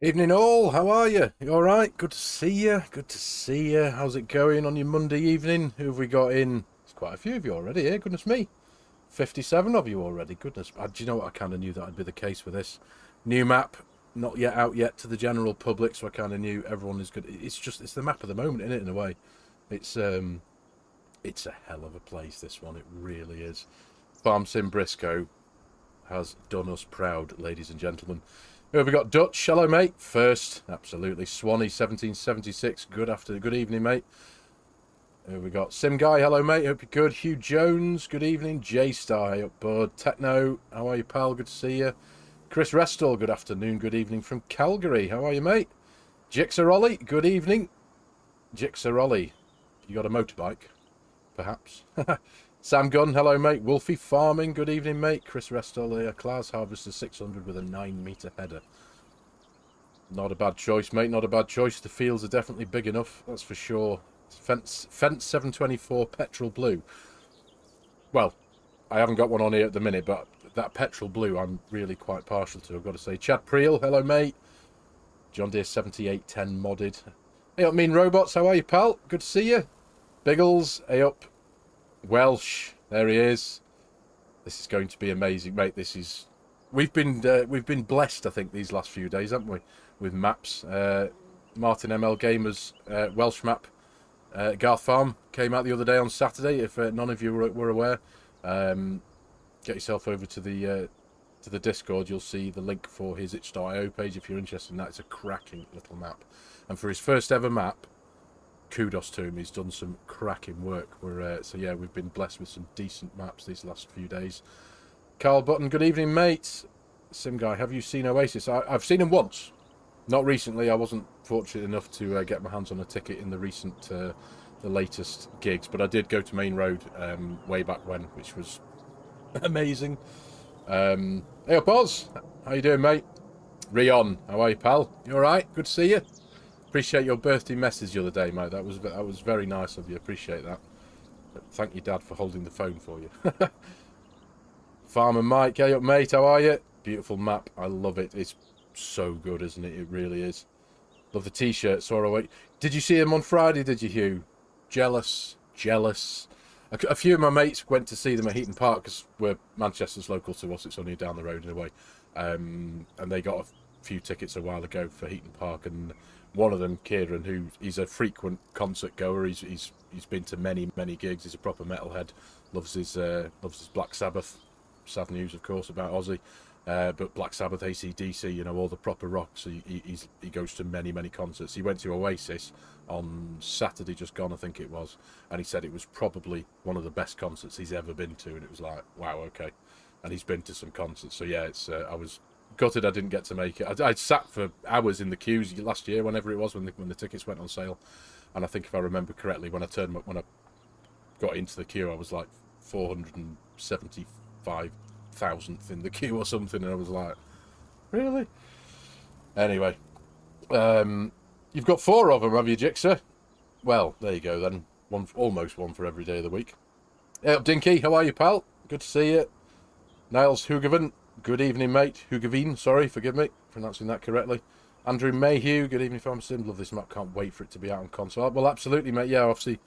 Evening all, how are you? You alright? Good to see you, good to see you. How's it going on your Monday evening? Who have we got in? There's quite a few of you already, eh? Goodness me. 57 of you already, goodness. Do you know what? I kind of knew that would be the case with this. New map, not yet out yet to the general public, so I kind of knew everyone is good. It's the map of the moment, isn't it, in a way? It's a hell of a place, this one, it really is. Farm Sim Brisco has done us proud, ladies and gentlemen. Who have we got? Dutch, hello mate. First, absolutely. Swanee 1776. Good evening, mate. Who have we got? Sim Guy, hello mate. Hope you're good. Hugh Jones, good evening. J Star, hey up bud. Techno, how are you, pal? Good to see you. Chris Restall, good afternoon, good evening from Calgary. How are you, mate? Jixarolli, good evening. Jixarolli, you got a motorbike, perhaps? Sam Gunn, hello mate. Wolfie Farming, good evening mate. Chris Restall here. Klaus Harvester 600 with a 9-metre header. Not a bad choice, mate. Not a bad choice. The fields are definitely big enough, that's for sure. Fence 724 petrol blue. Well, I haven't got one on here at the minute, but that petrol blue I'm really quite partial to, I've got to say. Chad Priel, hello mate. John Deere 7810 modded. Hey up, Mean Robots, how are you, pal? Good to see you. Biggles, hey up. Welsh, there he is. This is going to be amazing, mate. This is we've been blessed, I think, these last few days, haven't we, with maps. Martin ML Gamers Welsh map, Garth Farm came out the other day on Saturday. If none of you were aware, get yourself over to the Discord. You'll see the link for his itch.io page if you're interested in that. It's a cracking little map, and for his first ever map, kudos to him. He's done some cracking work. So yeah, we've been blessed with some decent maps these last few days. Carl Button, good evening, mate. Sim Guy, have you seen Oasis? I've seen him once, not recently. I wasn't fortunate enough to get my hands on a ticket in the latest gigs, but I did go to Main Road way back when, which was amazing. Hey up, Oz, how you doing, mate? Rion, how are you, pal? You all right? Good to see you. Appreciate your birthday message the other day, mate. That was very nice of you. Appreciate that. Thank your dad for holding the phone for you. Farmer Mike, hey up, mate. How are you? Beautiful map. I love it. It's so good, isn't it? It really is. Love the t-shirt. Sorrow. Did you see him on Friday? Did you, Hugh? Jealous. A few of my mates went to see them at Heaton Park because we're Manchester's local to us. It's only down the road in a way, and they got a few tickets a while ago for Heaton Park, and one of them, Kieran, he's a frequent concert goer. He's been to many gigs. He's a proper metalhead. Loves his Black Sabbath. Sad news, of course, about Ozzy. But Black Sabbath, AC/DC, you know, all the proper rock. So he goes to many concerts. He went to Oasis on Saturday, just gone, I think it was, and he said it was probably one of the best concerts he's ever been to. And it was like, wow, okay. And he's been to some concerts. So yeah, it's I was gutted I didn't get to make it. I sat for hours in the queues last year, whenever it was, when the tickets went on sale. And I think if I remember correctly, when I got into the queue, I was like 475,000th in the queue or something, and I was like, really? Anyway, you've got 4 of them, have you, Jixer? Well, there you go then. Almost one for every day of the week. Hey up, Dinky, how are you, pal? Good to see you. Niles Hugovan, good evening, mate. Hugavine, sorry, forgive me, pronouncing that correctly. Andrew Mayhew, good evening, Farm Sim. Love this map, can't wait for it to be out on console. Well, absolutely, mate. Yeah, obviously,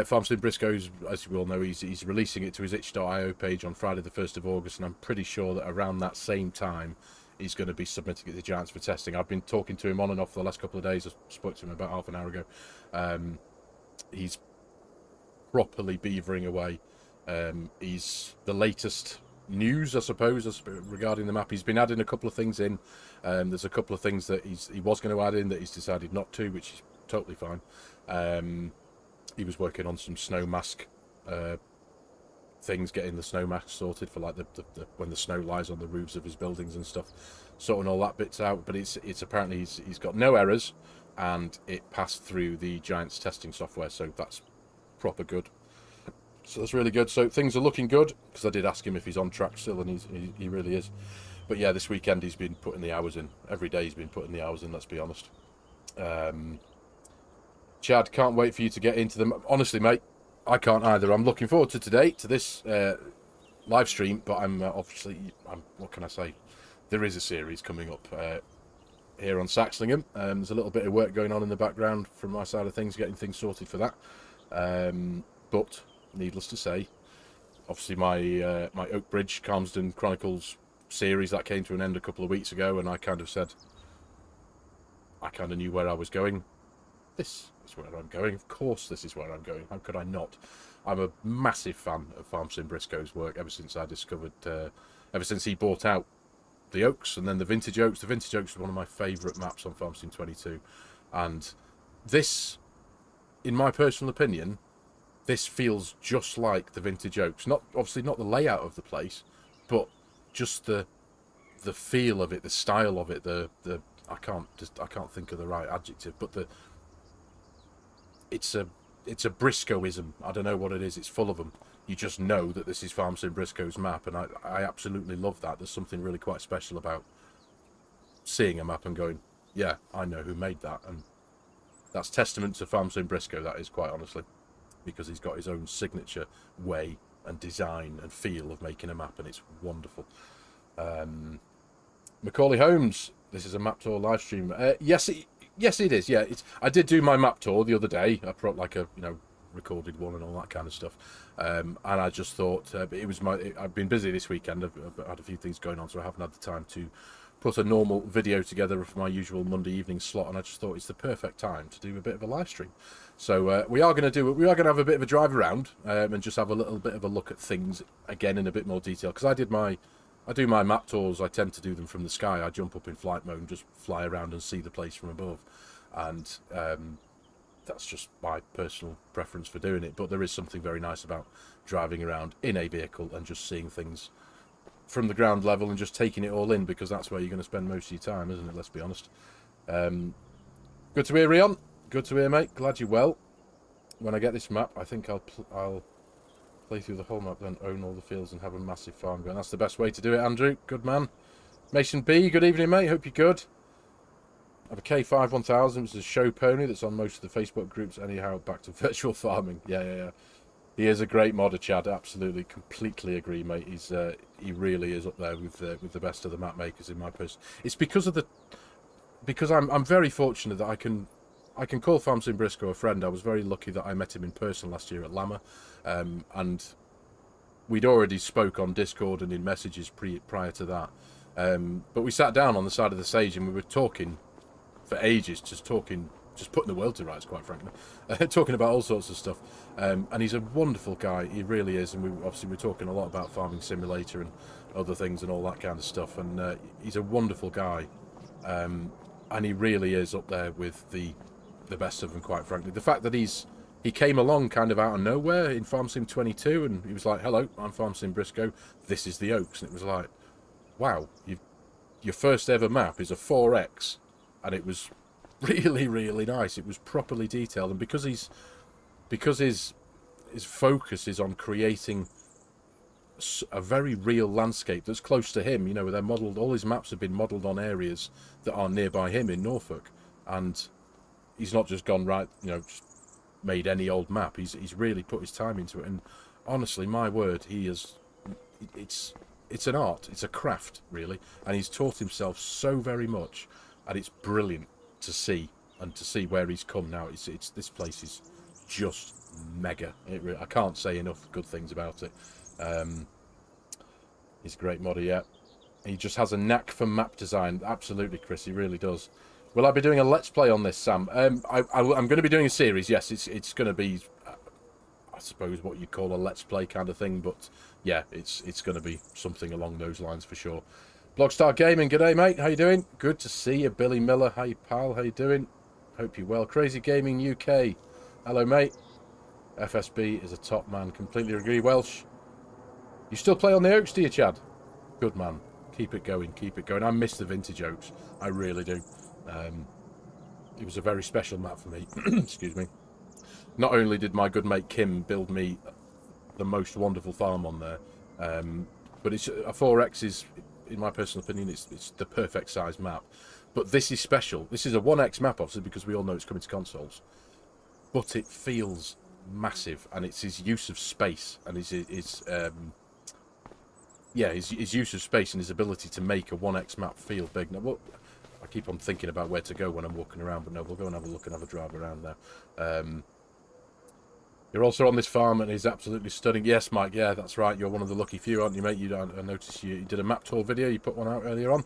Farm Sim Brisco, as you all know, he's releasing it to his itch.io page on Friday the 1st of August, and I'm pretty sure that around that same time he's going to be submitting it to Giants for testing. I've been talking to him on and off for the last couple of days. I spoke to him about half an hour ago. He's properly beavering away. He's the latest news, I suppose, regarding the map. He's been adding a couple of things in. There's a couple of things that he was going to add in that he's decided not to, which is totally fine. He was working on some snow mask things, getting the snow mask sorted for like the when the snow lies on the roofs of his buildings and stuff, sorting all that bits out. But it's apparently he's got no errors, and it passed through the Giants testing software, so that's proper good. So that's really good. So things are looking good, because I did ask him if he's on track still, and he really is. But yeah, this weekend he's been putting the hours in. Every day he's been putting the hours in, let's be honest. Chad, can't wait for you to get into them. Honestly, mate, I can't either. I'm looking forward to today, to this live stream, but I'm obviously, what can I say? There is a series coming up here on Saxlingham. There's a little bit of work going on in the background from my side of things, getting things sorted for that. But needless to say, obviously my my Oak Bridge Calmsden Chronicles series that came to an end a couple of weeks ago, and I kind of said I kind of knew where I was going. This is where I'm going. Of course, this is where I'm going. How could I not? I'm a massive fan of Farm Sim Brisco's work ever since I discovered, ever since he bought out the Oaks and then the Vintage Oaks. The Vintage Oaks is one of my favourite maps on Farm Sim 22. And this, in my personal opinion, this feels just like the Vintage Oaks. Not obviously not the layout of the place, but just the feel of it, the style of it, I can't think of the right adjective, but it's a Briscoism. I don't know what it is. It's full of them. You just know that this is Farm Sim Brisco's map, and I absolutely love that. There's something really quite special about seeing a map and going, yeah, I know who made that, and that's testament to Farm Sim Brisco, that is, quite honestly, because he's got his own signature way and design and feel of making a map, and it's wonderful. Macaulay Holmes, this is a map tour live stream. Yes, it is. Yeah, I did do my map tour the other day. I put like a recorded one and all that kind of stuff. And I just thought it was I've been busy this weekend. I've had a few things going on, so I haven't had the time to put a normal video together for my usual Monday evening slot. And I just thought it's the perfect time to do a bit of a live stream. So we are going to have a bit of a drive around and just have a little bit of a look at things again in a bit more detail, because I do my map tours. I tend to do them from the sky. I jump up in flight mode and just fly around and see the place from above, and that's just my personal preference for doing it. But there is something very nice about driving around in a vehicle and just seeing things from the ground level and just taking it all in, because that's where you're going to spend most of your time, isn't it? Let's be honest. Good to hear, Rion. Good to hear, mate. Glad you're well. When I get this map, I think I'll play through the whole map, then own all the fields and have a massive farm going. That's the best way to do it, Andrew. Good man. Mason B, good evening, mate. Hope you're good. I have a K5 1000, which is a show pony that's on most of the Facebook groups. Anyhow, back to virtual farming. Yeah. He is a great modder, Chad. Absolutely, completely agree, mate. He really is up there with the best of the map makers in my person. It's because I'm very fortunate that I can call Farm Sim Brisco a friend. I was very lucky that I met him in person last year at Lama, and we'd already spoke on Discord and in messages prior to that. But we sat down on the side of the stage and we were talking for ages, just putting the world to rights, quite frankly, talking about all sorts of stuff. And he's a wonderful guy, he really is. And we're talking a lot about Farming Simulator and other things and all that kind of stuff. And he's a wonderful guy, and he really is up there with the best of them, quite frankly. The fact that he came along kind of out of nowhere in Farm Sim 22, and he was like, hello, I'm Farm Sim Brisco, this is the Oaks. And it was like, wow, your first ever map is a 4X, and it was really, really nice. It was properly detailed, and because his focus is on creating a very real landscape that's close to him, they're modelled, all his maps have been modelled on areas that are nearby him in Norfolk, and he's not just gone right, just made any old map. He's really put his time into it, and honestly, my word, it's an art, it's a craft, really, and he's taught himself so very much, and it's brilliant to see, and to see where he's come now. This place is just mega. I can't say enough good things about it. He's a great modder, yeah. He just has a knack for map design. Absolutely, Chris, he really does. Will I be doing a Let's Play on this, Sam? I'm going to be doing a series, yes. It's going to be, I suppose, what you'd call a Let's Play kind of thing, but yeah, it's going to be something along those lines for sure. Blogstar Gaming, g'day, mate. How you doing? Good to see you. Billy Miller, hey, pal. How you doing? Hope you're well. Crazy Gaming UK, hello, mate. FSB is a top man. Completely agree. Welsh, you still play on the Oaks, do you, Chad? Good man. Keep it going. Keep it going. I miss the Vintage Oaks. I really do. It was a very special map for me. Excuse me. Not only did my good mate Kim build me the most wonderful farm on there, but it's a 4X is, in my personal opinion, it's the perfect size map. But this is special. This is a 1X map, obviously, because we all know it's coming to consoles. But it feels massive, and it's his use of space and his use of space and his ability to make a 1X map feel big. Now, I keep on thinking about where to go when I'm walking around, but no, we'll go and have a look and have a drive around now. You're also on this farm and it's absolutely stunning. Yes, Mike, yeah, that's right. You're one of the lucky few, aren't you, mate? I noticed you did a map tour video. You put one out earlier on.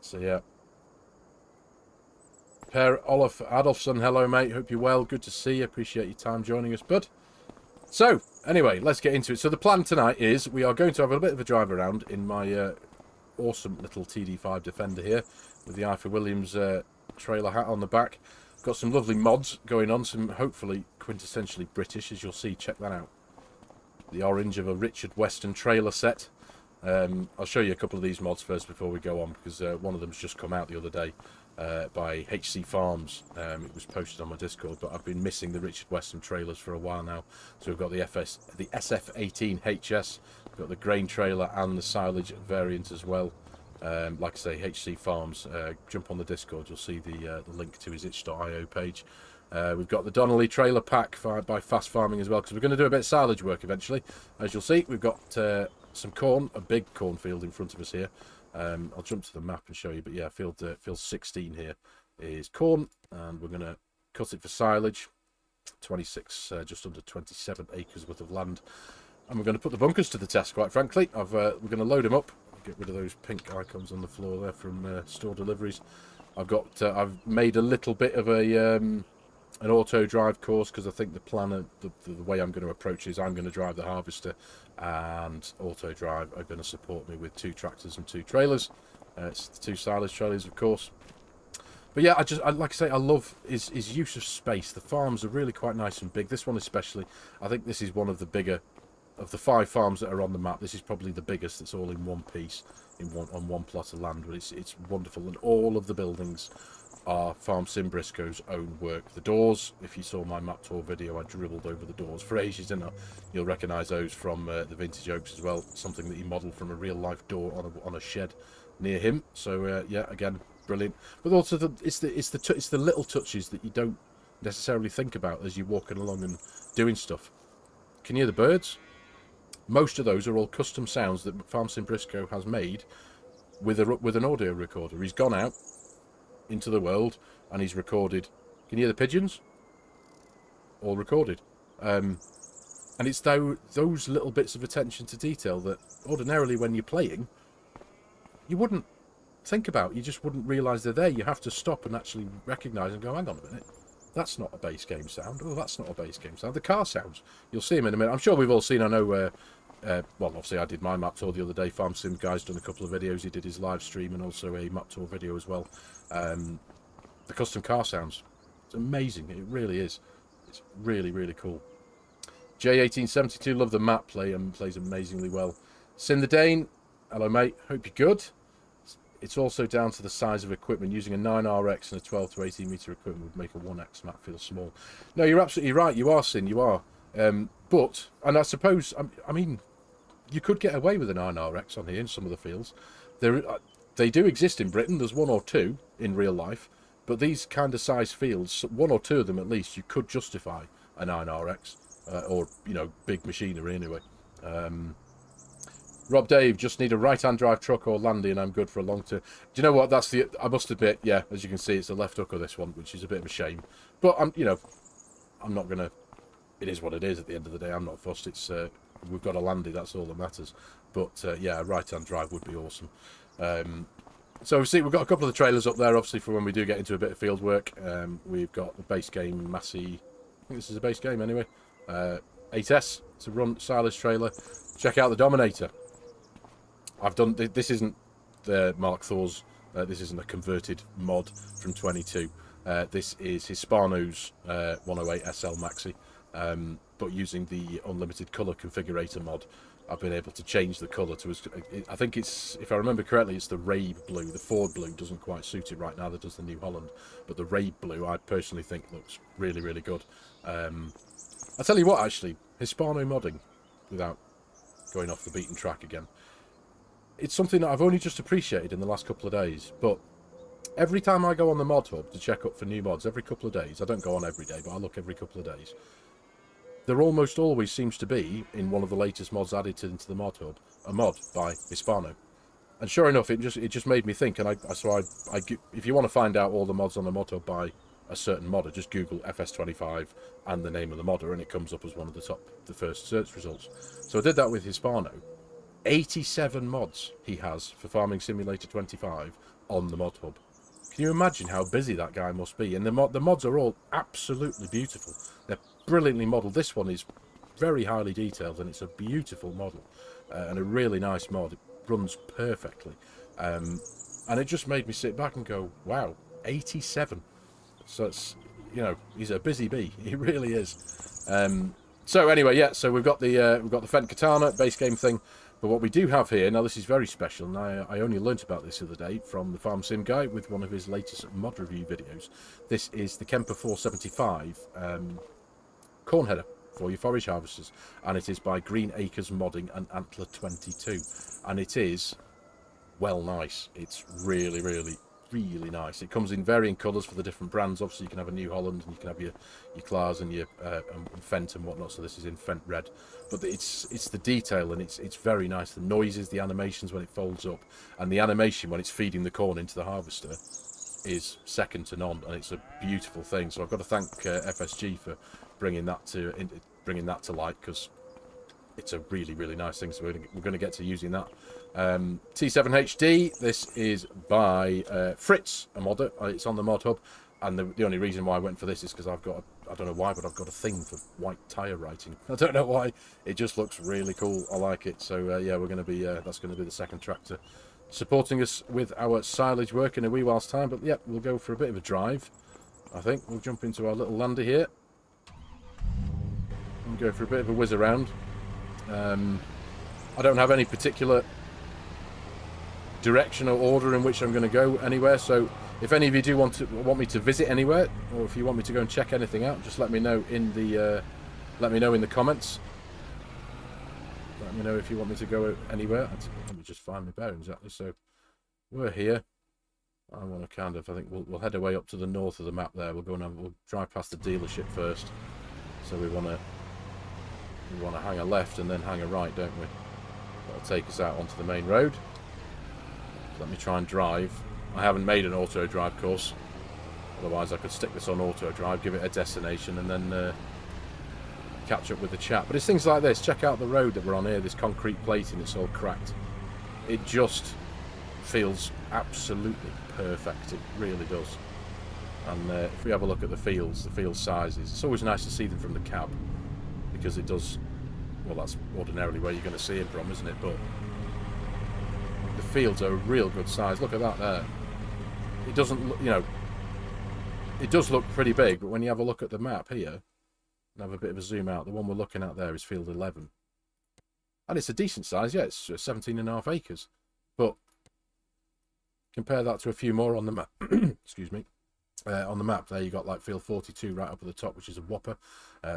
So, yeah. Per Olaf Adolfsson, hello, mate. Hope you're well. Good to see you. Appreciate your time joining us, bud. So, anyway, let's get into it. So, the plan tonight is we are going to have a bit of a drive around in my awesome little TD5 Defender here with the Ifer Williams trailer hat on the back. Got some lovely mods going on, some hopefully quintessentially British, as you'll see. Check that out. The orange of a Richard Weston trailer set. I'll show you a couple of these mods first before we go on, because one of them's just come out the other day by HC Farms. It was posted on my Discord, but I've been missing the Richard Weston trailers for a while now. So we've got the SF18HS, we've got the grain trailer and the silage variant as well. Like I say, HC Farms, jump on the Discord, you'll see the link to his itch.io page. We've got the Donnelly trailer pack by Fast Farming as well, because we're going to do a bit of silage work eventually. As you'll see, we've got some corn, a big cornfield in front of us here. I'll jump to the map and show you, but yeah, field 16 here is corn, and we're going to cut it for silage. 26, just under 27 acres worth of land. And we're going to put the bunkers to the test, quite frankly. We're going to load them up. Get rid of those pink icons on the floor there from store deliveries. I've made a little bit of an auto drive course, because I think the plan, the way I'm going to approach it is I'm going to drive the harvester, and auto drive are going to support me with 2 tractors and 2 trailers. It's the 2 silage trailers, of course. But yeah, like I say, I love his use of space. The farms are really quite nice and big. This one especially, I think this is one of the bigger. Of the 5 farms that are on the map, this is probably the biggest. It's all in one piece, on one plot of land, but it's wonderful. And all of the buildings are Farm Sim Brisco's own work. The doors, if you saw my map tour video, I dribbled over the doors for ages, didn't I? You'll recognise those from the Vintage Oaks as well. Something that he modelled from a real-life door on a shed near him. So yeah, again, brilliant. But also, it's the little touches that you don't necessarily think about as you're walking along and doing stuff. Can you hear the birds? Most of those are all custom sounds that Farm Sim Brisco has made with an audio recorder. He's gone out into the world and he's recorded. Can you hear the pigeons? All recorded. And it's those little bits of attention to detail that ordinarily when you're playing, you wouldn't think about. You just wouldn't realise they're there. You have to stop and actually recognise and go, hang on a minute. That's not a base game sound. Oh, that's not a base game sound. The car sounds. You'll see them in a minute. I'm sure we've all seen, I know, well, obviously I did my map tour the other day. Farm Sim Guy's done a couple of videos. He did his live stream and also a map tour video as well. The custom car sounds. It's amazing. It really is. It's really, really cool. J1872, love the map play and plays amazingly well. Sin the Dane, hello mate, hope you're good. It's also down to the size of equipment. Using a 9RX and a 12 to 18 metre equipment would make a 1X map feel small. No, you're absolutely right. You are, Sin, you are. But, and I suppose, I mean, you could get away with a 9RX on here in some of the fields. They do exist in Britain. There's 1 or 2 in real life. But these kind of size fields, 1 or 2 of them at least, you could justify a 9RX. Or, you know, big machinery anyway. Rob Dave, just need a right-hand drive truck or landy and I'm good for a long term. Do you know what? I must admit, yeah, as you can see, it's a left hooker, this one, which is a bit of a shame. But, I'm not going to... It is what it is at the end of the day. I'm not fussed. It's we've got a landy, that's all that matters. But, yeah, a right-hand drive would be awesome. So, we see, we've got a couple of the trailers up there, obviously, for when we do get into a bit of field work. We've got the base game, Massey... I think this is a base game, anyway. 8S, it's a run silage trailer. Check out the Dominator. I've done, this isn't the Mark Thor's, this isn't a converted mod from 22. This is Hispano's 108 SL Maxi, but using the unlimited colour configurator mod, I've been able to change the colour to, I think it's, if I remember correctly, it's the Rabe blue. The Ford blue doesn't quite suit it right now, that does the New Holland, but the Rabe blue I personally think looks really, really good. I'll tell you what, actually, Hispano modding, without going off the beaten track again, it's something that I've only just appreciated in the last couple of days, but every time I go on the mod hub to check up for new mods, every couple of days, I don't go on every day, but I look every couple of days, there almost always seems to be, in one of the latest mods added into the mod hub, a mod by Hispano. And sure enough, it just made me think. And if you want to find out all the mods on the mod hub by a certain modder, just Google FS25 and the name of the modder, and it comes up as one of the first search results. So I did that with Hispano. 87 mods he has for Farming Simulator 25 on the mod hub. Can you imagine how busy that guy must be? And the mods are all absolutely beautiful. They're brilliantly modelled. This one is very highly detailed, and it's a beautiful model and a really nice mod. It runs perfectly, and it just made me sit back and go, wow, 87. So it's, you know, he's a busy bee. He really is. So anyway, yeah. So we've got the Fendt Katana base game thing. But what we do have here, now this is very special, and I only learnt about this the other day from the Farm Sim guy with one of his latest mod review videos. This is the Kemper 475 corn header for your forage harvesters, and it is by Green Acres Modding and Antler 22, and it is, well, nice. It's really, really, really nice. It comes in varying colours for the different brands. Obviously, you can have a New Holland, and you can have your Clars and your and Fendt and whatnot. So this is in Fendt Red, but it's the detail, and it's very nice. The noises, the animations when it folds up, and the animation when it's feeding the corn into the harvester is second to none, and it's a beautiful thing. So I've got to thank FSG for bringing that to light, because it's a really, really nice thing. So we're going to get to using that. T7HD, this is by Fritz, a modder. It's on the mod hub, and the only reason why I went for this is because I don't know why, but I've got a thing for white tyre writing. I don't know why. It just looks really cool. I like it. So yeah, we're going to be that's going to be the second tractor supporting us with our silage work in a wee while's time. But yeah, we'll go for a bit of a drive. I think we'll jump into our little lander here and go for a bit of a whiz around. I don't have any particular direction or order in which I'm going to go anywhere, so if any of you do want me to visit anywhere, or if you want me to go and check anything out, just let me know in the comments. Let me know if you want me to go anywhere. Let me just find my bearings exactly. So we're here. I want to I think we'll head away up to the north of the map there. We'll drive past the dealership first. So we want to hang a left and then hang a right, don't we? That'll take us out onto the main road. Let me try and drive. I haven't made an auto drive course, otherwise I could stick this on auto drive, give it a destination, and then catch up with the chat. But it's things like this. Check out the road that we're on here, this concrete plating. It's all cracked. It just feels absolutely perfect. It really does. And if we have a look at the field sizes, it's always nice to see them from the cab, because it does, well, that's ordinarily where you're going to see it from, isn't it? But the fields are a real good size. Look at that there. It doesn't look, you know, it does look pretty big, but when you have a look at the map here and have a bit of a zoom out, the one we're looking at there is field 11, and it's a decent size. Yeah, it's 17.5 acres, but compare that to a few more on the map. Excuse me. On the map there, you got like field 42 right up at the top, which is a whopper,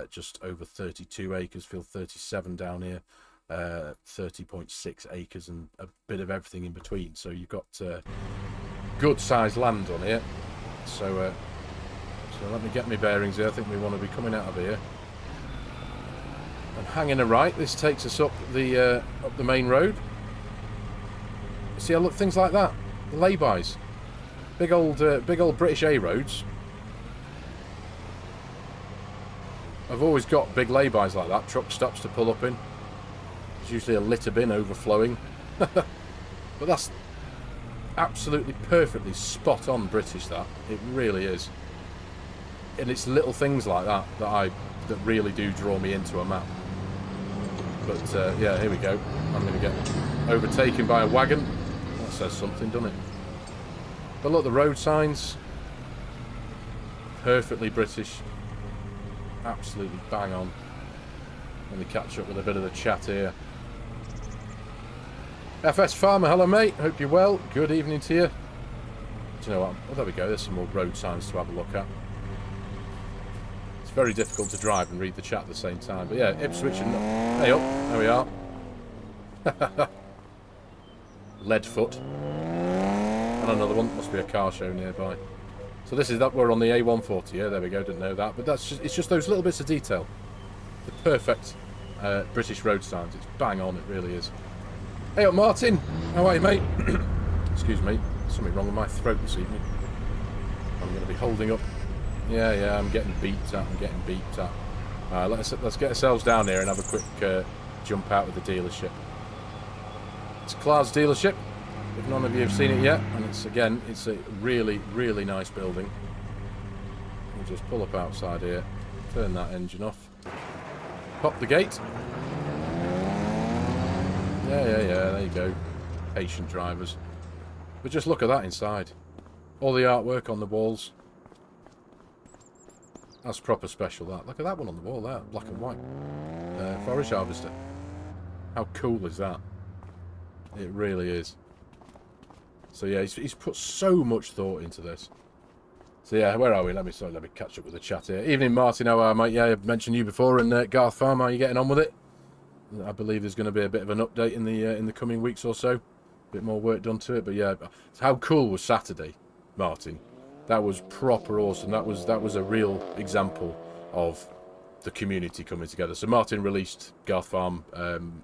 just over 32 acres. Field 37 down here, 30.6 acres, and a bit of everything in between. So you've got good sized land on here. So let me get my bearings here. I think we want to be coming out of here and hanging a right. This takes us up the main road. See, I look, things like that, the laybys. Big old British A roads. I've always got big laybys like that, truck stops to pull up in. There's usually a litter bin overflowing. But that's absolutely perfectly spot on British, that. It really is. And it's little things like that that really do draw me into a map. But yeah, here we go. I'm going to get overtaken by a wagon. That says something, doesn't it? But look, the road signs, perfectly British, absolutely bang on. Let me catch up with a bit of the chat here. FS Farmer, hello mate, hope you're well. Good evening to you. Do you know what? Oh, there we go, there's some more road signs to have a look at. It's very difficult to drive and read the chat at the same time. But yeah, Ipswich and... Hey up, there we are. Leadfoot. And another one, must be a car show nearby. So this is that, we're on the A140, yeah, there we go, didn't know that. But it's just those little bits of detail. The perfect British road signs. It's bang on, it really is. Hey up Martin, How are you, mate? Excuse me. Something wrong with my throat this evening. I'm going to be holding up. Yeah, I'm getting beat at. Let's get ourselves down here and have a quick jump out of the dealership. It's Clark's dealership, if none of you have seen it yet, and it's a really, really nice building. We'll just pull up outside here, turn that engine off, pop the gate. Yeah, there you go. Patient drivers. But just look at that inside. All the artwork on the walls. That's proper special, that. Look at that one on the wall there, black and white. Forage harvester. How cool is that? It really is. So yeah, he's put so much thought into this. So yeah, where are we? Let me catch up with the chat here. Evening, Martin. How are you, mate? Yeah, I've mentioned you before. And Garth Farm, how are you getting on with it? I believe there's going to be a bit of an update in the coming weeks or so. A bit more work done to it, but yeah, how cool was Saturday, Martin? That was proper awesome. That was a real example of the community coming together. So Martin released Garth Farm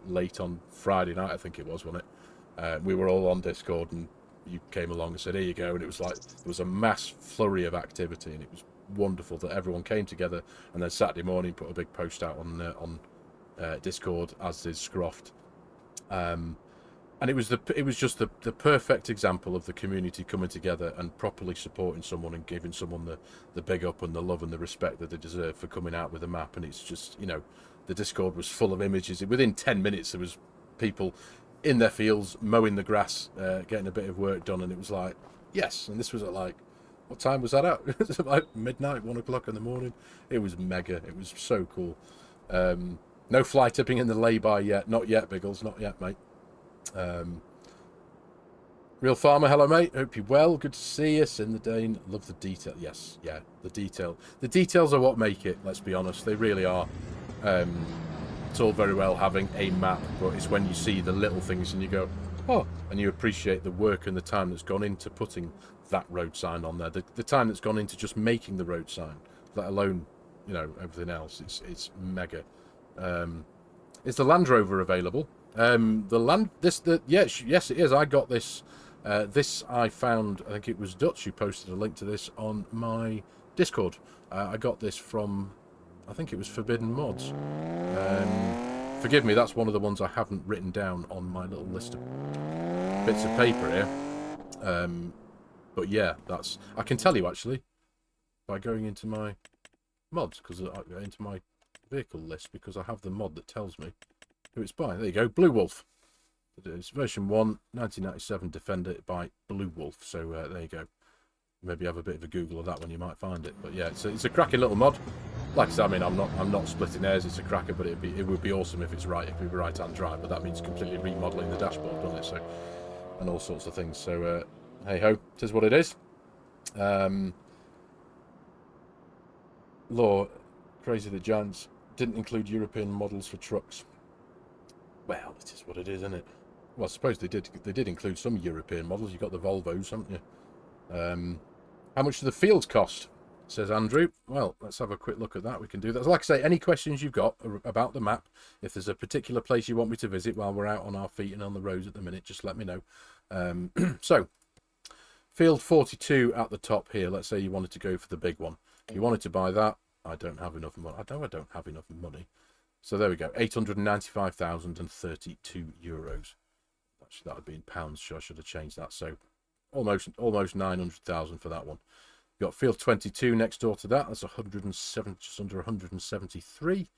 late on Friday night, I think it was, wasn't it? We were all on Discord, and you came along and said, "Here you go," and it was like there was a mass flurry of activity, and it was wonderful that everyone came together. And then Saturday morning, put a big post out on Discord, as did Scroft. And it was just the perfect example of the community coming together and properly supporting someone and giving someone the big up and the love and the respect that they deserve for coming out with a map. And it's just, you know, the Discord was full of images. Within 10 minutes there was people in their fields mowing the grass, getting a bit of work done, and it was like, yes. And this was at like, what time was that at? It was like midnight, 1 o'clock in the morning. It was mega. It was so cool. No fly tipping in the lay-by yet. Not yet, Biggles. Not yet, mate. Real Farmer, hello, mate. Hope you're well. Good to see you. In the Dane. Love the detail. Yes, yeah, the detail. The details are what make it, let's be honest. They really are. It's all very well having a map, but it's when you see the little things and you go, oh, and you appreciate the work and the time that's gone into putting that road sign on there. The time that's gone into just making the road sign, let alone, you know, everything else. It's mega. Is the Land Rover available? Yes, it is. I got this. This I found. I think it was Dutch who posted a link to this on my Discord. I got this from, I think it was Forbidden Mods. Forgive me, that's one of the ones I haven't written down on my little list of bits of paper here. But yeah, I can tell you actually by going into my mods, because into my vehicle list, because I have the mod that tells me who it's by. There you go, Blue Wolf. It's version 1, 1997 Defender by Blue Wolf. So there you go. Maybe have a bit of a Google of that when you might find it. But yeah, it's a cracking little mod. Like I said, I mean, I'm not splitting hairs. It's a cracker, but it would be awesome if it's right, if we were right-hand drive. But that means completely remodeling the dashboard, doesn't it? So, and all sorts of things. So hey ho, it is what it is. Law, crazy the Giants didn't include European models for trucks. Well, it is what it is, isn't it? Well, I suppose they did include some European models. You've got the Volvos, haven't you? How much do the fields cost? Says Andrew. Well, let's have a quick look at that. We can do that. Like I say, any questions you've got about the map, if there's a particular place you want me to visit while we're out on our feet and on the roads at the minute, just let me know. So, field 42 at the top here. Let's say you wanted to go for the big one. You wanted to buy that. I don't have enough money. I know I don't have enough money. So there we go. 895,032 euros. Actually, that would be in pounds. Sure, I should have changed that. So almost 900,000 for that one. You've got field 22 next door to that. That's 107, just under 173.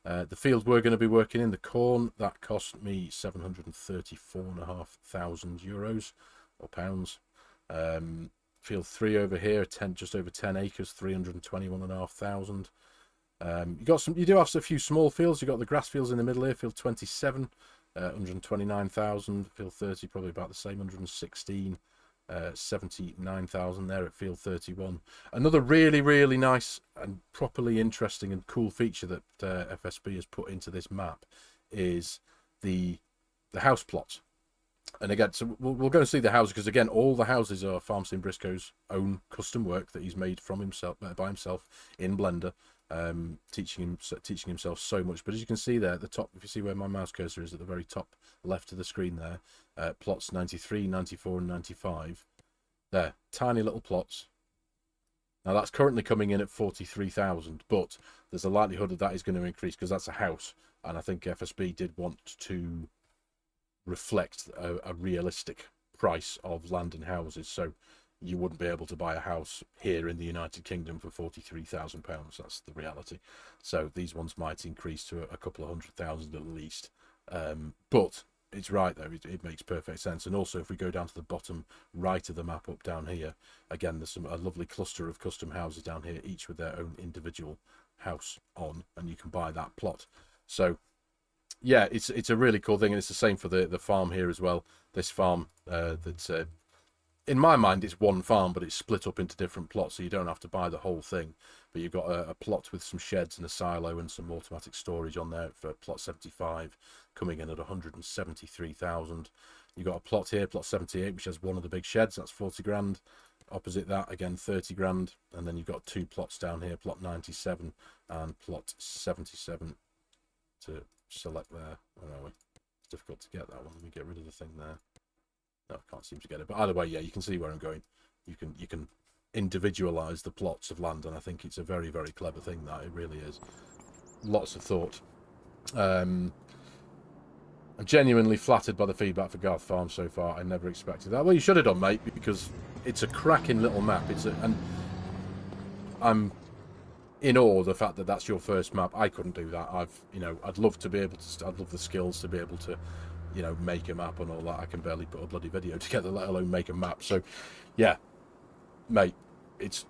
The field we're going to be working in, the corn, that cost me 734,500 euros or pounds. Field 3 over here, just over 10 acres, 321,500. You do have a few small fields. You've got the grass fields in the middle here, field 27, 129,000. Field 30, probably about the same, 116. 79,000 there at field 31. Another really, really nice and properly interesting and cool feature that FSB has put into this map is the house plots. And again, so we'll go and see the houses, because again, all the houses are Farm Sim Brisco's own custom work that he's made from himself, by himself in Blender. teaching himself so much. But as you can see there at the top, if you see where my mouse cursor is at the very top left of the screen there, plots 93, 94 and 95. There, tiny little plots. Now that's currently coming in at 43,000, but there's a likelihood that that is going to increase because that's a house, and I think FSB did want to reflect a realistic price of land and houses, so you wouldn't be able to buy a house here in the United Kingdom for £43,000. That's the reality. So these ones might increase to a couple of 100,000 at least. But it's right though, it makes perfect sense. And also if we go down to the bottom right of the map up down here, again there's a lovely cluster of custom houses down here, each with their own individual house on, and you can buy that plot. So yeah, it's a really cool thing, and it's the same for the farm here as well. This farm that's in my mind it's one farm, but it's split up into different plots, so you don't have to buy the whole thing. But you've got a plot with some sheds and a silo and some automatic storage on there for plot 75, coming in at 173,000. You've got a plot here, plot 78, which has one of the big sheds, that's 40 grand. Opposite that, again, 30 grand. And then you've got two plots down here, plot 97 and plot 77 to select there. Where are we? It's difficult to get that one. Let me get rid of the thing there. No, I can't seem to get it. But either way, yeah, you can see where I'm going. You can individualize the plots of land, and I think it's a very, very clever thing, that it really is. Lots of thought. I'm genuinely flattered by the feedback for Garth Farm so far. I never expected that. Well, you should have done, mate, because it's a cracking little map. And I'm in awe of the fact that that's your first map. I couldn't do that. I'd love to be able to. I'd love the skills to be able to, make a map and all that. I can barely put a bloody video together, let alone make a map. So, yeah, mate, it's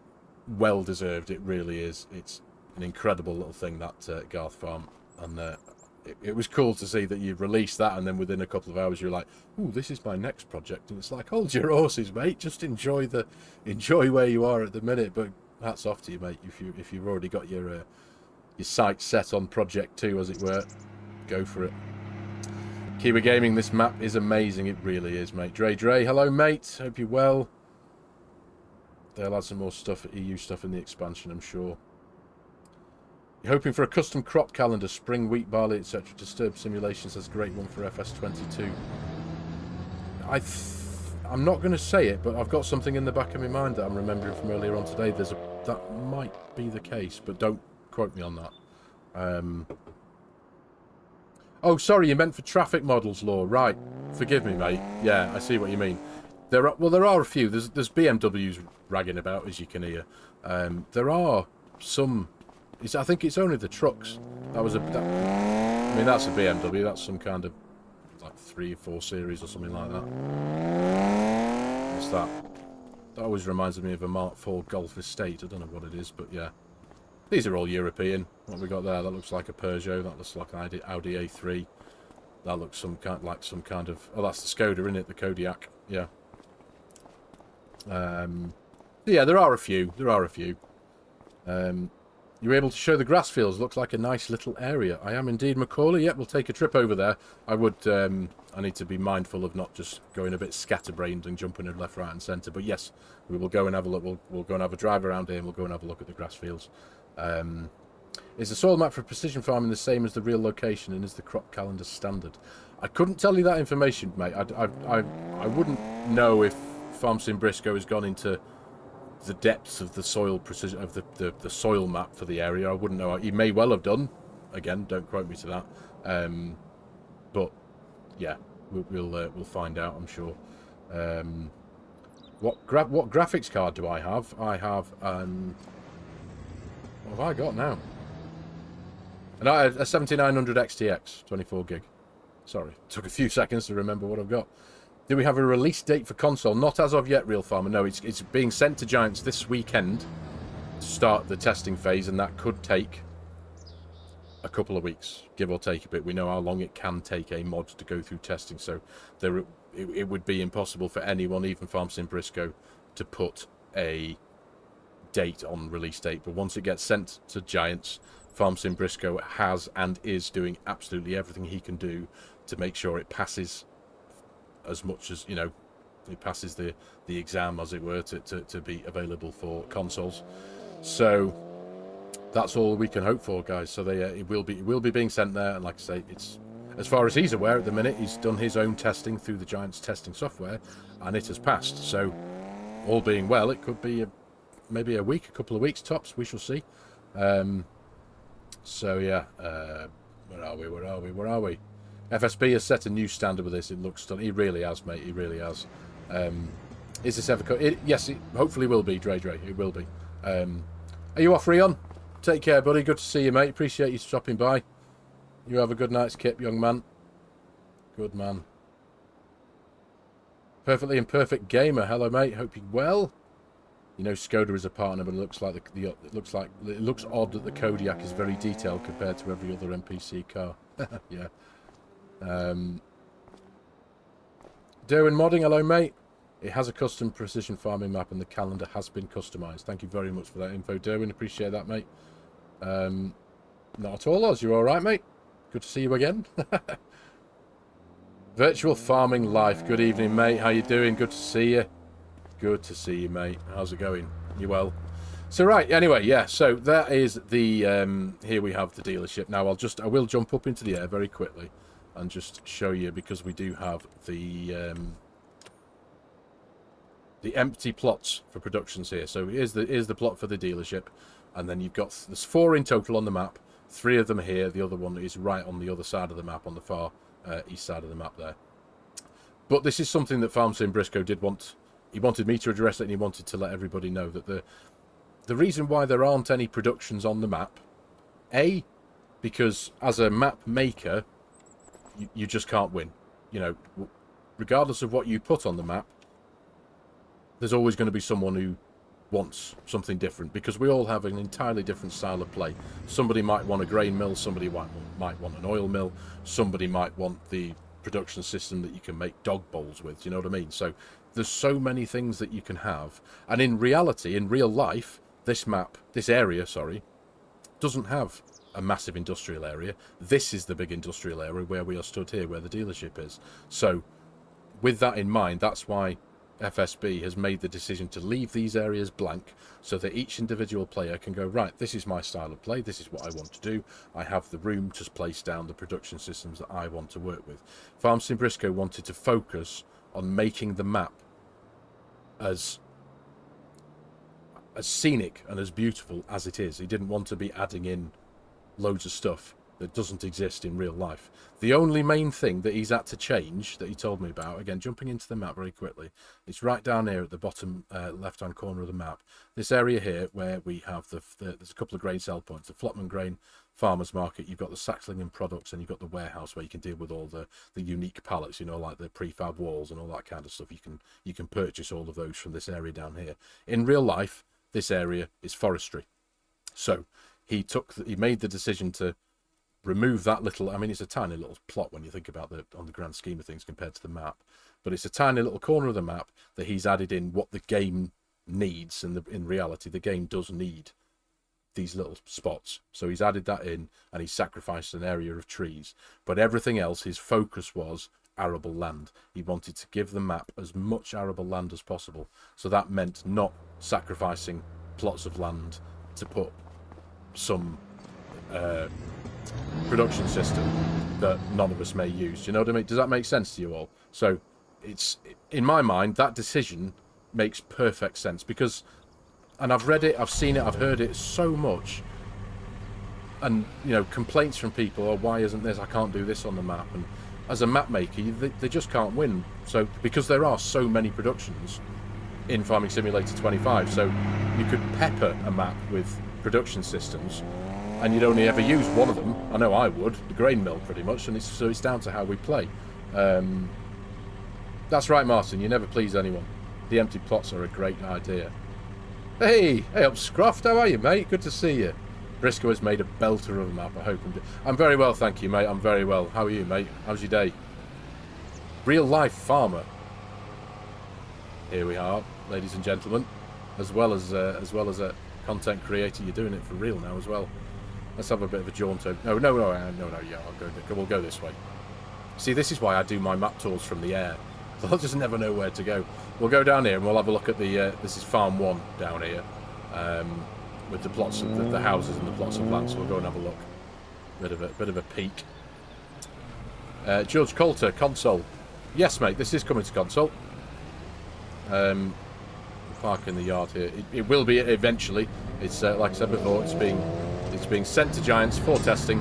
well deserved. It really is. It's an incredible little thing, that Garth Farm, and it was cool to see that you've released that, and then within a couple of hours you're like, "Ooh, this is my next project," and it's like, hold your horses, mate. Just enjoy where you are at the minute. But hats off to you, mate. If you've already got your sights set on project 2, as it were, go for it. Kiwi Gaming, this map is amazing. It really is, mate. Dre, hello, mate. Hope you're well. They'll add some more stuff, EU stuff in the expansion, I'm sure. You're hoping for a custom crop calendar, spring, wheat, barley, etc. Disturb Simulations has a great one for FS22. I'm not going to say it, but I've got something in the back of my mind that I'm remembering from earlier on today. That might be the case, but don't quote me on that. Oh, sorry, you meant for traffic models law, right? Forgive me, mate. Yeah, I see what you mean. There are a few. There's BMWs ragging about, as you can hear. There are some. I think it's only the trucks. I mean, that's a BMW. That's some kind of like 3 or 4 series or something like that. What's that? That always reminds me of a Mark IV Golf Estate. I don't know what it is, but yeah. These are all European. What we got there? That looks like a Peugeot. That looks like an Audi A3. That looks some kind of. Oh, that's the Skoda, isn't it? The Kodiaq. Yeah. Yeah, there are a few. You're able to show the grass fields. Looks like a nice little area. I am indeed, Macaulay. Yep, we'll take a trip over there. I need to be mindful of not just going a bit scatterbrained and jumping in left, right and centre. But yes, we will go and have a look. We'll go and have a drive around here, and we'll go and have a look at the grass fields. Is the soil map for precision farming the same as the real location, and is the crop calendar standard? I couldn't tell you that information, mate. I wouldn't know if Farm Sim Brisco has gone into the depths of the soil precision of the soil map for the area. I wouldn't know. He may well have done. Again, don't quote me to that. But yeah, we'll find out, I'm sure. What graphics card do I have? I have what have I got now? And I had a 7900 XTX, 24 gig. Sorry, took a few seconds to remember what I've got. Do we have a release date for console? Not as of yet, Real Farmer. No, it's being sent to Giants this weekend to start the testing phase, and that could take a couple of weeks, give or take a bit. We know how long it can take a mod to go through testing, so it would be impossible for anyone, even Farm Sim Brisco, to put a date on release date. But once it gets sent to Giants, Farm Sim Brisco has and is doing absolutely everything he can do to make sure it passes as much as, it passes the exam, as it were, to be available for consoles. So that's all we can hope for, guys. So it will be being sent there, and like I say, it's, as far as he's aware at the minute, he's done his own testing through the Giants testing software, and it has passed. So all being well, it could be maybe a week, a couple of weeks tops. We shall see. So yeah, where are we? FSB has set a new standard with this. It looks stunning. He really has, mate. He really has. Is this ever? Yes, it hopefully will be, Dre. It will be. Are you off, Rion? Take care, buddy. Good to see you, mate. Appreciate you stopping by. You have a good night's kip, young man. Good man. Perfectly imperfect gamer. Hello, mate. Hope you're well. You know, Skoda is a partner, but it looks like it looks odd that the Kodiak is very detailed compared to every other NPC car. Yeah. Derwin Modding. Hello, mate. It has a custom precision farming map, and the calendar has been customized. Thank you very much for that info, Derwin. Appreciate that, mate. Not at all, Oz. You're all right, mate. Good to see you again. Virtual farming life. Good evening, mate. How you doing? Good to see you. Good to see you, mate. How's it going? You well? So right. Anyway, yeah. So that is the. Here we have the dealership. Now I will jump up into the air very quickly, and just show you, because we do have the empty plots for productions here. So here's the plot for the dealership, and then you've got, there's 4 in total on the map. 3 of them here. The other one is right on the other side of the map, on the far east side of the map there. But this is something that Farm Sim Brisco did want. He wanted me to address it, and he wanted to let everybody know that the reason why there aren't any productions on the map, A, because as a map maker, you just can't win. You know, regardless of what you put on the map, there's always going to be someone who wants something different, because we all have an entirely different style of play. Somebody might want a grain mill, somebody might want an oil mill, somebody might want the production system that you can make dog bowls with. Do you know what I mean? So there's so many things that you can have, and in reality, in real life, this area, doesn't have a massive industrial area. This is the big industrial area where we are stood here, where the dealership is. So with that in mind, that's why FSB has made the decision to leave these areas blank, so that each individual player can go, right, this is my style of play, this is what I want to do, I have the room to place down the production systems that I want to work with. Farm Sim Brisco wanted to focus on making the map as scenic and as beautiful as it is. He didn't want to be adding in loads of stuff that doesn't exist in real life. The only main thing that he's had to change, that he told me about, again, jumping into the map very quickly, it's right down here at the bottom left-hand corner of the map. This area here where we have there's a couple of grain sell points, the Flopman Grain Farmers Market, you've got the Saxlingham products, and you've got the warehouse where you can deal with all the unique pallets, you know, like the prefab walls and all that kind of stuff. You can purchase all of those from this area down here. In real life, this area is forestry. So he made the decision to remove that little, I mean, it's a tiny little plot when you think about on the grand scheme of things compared to the map, but it's a tiny little corner of the map that he's added in what the game needs, and in reality the game does need these little spots. So he's added that in, and he's sacrificed an area of trees, but everything else, his focus was arable land. He wanted to give the map as much arable land as possible, so that meant not sacrificing plots of land to put some production system that none of us may use. Do you know what I mean? Does that make sense to you all? So it's, in my mind, that decision makes perfect sense, because, and I've read it, I've seen it, I've heard it so much, and you know, complaints from people, oh, why isn't this, I can't do this on the map, and as a map maker, they just can't win. So because there are so many productions in Farming Simulator 25, so you could pepper a map with production systems, and you'd only ever use one of them. I know I would, the grain mill pretty much, and so it's down to how we play. That's right, Martin, you never please anyone. The empty plots are a great idea. Hey up Scroft, how are you, mate? Good to see you. Brisco has made a belter of a map, I hope. I'm very well, thank you, mate. I'm very well. How are you, mate? How's your day? Real life farmer. Here we are, ladies and gentlemen. As well as a content creator, you're doing it for real now as well. Let's have a bit of a jaunt over. No, yeah, we'll go this way. See, this is why I do my map tours from the air. I'll just never know where to go. We'll go down here and we'll have a look at the, this is Farm 1 down here. with the plots of the houses and the plots of land. So we'll go and have a look. Bit of a peek. George Coulter, console. Yes, mate, this is coming to console. Park in the yard here. It will be eventually. It's like I said before, it's being sent to Giants for testing.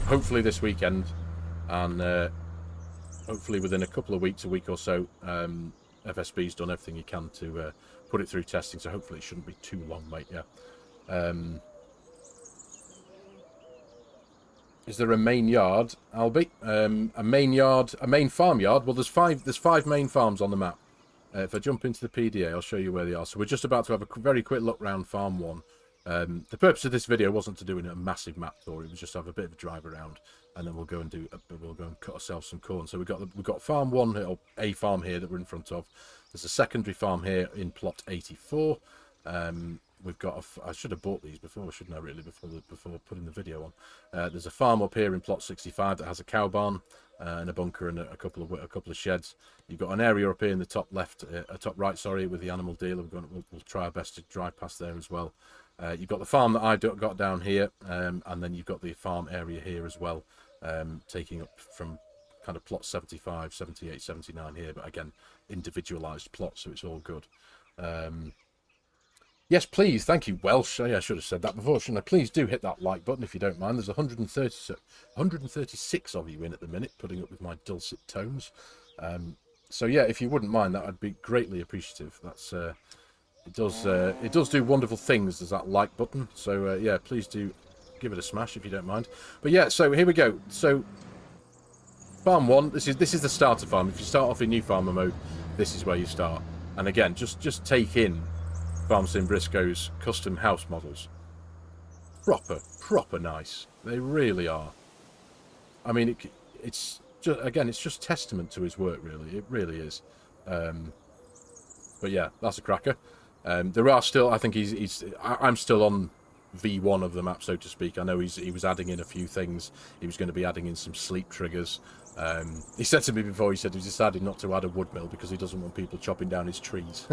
Hopefully this weekend, and hopefully within a couple of weeks, a week or so, FSB's done everything he can to put it through testing. So hopefully it shouldn't be too long, mate. Yeah. Is there a main yard, Albie? A main yard, a main farm yard? Well, there's five main farms on the map. If I jump into the PDA, I'll show you where they are. So we're just about to have a very quick look round Farm 1. The purpose of this video wasn't to do a massive map tour. It was just to have a bit of a drive around, and then we'll go and cut ourselves some corn. So we've got Farm 1, or a farm here that we're in front of. There's a secondary farm here in plot 84. We've got I should have bought these before, shouldn't I, really, before putting the video on. There's a farm up here in plot 65 that has a cow barn and a bunker and a couple of sheds. You've got an area up here in the top left, top right, sorry, with the animal dealer. We'll try our best to drive past there as well. You've got the farm that I got down here, and then you've got the farm area here as well, taking up from kind of plot 75, 78, 79 here, but again, individualised plots, so it's all good. Yes, please. Thank you, Welsh. I should have said that before, shouldn't I? Please do hit that like button if you don't mind. There's 136 of you in at the minute, putting up with my dulcet tones. So yeah, if you wouldn't mind, that I'd be greatly appreciative. That's it does do wonderful things. There's that like button. So yeah, please do give it a smash if you don't mind. But yeah, so here we go. So Farm 1. This is the starter farm. If you start off in new farmer mode, this is where you start. And again, just take in Farm Sim Brisco's custom house models. Proper nice. They really are. I mean, it's just testament to his work, really. It really is. But yeah, that's a cracker. There are still, I think I'm still on V1 of the map, so to speak. I know he was adding in a few things. He was going to be adding in some sleep triggers. He said to me before, he said he decided not to add a wood mill because he doesn't want people chopping down his trees.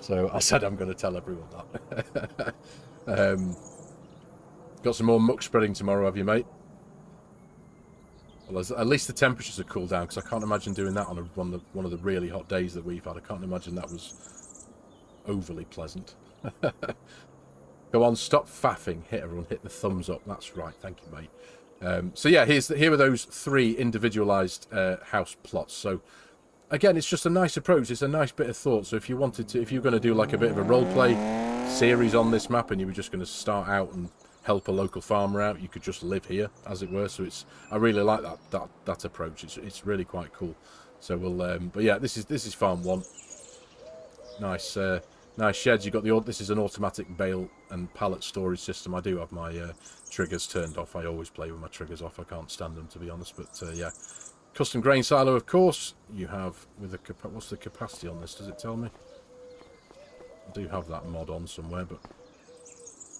So I said I'm going to tell everyone that. Got some more muck spreading tomorrow, have you, mate? Well, at least the temperatures have cooled down, because I can't imagine doing that on one of the really hot days that we've had. I can't imagine that was overly pleasant. Go on, stop faffing. Hit everyone, hit the thumbs up. That's right, thank you, mate. So yeah, here are those 3 individualised house plots. So again, it's just a nice approach. It's a nice bit of thought. So if you wanted to, if you're going to do like a bit of a roleplay series on this map, and you were just going to start out and help a local farmer out, you could just live here, as it were. So I really like that approach. It's really quite cool. So we'll, but yeah, this is Farm 1. Nice. Nice sheds. You've got this is an automatic bale and pallet storage system. I do have my triggers turned off. I always play with my triggers off. I can't stand them, to be honest. But yeah, custom grain silo, of course. You have with the what's the capacity on this? Does it tell me? I do have that mod on somewhere, but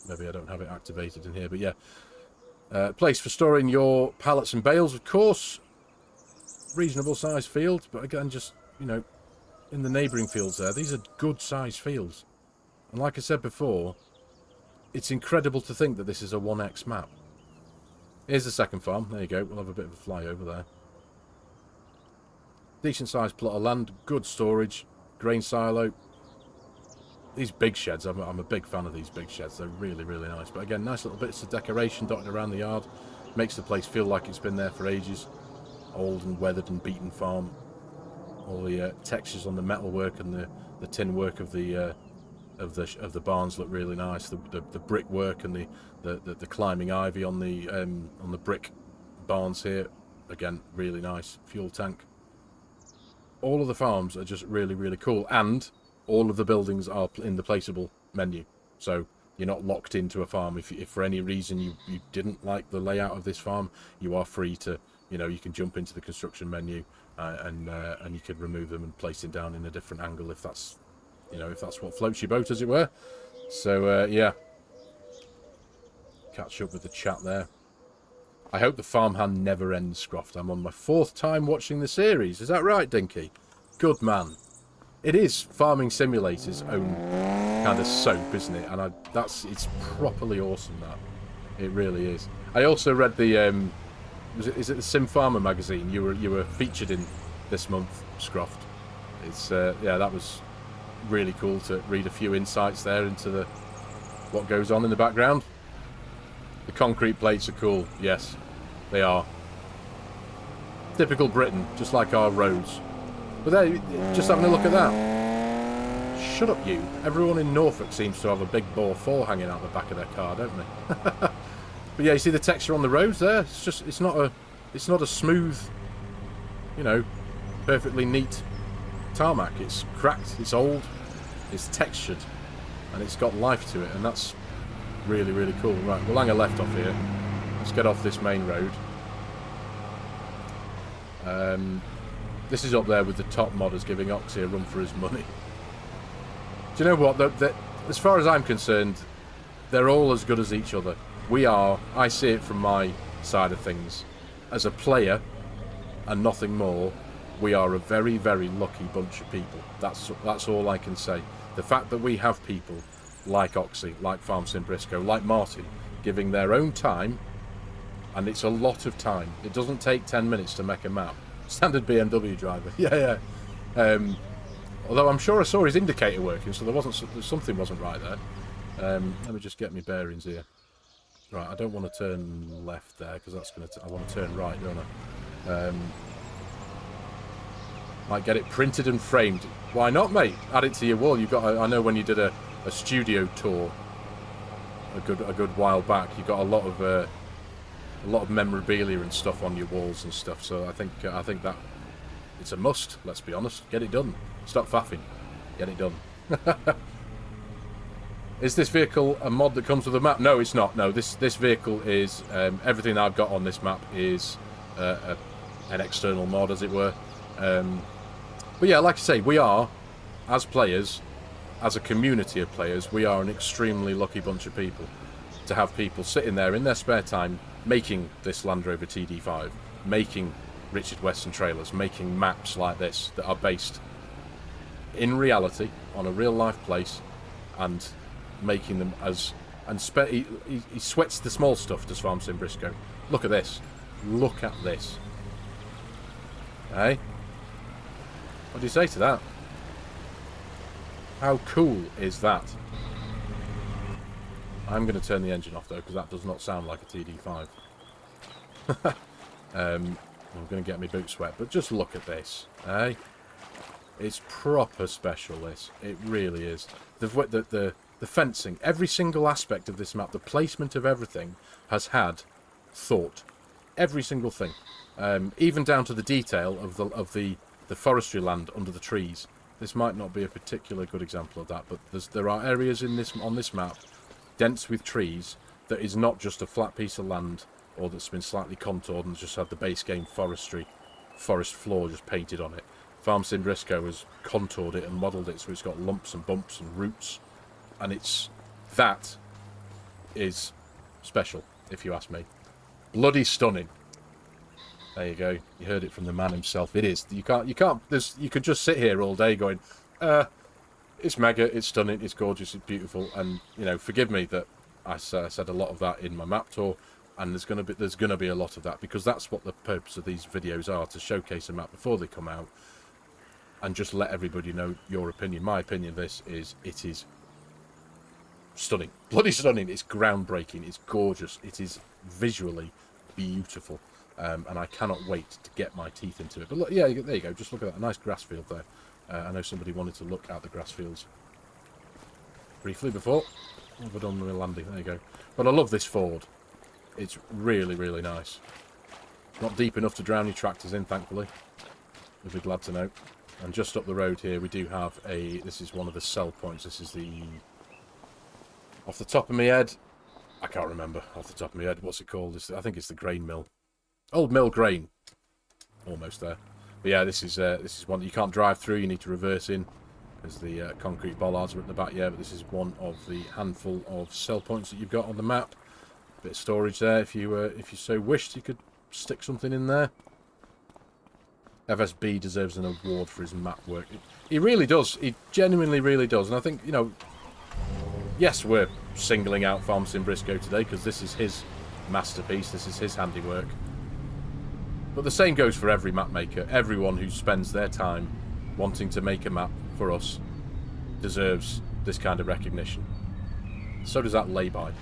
maybe I don't have it activated in here. But yeah, place for storing your pallets and bales, of course. Reasonable size field, but again, just in the neighbouring fields there, these are good sized fields. And like I said before, it's incredible to think that this is a 1x map. Here's the second farm. There you go. We'll have a bit of a flyover there. Decent sized plot of land, good storage, grain silo. These big sheds, I'm a big fan of these big sheds. They're really, really nice. But again, nice little bits of decoration dotted around the yard. Makes the place feel like it's been there for ages. Old and weathered and beaten farm. All the textures on the metalwork and the tin work of the barns look really nice. The brickwork and the climbing ivy on the brick barns here, again, really nice. Fuel tank. All of the farms are just really, really cool, and all of the buildings are in the placeable menu. So you're not locked into a farm. If for any reason you didn't like the layout of this farm, you are free to, you can jump into the construction menu. And you could remove them and place it down in a different angle if that's, if that's what floats your boat, as it were. So yeah, catch up with the chat there. I hope the farmhand never ends, Scroft. I'm on my 4th time watching the series. Is that right, Dinky? Good man. It is Farming Simulator's own kind of soap, isn't it? And it's properly awesome, that. It really is. I also read the is it the Sim Farmer magazine? You were featured in this month, Scroft. It's yeah, that was really cool to read a few insights there into what goes on in the background. The concrete plates are cool. Yes, they are. Typical Britain, just like our roads. But there, just having a look at that. Shut up, you. Everyone in Norfolk seems to have a big bore 4 hanging out the back of their car, don't they? But yeah, you see the texture on the roads there? It's not a smooth, you know, perfectly neat tarmac. It's cracked, it's old, it's textured, and it's got life to it, and that's really, really cool. Right, we'll hang a left off here. Let's get off this main road. This is up there with the top modders giving Oxy a run for his money. Do you know what? As far as I'm concerned, they're all as good as each other. I see it from my side of things. As a player, and nothing more, we are a very, very lucky bunch of people. That's all I can say. The fact that we have people like Oxy, like Farm Sim Brisco, like Martin, giving their own time, and it's a lot of time. It doesn't take 10 minutes to make a map. Standard BMW driver. Yeah. Although I'm sure I saw his indicator working, so something wasn't right there. Let me just get my bearings here. Right, I don't want to turn left there because that's I want to turn right, don't I? Might get it printed and framed. Why not, mate? Add it to your wall. I know when you did a studio tour a good while back, you got a lot of memorabilia and stuff on your walls and stuff. So I think that it's a must. Let's be honest. Get it done. Stop faffing. Get it done. Is this vehicle a mod that comes with a map? No, it's not. No, this vehicle is everything I've got on this map is an external mod, as it were. But yeah, like I say, we are, as players, as a community of players, we are an extremely lucky bunch of people to have people sitting there in their spare time making this Land Rover TD5, making Richard Weston trailers, making maps like this that are based in reality on a real life place, and making them he sweats the small stuff, does Farm Sim Brisco. Look at this. Look at this. Hey? What do you say to that? How cool is that? I'm going to turn the engine off though, because that does not sound like a TD5. I'm going to get my boots wet, but just look at this, eh? It's proper special, this. It really is. The fencing, every single aspect of this map, the placement of everything has had thought. Every single thing. Even down to the detail of the forestry land under the trees. This might not be a particular good example of that, but there are areas on this map dense with trees that is not just a flat piece of land or that's been slightly contoured and just had the base game forest floor just painted on it. Farm Sim Brisco has contoured it and modelled it so it's got lumps and bumps and roots, and that is special, if you ask me. Bloody stunning. There you go. You heard it from the man himself. It is. You could just sit here all day going, it's mega, it's stunning, it's gorgeous, it's beautiful, and you know, forgive me that I said a lot of that in my map tour, and there's gonna be a lot of that, because that's what the purpose of these videos are, to showcase a map before they come out, and just let everybody know your opinion. My opinion of this is, it is stunning, bloody stunning. It's groundbreaking, it's gorgeous, it is visually beautiful. And I cannot wait to get my teeth into it. But look, yeah, there you go. Just look at that. A nice grass field there. I know somebody wanted to look at the grass fields briefly before. What have I done with my landing? There you go. But I love this ford. It's really, really nice. Not deep enough to drown your tractors in, thankfully. You'll be glad to know. And just up the road here, we do have this is one of the sell points. This is the... Off the top of my head, I can't remember off the top of my head. What's it called? I think it's the grain mill. Old mill grain. Almost there. But yeah, this is one that you can't drive through. You need to reverse in, as the concrete bollards are at the back. Yeah, but this is one of the handful of sell points that you've got on the map. Bit of storage there. If you so wished, you could stick something in there. FSB deserves an award for his map work. He really does. He genuinely really does. And I think, you know, Yes, we're singling out Farm Sim Brisco today because this is his masterpiece, this is his handiwork. But the same goes for every map maker. Everyone who spends their time wanting to make a map for us deserves this kind of recognition. So does that lay-by.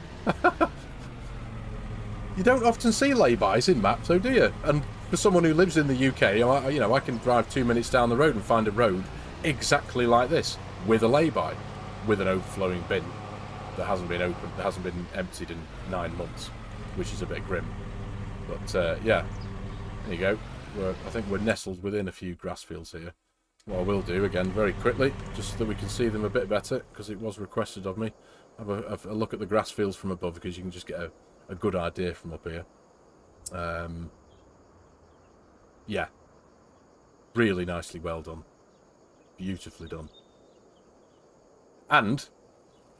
You don't often see lay-bys in maps, though, do you? And for someone who lives in the UK, you know, I can drive 2 minutes down the road and find a road exactly like this, with a lay-by, with an overflowing bin that hasn't been opened, that hasn't been emptied in 9 months, which is a bit grim. But yeah, there you go. I think we're nestled within a few grass fields here. What I will do, again, very quickly, just so that we can see them a bit better, because it was requested of me, have a look at the grass fields from above, because you can just get a good idea from up here. Yeah, really nicely well done. Beautifully done. And,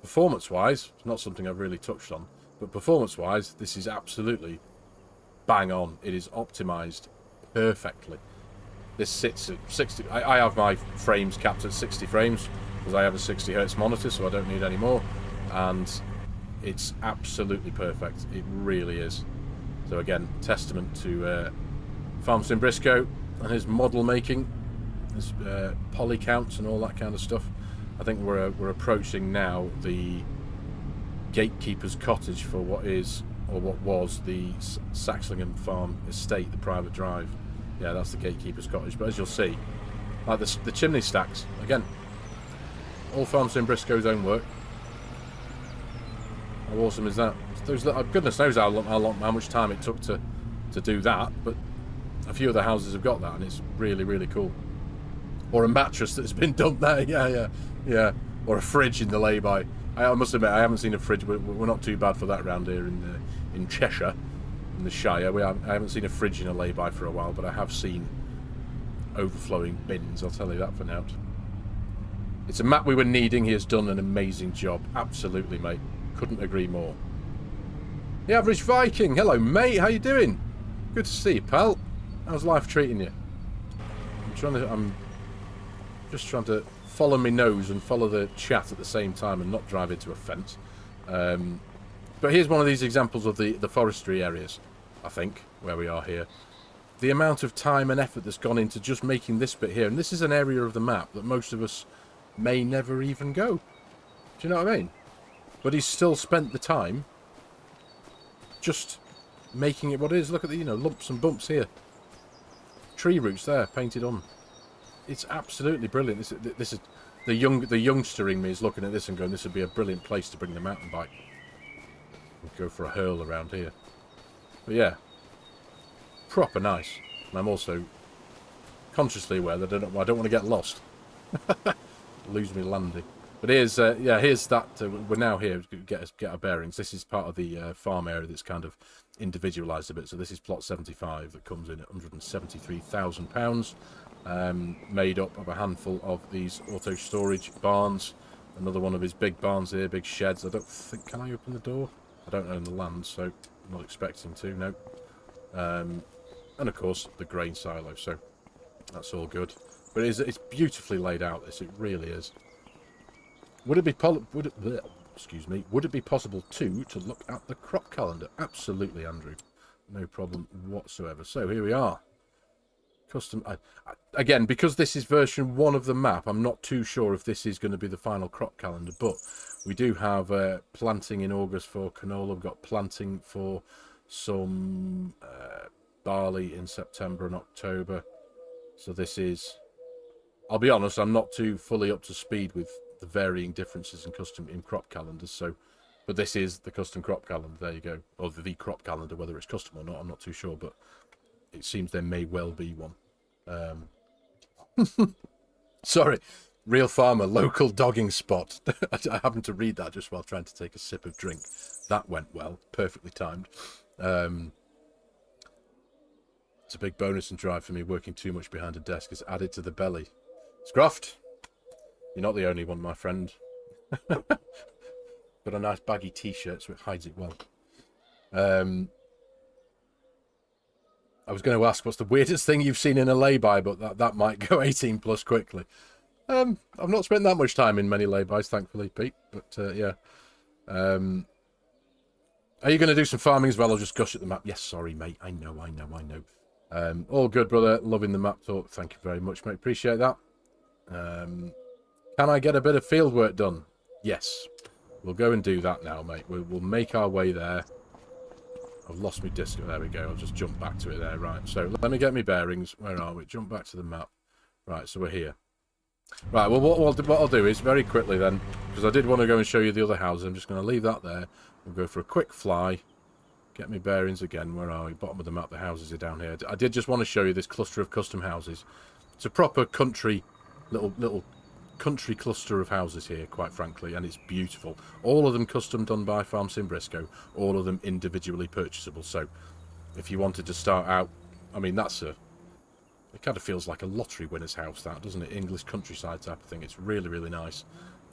performance-wise, it's not something I've really touched on, but performance-wise, this is absolutely bang on. It is optimised perfectly. This sits at 60. I have my frames capped at 60 frames because I have a 60 Hz monitor, so I don't need any more. And it's absolutely perfect. It really is. So again, testament to Farm Sim Brisco and his model making, his poly counts and all that kind of stuff. I think we're approaching now the gatekeeper's cottage for what is, or what was, the Saxlingham farm estate, the private drive. Yeah, that's the gatekeeper's cottage. But as you'll see, like the chimney stacks, again, all Farm Sim Brisco's own work. How awesome is that? Those, goodness knows how much time it took to do that, but a few of the houses have got that, and it's really, really cool. Or a mattress that's been dumped there, yeah. Or a fridge in the lay-by. I must admit, I haven't seen a fridge. We're not too bad for that around here in Cheshire, in the Shire. I haven't seen a fridge in a lay-by for a while, but I have seen overflowing bins, I'll tell you that for now. It's a map we were needing. He has done an amazing job. Absolutely, mate. Couldn't agree more. The Average Viking. Hello, mate. How you doing? Good to see you, pal. How's life treating you? I'm just trying to follow my nose and follow the chat at the same time and not drive into a fence. But here's one of these examples of the forestry areas, I think, where we are here. The amount of time and effort that's gone into just making this bit here. And this is an area of the map that most of us may never even go. Do you know what I mean? But he's still spent the time just making it what it is. Look at the, lumps and bumps here. Tree roots there, painted on. It's absolutely brilliant. This is the youngster in me is looking at this and going, this would be a brilliant place to bring the mountain bike. We'll go for a hurl around here. But yeah, proper nice. And I'm also consciously aware that I don't want to get lost. Lose me landing. But here's that. We're now here to get our bearings. This is part of the farm area that's kind of individualised a bit. So this is plot 75 that comes in at £173,000, made up of a handful of these auto storage barns. Another one of his big barns here, big sheds. I don't think, can I open the door? I don't own the land, so I'm not expecting to. No. And of course the grain silo. So that's all good. But it's beautifully laid out. This, it really is. Would it be possible to look at the crop calendar? Absolutely, Andrew. No problem whatsoever. So here we are. Custom. Again, because this is version 1 of the map, I'm not too sure if this is going to be the final crop calendar. But we do have planting in August for canola. We've got planting for some barley in September and October. So this is. I'll be honest, I'm not too fully up to speed with the varying differences in crop calendars, but this is the custom crop calendar. There you go, or the crop calendar. Whether it's custom or not, I'm not too sure, but it seems there may well be one. Sorry, real farmer, local dogging spot. I happened to read that just while trying to take a sip of drink. That went well, perfectly timed. It's a big bonus and drive for me. Working too much behind a desk is added to the belly. Scruffed. You're not the only one, my friend. Got a nice baggy t-shirt, so it hides it well. I was going to ask what's the weirdest thing you've seen in a lay-by, but that might go 18 plus quickly. I've not spent that much time in many laybys, thankfully, Pete. But yeah. Are you going to do some farming as well, or just gush at the map? Yes, sorry, mate. I know. All good, brother. Loving the map talk. Thank you very much, mate. Appreciate that. Can I get a bit of field work done? Yes. We'll go and do that now, mate. We'll make our way there. I've lost my disc. There we go. I'll just jump back to it there. Right, so let me get my bearings. Where are we? Jump back to the map. Right, so we're here. Right, well, what I'll do is, very quickly then, because I did want to go and show you the other houses, I'm just going to leave that there. We'll go for a quick fly. Get my bearings again. Where are we? Bottom of the map, the houses are down here. I did just want to show you this cluster of custom houses. It's a proper country, little country cluster of houses here, quite frankly, and it's beautiful. All of them custom done by Farm Sim Brisco, all of them individually purchasable. So if you wanted to start out, I mean, it kind of feels like a lottery winner's house, that, doesn't it? English countryside type of thing. It's really, really nice.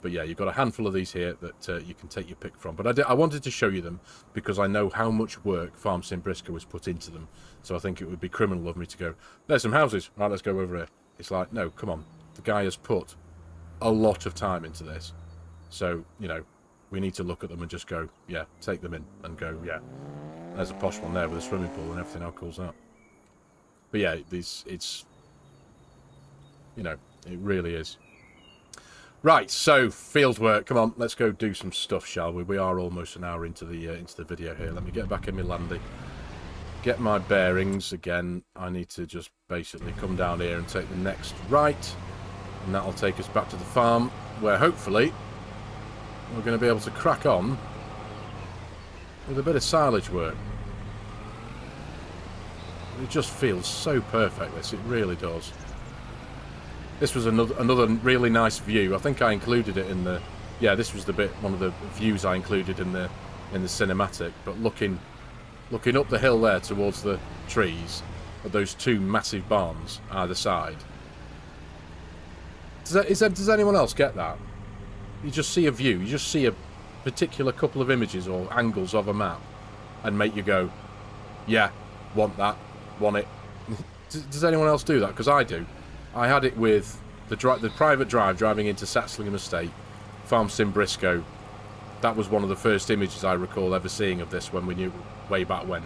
But yeah, you've got a handful of these here that you can take your pick from. But I wanted to show you them because I know how much work Farm Sim Brisco has put into them. So I think it would be criminal of me to go, there's some houses, right, let's go over here. It's like, no, come on. The guy has put a lot of time into this. So, you know, we need to look at them and just go, yeah, take them in and go, yeah. There's a posh one there with a swimming pool and everything, how cool's that? But yeah, it's, you know, it really is. Right, so field work. Come on, let's go do some stuff, shall we? We are almost an hour into the video here. Let me get back in my landy, get my bearings again. I need to just basically come down here and take the next right, and that'll take us back to the farm, where hopefully we're going to be able to crack on with a bit of silage work. It just feels so perfect, this. It really does. This was another really nice view. I think I included it in the... Yeah, this was the bit, one of the views I included in the cinematic. But looking up the hill there towards the trees, at those two massive barns either side. Does anyone else get that? You just see a view. You just see a particular couple of images or angles of a map, and make you go, yeah, want that, want it. Does anyone else do that? Because I do. I had it with the private drive driving into Saxlingham Estate, Farm Sim Brisco. That was one of the first images I recall ever seeing of this when we knew way back when,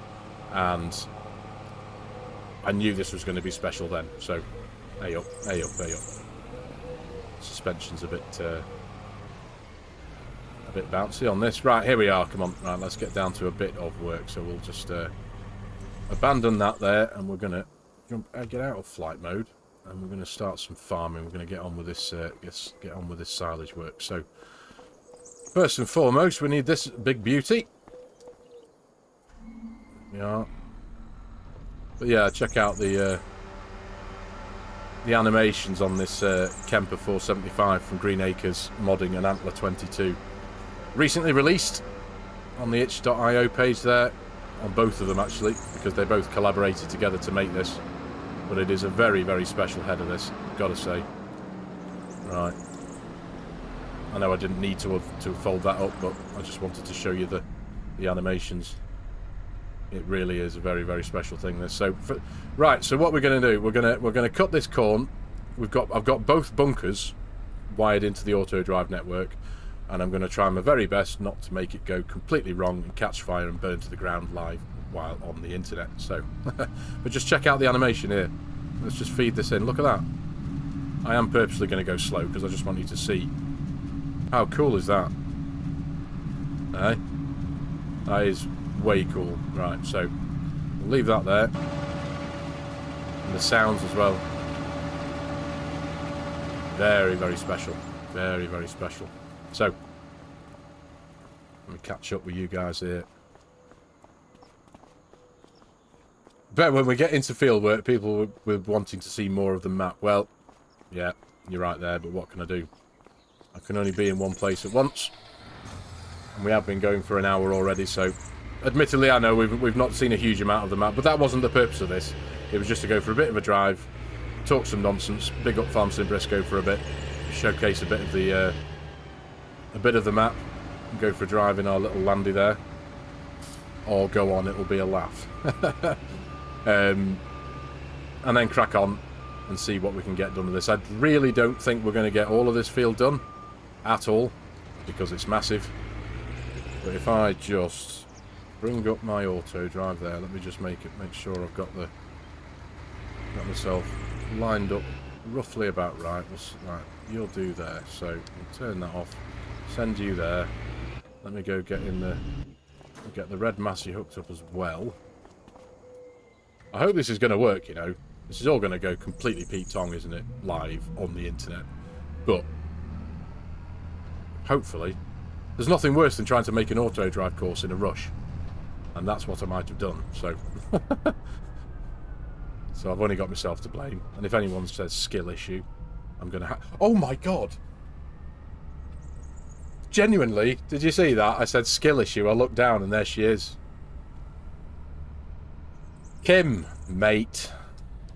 and I knew this was going to be special then. So, hey up, hey up, hey up. Suspension's a bit bouncy on this. Right, here we are. Come on, right, let's get down to a bit of work. So we'll just abandon that there, and we're going to get out of flight mode. And we're going to start some farming. We're going to get on with this. Get on with this silage work. So, first and foremost, we need this big beauty. Yeah. But yeah, check out the animations on this Kemper 475 from Green Acres Modding and Antler 22. Recently released on the itch.io page there, on both of them actually, because they both collaborated together to make this. But it is a very, very special header, this, gotta say. Right. I know I didn't need to fold that up, but I just wanted to show you the animations. It really is a very, very special thing, this. So, right, so what we're going to do, we're going to cut this corn. I've got both bunkers wired into the auto drive network, and I'm going to try my very best not to make it go completely wrong and catch fire and burn to the ground live while on the internet. So but just check out the animation here. Let's just feed this in. Look at that. I am purposely going to go slow because I just want you to see how cool is that. Eh? That is way cool. Right, so we'll leave that there, and the sounds as well. Very, very special. Very, very special. So let me catch up with you guys here. But when we get into field work, people were wanting to see more of the map. Well, yeah, you're right there, but what can I do? I can only be in one place at once. And we have been going for an hour already, so admittedly, I know we've not seen a huge amount of the map, but that wasn't the purpose of this. It was just to go for a bit of a drive, talk some nonsense, big up Farm Sim Brisco for a bit, showcase a bit of the map, and go for a drive in our little landy there. Or go on, it'll be a laugh. And then crack on and see what we can get done with this. I really don't think we're going to get all of this field done at all, because it's massive. But if I just bring up my auto drive there, let me just make sure I've got myself lined up roughly about right. Right, you'll do there. So we'll turn that off. Send you there. Let me go get the red massey hooked up as well. I hope this is going to work, you know. This is all going to go completely Pete Tong, isn't it? Live on the internet. But hopefully, there's nothing worse than trying to make an auto drive course in a rush. And that's what I might have done. So, so I've only got myself to blame. And if anyone says skill issue, I'm going to oh my god! Genuinely, did you see that? I said skill issue. I looked down and there she is. Kim, mate.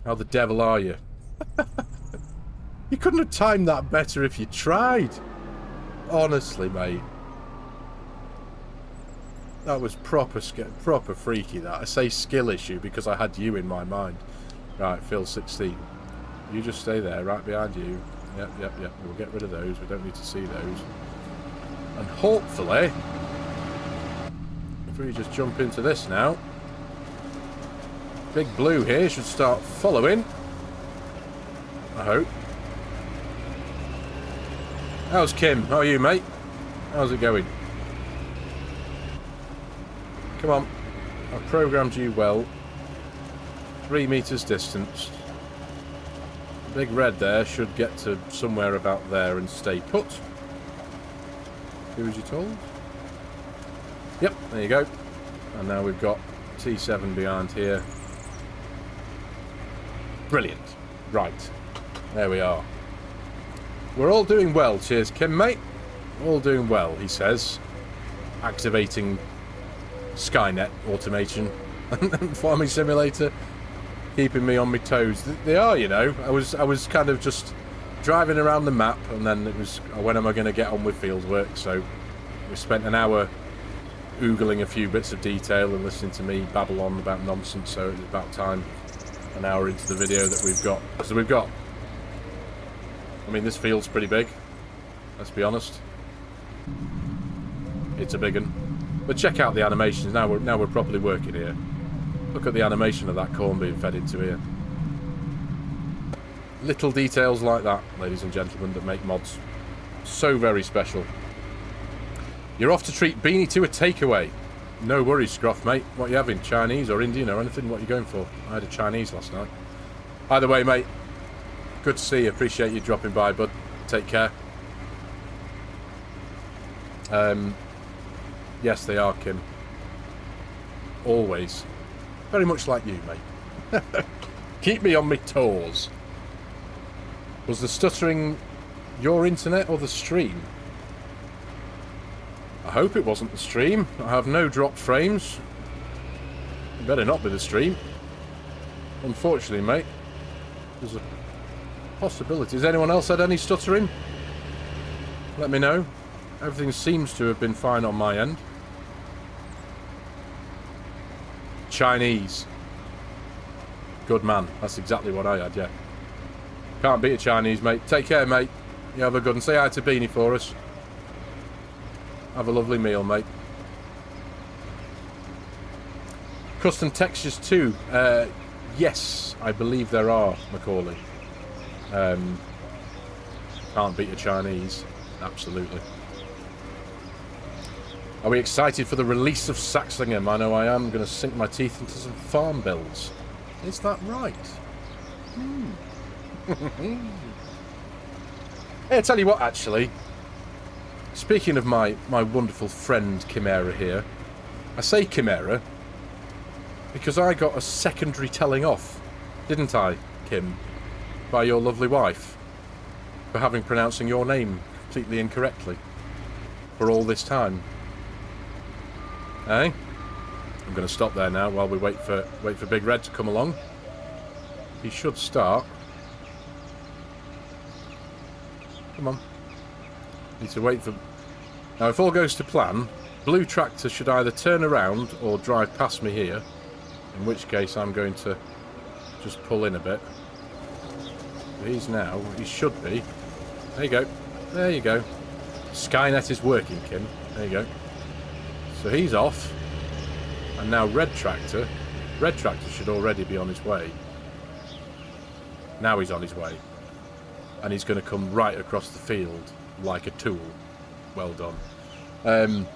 How the devil are you? You couldn't have timed that better if you tried. Honestly, mate. That was proper freaky, that. I say skill issue because I had you in my mind. Right, Phil 16. You just stay there, right behind you. Yep. We'll get rid of those. We don't need to see those. And hopefully, if we just jump into this now, Big Blue here should start following. I hope. How's Kim? How are you, mate? How's it going? Come on. I've programmed you well. 3 meters distance. Big red there should get to somewhere about there and stay put. Who was you told? Yep, there you go. And now we've got T7 behind here. Brilliant. Right. There we are. We're all doing well. Cheers, Kim, mate. All doing well, he says. Activating Skynet automation and Farming Simulator. Keeping me on my toes. They are, you know. I was kind of just driving around the map, and then it was, when am I going to get on with field work? So we spent an hour oogling a few bits of detail and listening to me babble on about nonsense. So it was about time, an hour into the video, that we've got. So we've got. I mean, this field's pretty big. Let's be honest. It's a big one. But check out the animations. Now we're properly working here. Look at the animation of that corn being fed into here. Little details like that, ladies and gentlemen, that make mods so very special. You're off to treat Beanie to a takeaway. No worries, Scruff, mate. What you having? Chinese or Indian or anything? What you going for? I had a Chinese last night. Either way, mate. Good to see you. Appreciate you dropping by, bud. Take care. Yes, they are, Kim. Always. Very much like you, mate. Keep me on my toes. Was the stuttering your internet or the stream? I hope it wasn't the stream. I have no dropped frames. It better not be the stream. Unfortunately, mate. There's a possibility. Has anyone else had any stuttering? Let me know. Everything seems to have been fine on my end. Chinese. Good man. That's exactly what I had, yeah. Can't beat a Chinese, mate. Take care, mate. You have a good one. Say hi to Beanie for us. Have a lovely meal, mate. Custom textures too. Yes, I believe there are, Macaulay. Can't beat a Chinese. Absolutely. Are we excited for the release of Saxlingham? I know I am. Going to sink my teeth into some farm bills. Is that right? Hey, I tell you what, actually. Speaking of my wonderful friend Chimera here, I say Chimera because I got a secondary telling off, didn't I, Kim, by your lovely wife for having pronouncing your name completely incorrectly for all this time. Eh? I'm going to stop there now while we wait for Big Red to come along. He should start. Come on. Need to wait for... Now, if all goes to plan, blue tractor should either turn around or drive past me here, in which case I'm going to just pull in a bit. he's now, he should be. There you go. There you go. Skynet is working, Kim. There you go. So he's off. And now Red Tractor should already be on his way. Now he's on his way. And he's going to come right across the field like a tool. Well done.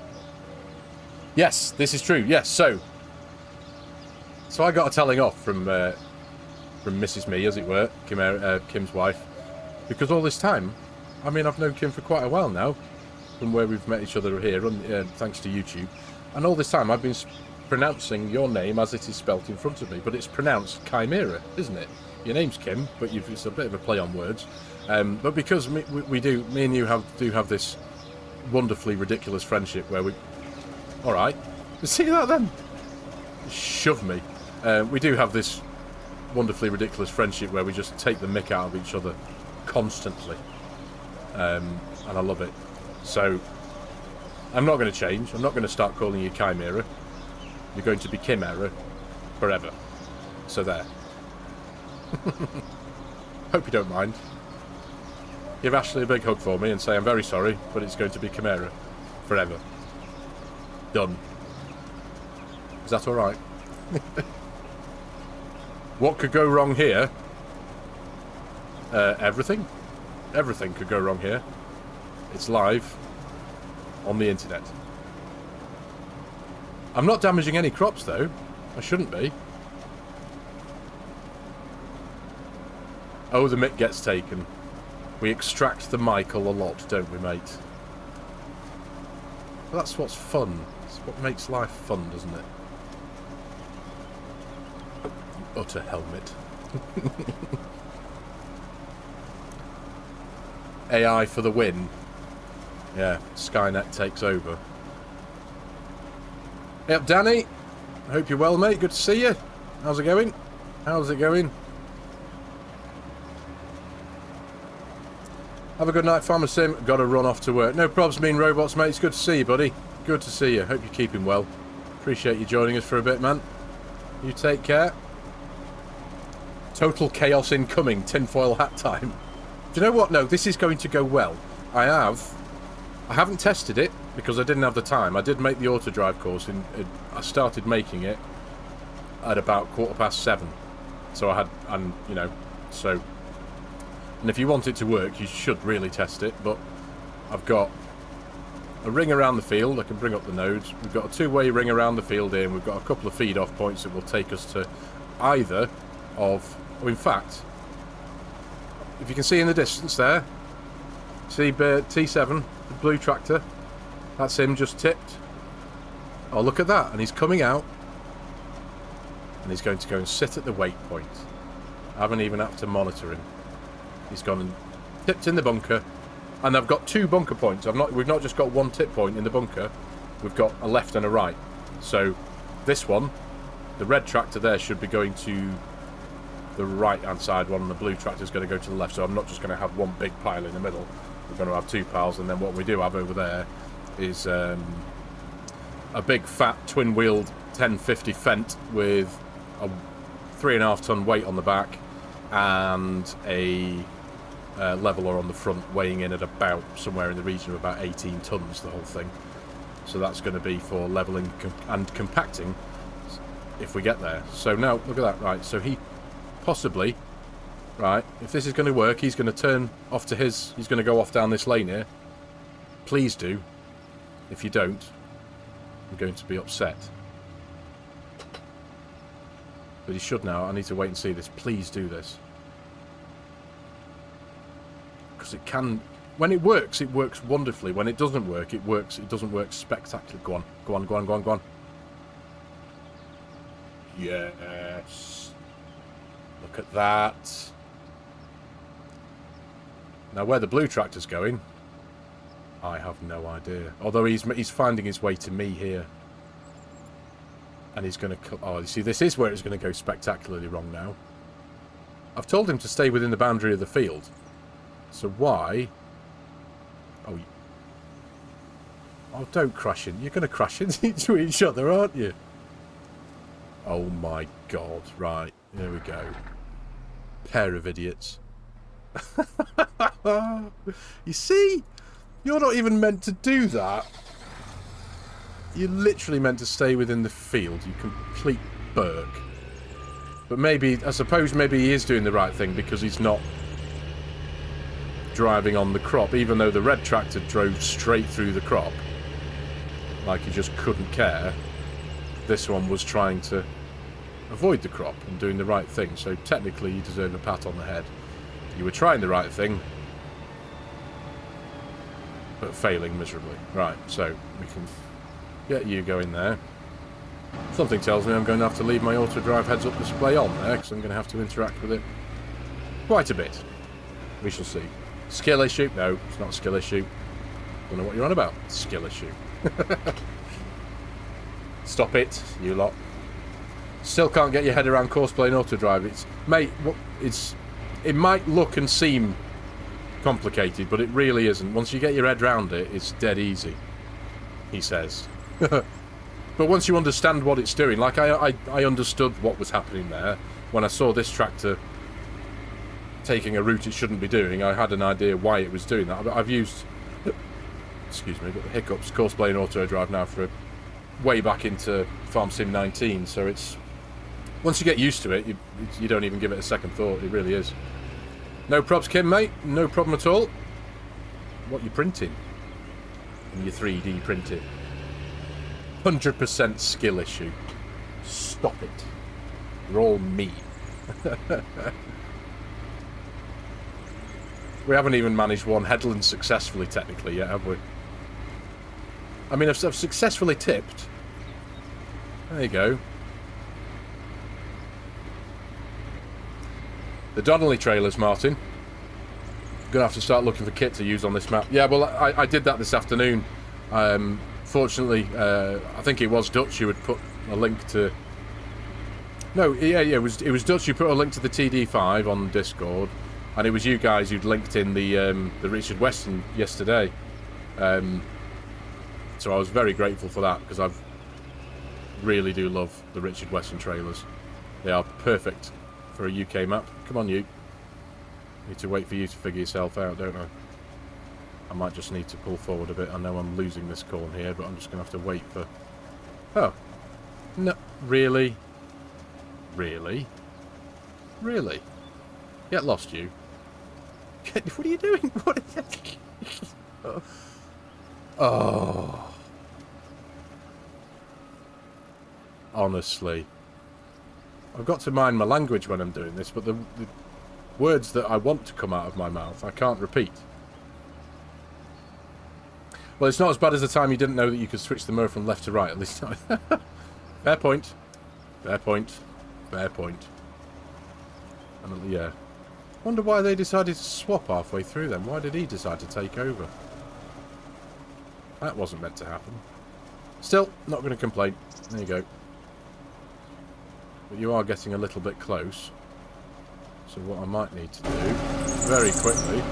Yes, this is true. Yes, so I got a telling off from Mrs. Me, as it were, Kim's wife, because all this time, I mean, I've known Kim for quite a while now, from where we've met each other here, thanks to YouTube, and all this time I've been pronouncing your name as it is spelt in front of me, but it's pronounced Chimera, isn't it? Your name's Kim, but it's a bit of a play on words. But because me and you do have this wonderfully ridiculous friendship where we... Alright, see that then? Shove me. We do have this wonderfully ridiculous friendship where we just take the mick out of each other constantly. And I love it. So, I'm not going to change. I'm not going to start calling you Chimera. You're going to be Kimera forever. So there. Hope you don't mind. Give Ashley a big hug for me and say I'm very sorry, but it's going to be Chimera forever. Done. Is that alright? What could go wrong here? Everything. Everything could go wrong here. It's live on the internet. I'm not damaging any crops though. I shouldn't be. Oh, the mick gets taken. We extract the Michael a lot, don't we, mate? Well, that's what's fun. It's what makes life fun, doesn't it? Utter helmet. AI for the win. Yeah, Skynet takes over. Yep, Danny. I hope you're well, mate. Good to see you. How's it going? How's it going? Have a good night, Farmer Sim. Got to run off to work. No probs, mean robots, mate. It's good to see you, buddy. Good to see you. Hope you're keeping well. Appreciate you joining us for a bit, man. You take care. Total chaos incoming. Tinfoil hat time. Do you know what? No, this is going to go well. I haven't tested it because I didn't have the time. I did make the auto drive course I started making it at about 7:15. So I had, and you know, so, and if you want it to work, you should really test it. But I've got a ring around the field. I can bring up the nodes. We've got a two-way ring around the field here, and we've got a couple of feed-off points that will take us to either of, oh, in fact, if you can see in the distance there, see T7, the blue tractor, that's him just tipped. Oh, look at that, and he's coming out, and he's going to go and sit at the waypoint. I haven't even had to monitor him. He's gone and tipped in the bunker, and I've got two bunker points. We've not just got one tip point in the bunker, we've got a left and a right. So this one, the red tractor there, should be going to the right hand side one, and the blue tractor is going to go to the left. So I'm not just going to have one big pile in the middle. We're going to have two piles, and then what we do have over there is a big fat twin-wheeled 1050 Fendt with a 3.5 ton weight on the back and a leveler on the front, weighing in at about somewhere in the region of about 18 tons, the whole thing. So that's going to be for leveling and compacting if we get there. So now look at that. Right, so he possibly, right, if this is going to work, he's going to turn off to he's going to go off down this lane here. Please do. If you don't, I'm going to be upset. But he should now. I need to wait and see this. Please do this. Because it can... When it works wonderfully. When it doesn't work, it doesn't work spectacularly. Go on. Go on, go on, go on, go on. Yes. Look at that. Now, where the blue tractor's going, I have no idea. Although he's finding his way to me here. And he's going to... Oh, you see, this is where it's going to go spectacularly wrong now. I've told him to stay within the boundary of the field. So why... Oh, don't crash in. You're going to crash into each other, aren't you? Oh, my God. Right. There we go. Pair of idiots. You see? You're not even meant to do that. You're literally meant to stay within the field, you complete Burke. But maybe, I suppose maybe he is doing the right thing because he's not driving on the crop, even though the red tractor drove straight through the crop. Like he just couldn't care. This one was trying to avoid the crop and doing the right thing. So technically you deserve a pat on the head. You were trying the right thing, but failing miserably. Right, so we can get you going there. Something tells me I'm going to have to leave my auto drive heads-up display on there because I'm going to have to interact with it quite a bit. We shall see. Skill issue? No, it's not a skill issue. Don't know what you're on about. Skill issue. Stop it, you lot. Still can't get your head around course plane auto drive. It's, mate, it might look and seem complicated, but it really isn't. Once you get your head around it, it's dead easy, he says. But once you understand what it's doing, like I understood what was happening there when I saw this tractor taking a route it shouldn't be doing. I had an idea why it was doing that. I've used, excuse me, got the hiccups, course plane auto drive now for way back into Farm Sim 19, so it's, once you get used to it, you don't even give it a second thought. It really is. No props, Kim, mate. No problem at all. What you printing? In your 3D printing. 100% skill issue. Stop it. You're all mean. We haven't even managed one headland successfully, technically, yet, have we? I mean, I've successfully tipped. There you go. The Donnelly trailers, Martin. I'm going to have to start looking for kit to use on this map. Yeah, well, I did that this afternoon. Fortunately, I think it was Dutch who had put a link to... No, yeah, it was Dutch who put a link to the TD5 on Discord, and it was you guys who'd linked in the Richard Weston yesterday. So I was very grateful for that, because I really do love the Richard Weston trailers. They are perfect for a UK map. Come on, you. Need to wait for you to figure yourself out, don't I? I might just need to pull forward a bit. I know I'm losing this corn here, but I'm just going to have to wait for... Oh. No. Really? Really? Really? Get lost, you. What are you doing? What are you... Oh. Honestly. I've got to mind my language when I'm doing this, but the words that I want to come out of my mouth, I can't repeat. Well, it's not as bad as the time you didn't know that you could switch the mirror from left to right, at least. Fair point. Fair point. Fair point. And, yeah. Wonder why they decided to swap halfway through then. Why did he decide to take over? That wasn't meant to happen. Still, not going to complain. There you go. But you are getting a little bit close. So what I might need to do, very quickly...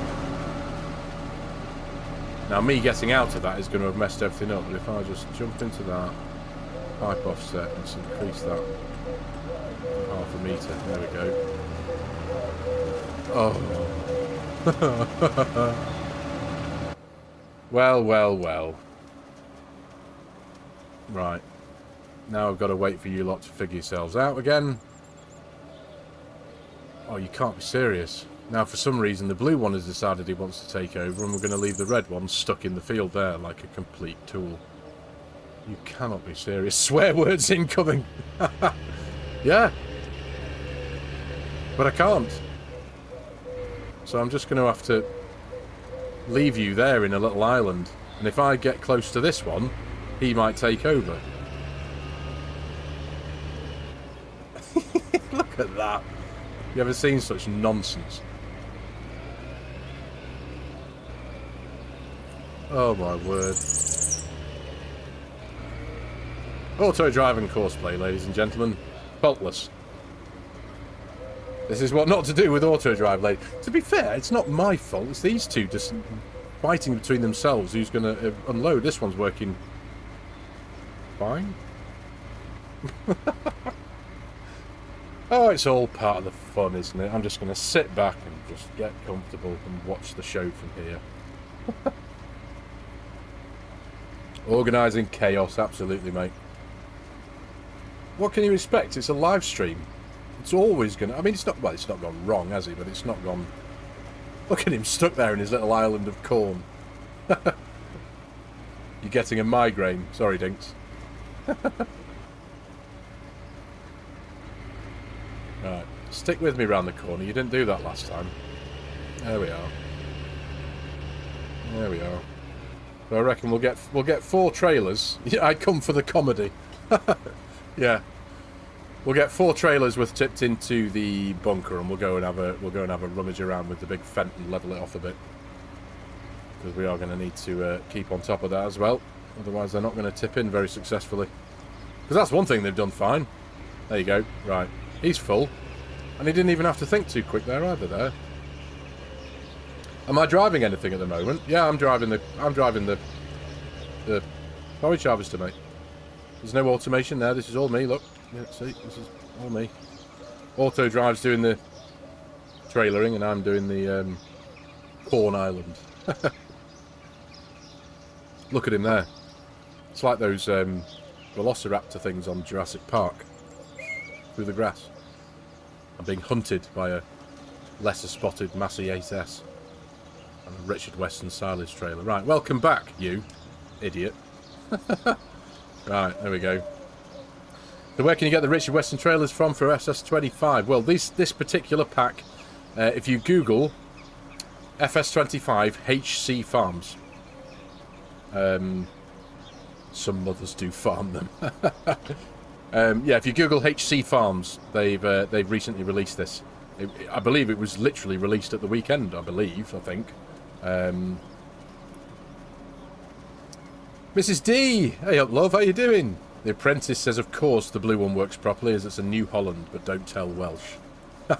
Now, me getting out of that is going to have messed everything up, but if I just jump into that, pipe offset, and just increase that half a metre, there we go. Oh. Well, well, well. Right. Now I've got to wait for you lot to figure yourselves out again. Oh, you can't be serious. Now, for some reason, the blue one has decided he wants to take over, and we're going to leave the red one stuck in the field there like a complete tool. You cannot be serious. Swear words incoming. Yeah. But I can't. So I'm just going to have to leave you there in a little island. And if I get close to this one, he might take over. Look at that. You ever seen such nonsense? Oh my word. Auto driving courseplay, ladies and gentlemen. Faultless. This is what not to do with auto drive, lady. To be fair, it's not my fault. It's these two just fighting between themselves. Who's going to unload? This one's working fine. Oh, it's all part of the fun, isn't it? I'm just going to sit back and just get comfortable and watch the show from here. Organising chaos, absolutely, mate. What can you expect? It's a live stream. It's always going to... I mean, it's not gone wrong, has he? But it's not gone... Look at him stuck there in his little island of corn. You're getting a migraine. Sorry, Dinks. Right. Stick with me round the corner. You didn't do that last time. There we are. There we are. So I reckon we'll get 4 trailers. Yeah, I come for the comedy. Yeah. We'll get 4 trailers worth tipped into the bunker, and we'll go and have a rummage around with the big fent and level it off a bit, because we are going to need to keep on top of that as well. Otherwise, they're not going to tip in very successfully. Because that's one thing they've done fine. There you go. Right, he's full, and he didn't even have to think too quick there either. There. Am I driving anything at the moment? Yeah, I'm driving the forage harvester, mate. There's no automation there. This is all me. Look. Yeah, see, this is all me. Auto Drive's doing the trailering, and I'm doing the corn island. Look at him there. It's like those velociraptor things on Jurassic Park. Through the grass. I'm being hunted by a lesser spotted Massey 8S. And a Richard Weston silage trailer. Right, welcome back, you idiot. Right, there we go. So where can you get the Richard Weston trailers from for SS25? Well, this particular pack, if you Google FS25 HC Farms, some mothers do farm them. Yeah, if you Google HC Farms, they've recently released this. I believe it was literally released at the weekend. I think. Mrs. D, hey up, love. How you doing? The apprentice says, of course, the blue one works properly as it's a New Holland, but don't tell Welsh. Do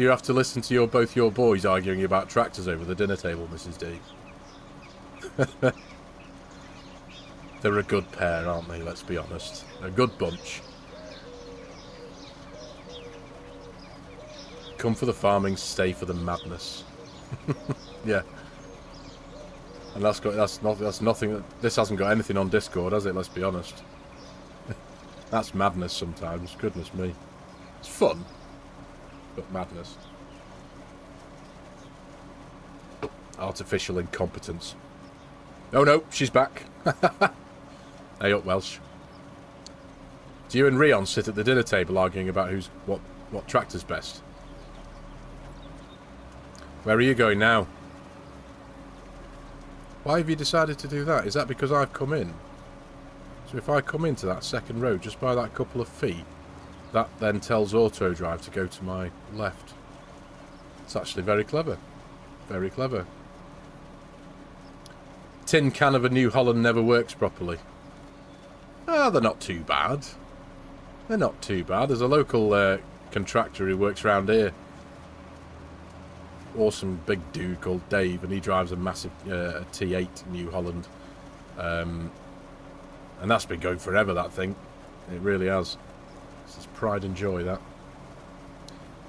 you have to listen to both your boys arguing about tractors over the dinner table, Mrs. D? They're a good pair, aren't they? Let's be honest. A good bunch. Come for the farming, stay for the madness. Yeah. And that's nothing. This hasn't got anything on Discord, has it? Let's be honest. That's madness sometimes. Goodness me, it's fun, but madness. Artificial incompetence. Oh no, she's back. Hey up, Welsh. Do you and Rion sit at the dinner table arguing about what tractor's best? Where are you going now? Why have you decided to do that? Is that because I've come in? So if I come into that second road just by that couple of feet, that then tells Auto Drive to go to my left. It's actually very clever. Very clever. Tin can of a New Holland never works properly. Ah, they're not too bad. They're not too bad. There's a local contractor who works around here. Awesome big dude called Dave, and he drives a massive T8 New Holland, and that's been going forever, that thing. It really has. This is pride and joy, that.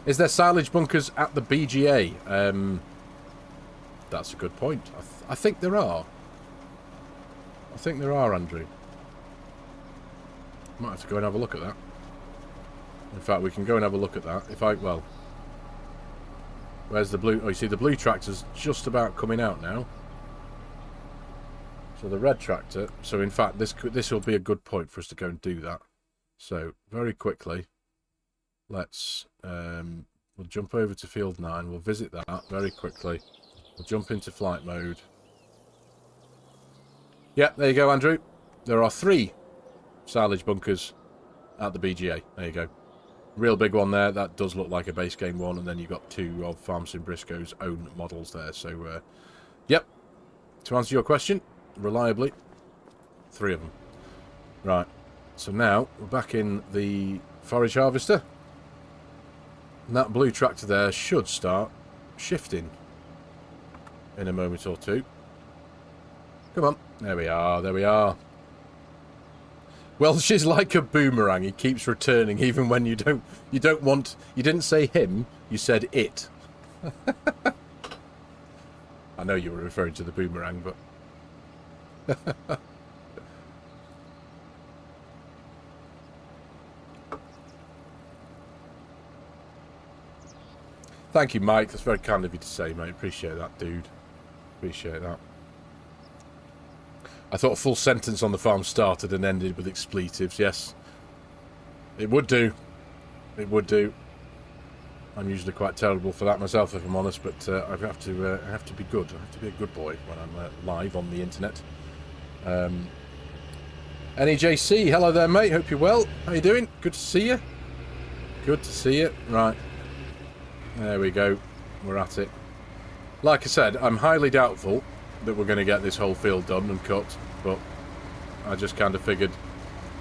Is there silage bunkers at the BGA? That's a good point. I think there are. I think there are, Andrew. Might have to go and have a look at that. In fact, we can go and have a look at that. Where's the blue? Oh, you see the blue tractor's just about coming out now. So the red tractor. So in fact, this will be a good point for us to go and do that. So very quickly, let's we'll jump over to field 9. We'll visit that very quickly. We'll jump into flight mode. Yeah, there you go, Andrew. There are 3 silage bunkers at the BGA. There you go. Real big one there. That does look like a base game one, and then you've got 2 of Farm Sim Brisco's own models there. So, yep. To answer your question, reliably, 3 of them. Right. So now we're back in the forage harvester, and that blue tractor there should start shifting in a moment or two. Come on. There we are. There we are. Welsh is like a boomerang. He keeps returning even when you don't want. You didn't say him. You said it. I know you were referring to the boomerang, but thank you, Mike. That's very kind of you to say, mate. Appreciate that, dude. Appreciate that. I thought a full sentence on the farm started and ended with expletives. Yes, it would do. It would do. I'm usually quite terrible for that myself, if I'm honest. But I have to be good. I have to be a good boy when I'm live on the internet. NEJC, hello there, mate. Hope you're well. How you doing? Good to see you. Good to see you. Right. There we go. We're at it. Like I said, I'm highly doubtful that we're going to get this whole field done and cut, but I just kind of figured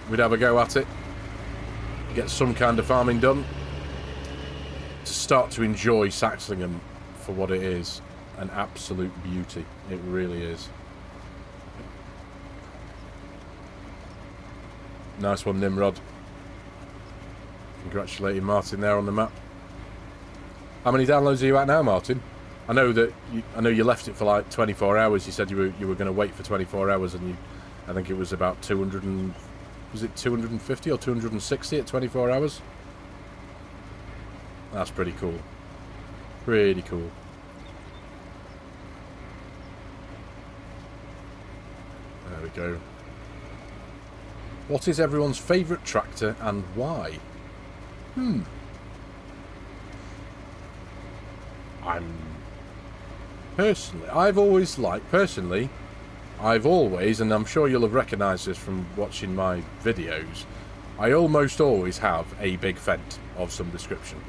we'd have a go at it, get some kind of farming done, to start to enjoy Saxlingham for what it is, an absolute beauty. It really is. Nice one, Nimrod. Congratulating Martin there on the map. How many downloads are you at now, Martin? I know that you left it for like 24 hours. You said you were going to wait for 24 hours, and I think it was about 200 and, was it 250 or 260 at 24 hours? That's pretty cool. Pretty cool. There we go. What is everyone's favourite tractor and why? I've always, and I'm sure you'll have recognised this from watching my videos, I almost always have a big Fendt of some description.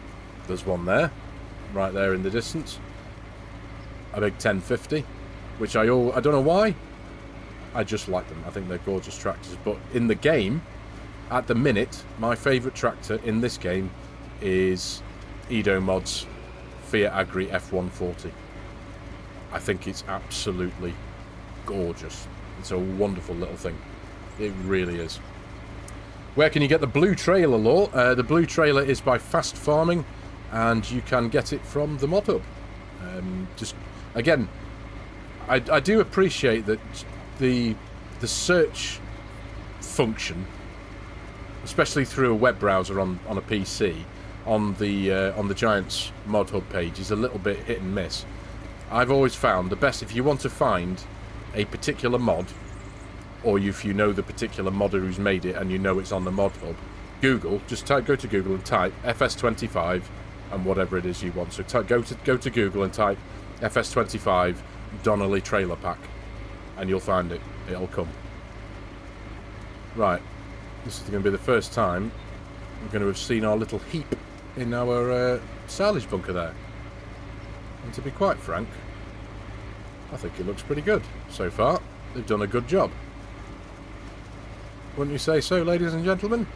There's one there, right there in the distance. A big 1050, which I don't know why. I just like them. I think they're gorgeous tractors. But in the game, at the minute, my favourite tractor in this game is Edo Mod's Fiat Agri F140. I think it's absolutely gorgeous. It's a wonderful little thing. It really is. Where can you get the blue trailer, Law? The blue trailer is by Fast Farming, and you can get it from the Mod Hub. Just again, I do appreciate that the search function, especially through a web browser on a PC, on the Giants Mod Hub page, is a little bit hit and miss. I've always found the best, if you want to find a particular mod, or if you know the particular modder who's made it and you know it's on the Mod Hub, Google, just go to Google and type FS25 and whatever it is you want. So go to Google and type FS25 Donnelly trailer pack, and you'll find it. It'll come. Right, this is going to be the first time we're going to have seen our little heap in our silage bunker there. And to be quite frank, I think it looks pretty good so far. They've done a good job. Wouldn't you say so, ladies and gentlemen?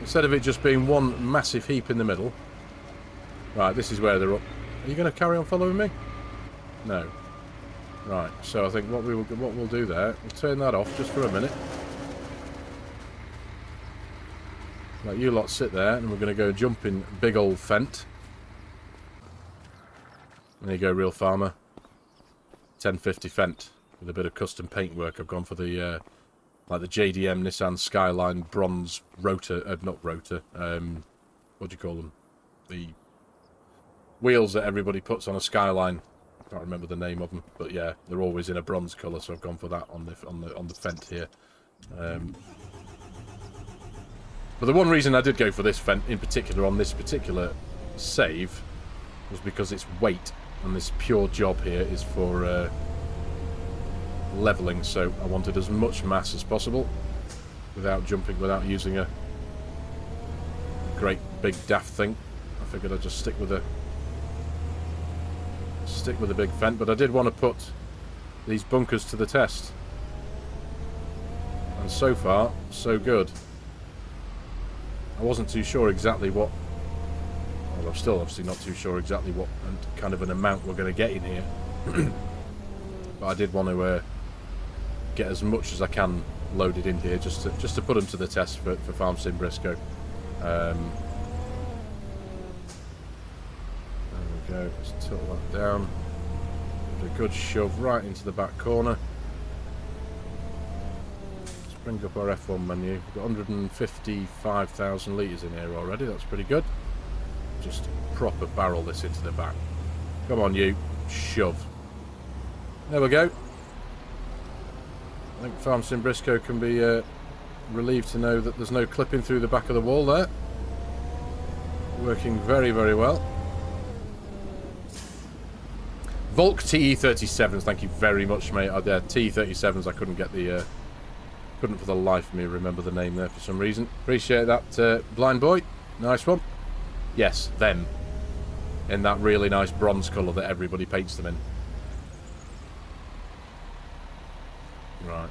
Instead of it just being one massive heap in the middle. Right, this is where they're up. Are you going to carry on following me? No. Right, so I think what we'll do there, we'll turn that off just for a minute. Let you lot sit there, and we're going to go jump in big old Fendt. There you go, real farmer. 1050 Fendt with a bit of custom paintwork. I've gone for the like the JDM Nissan Skyline bronze rotor, not rotor. What do you call them? The wheels that everybody puts on a Skyline. I can't remember the name of them, but yeah, they're always in a bronze colour, so I've gone for that on the Fendt here. But the one reason I did go for this Fendt in particular on this particular save was because its weight, and this pure job here is for levelling, so I wanted as much mass as possible without using a great big daft thing. I figured I'd just stick with a big Fendt, but I did want to put these bunkers to the test, and so far so good. I wasn't too sure exactly what, well, I'm still obviously not too sure exactly what kind of an amount we're going to get in here, but I did want to get as much as I can loaded in here just to put them to the test for Farm Sim Brisco. There we go. Let's tilt that down. Put a good shove right into the back corner. Let's bring up our F1 menu. We've got 155,000 litres in here already. That's pretty good. Just proper barrel this into the back. Come on, you. Shove. There we go. I think Farm Sim Brisco can be relieved to know that there's no clipping through the back of the wall there. Working very, very well. Volk TE37s, thank you very much, mate. TE37s, I couldn't get the... couldn't for the life of me remember the name there for some reason. Appreciate that, blind boy. Nice one. Yes, them. In that really nice bronze colour that everybody paints them in. Right.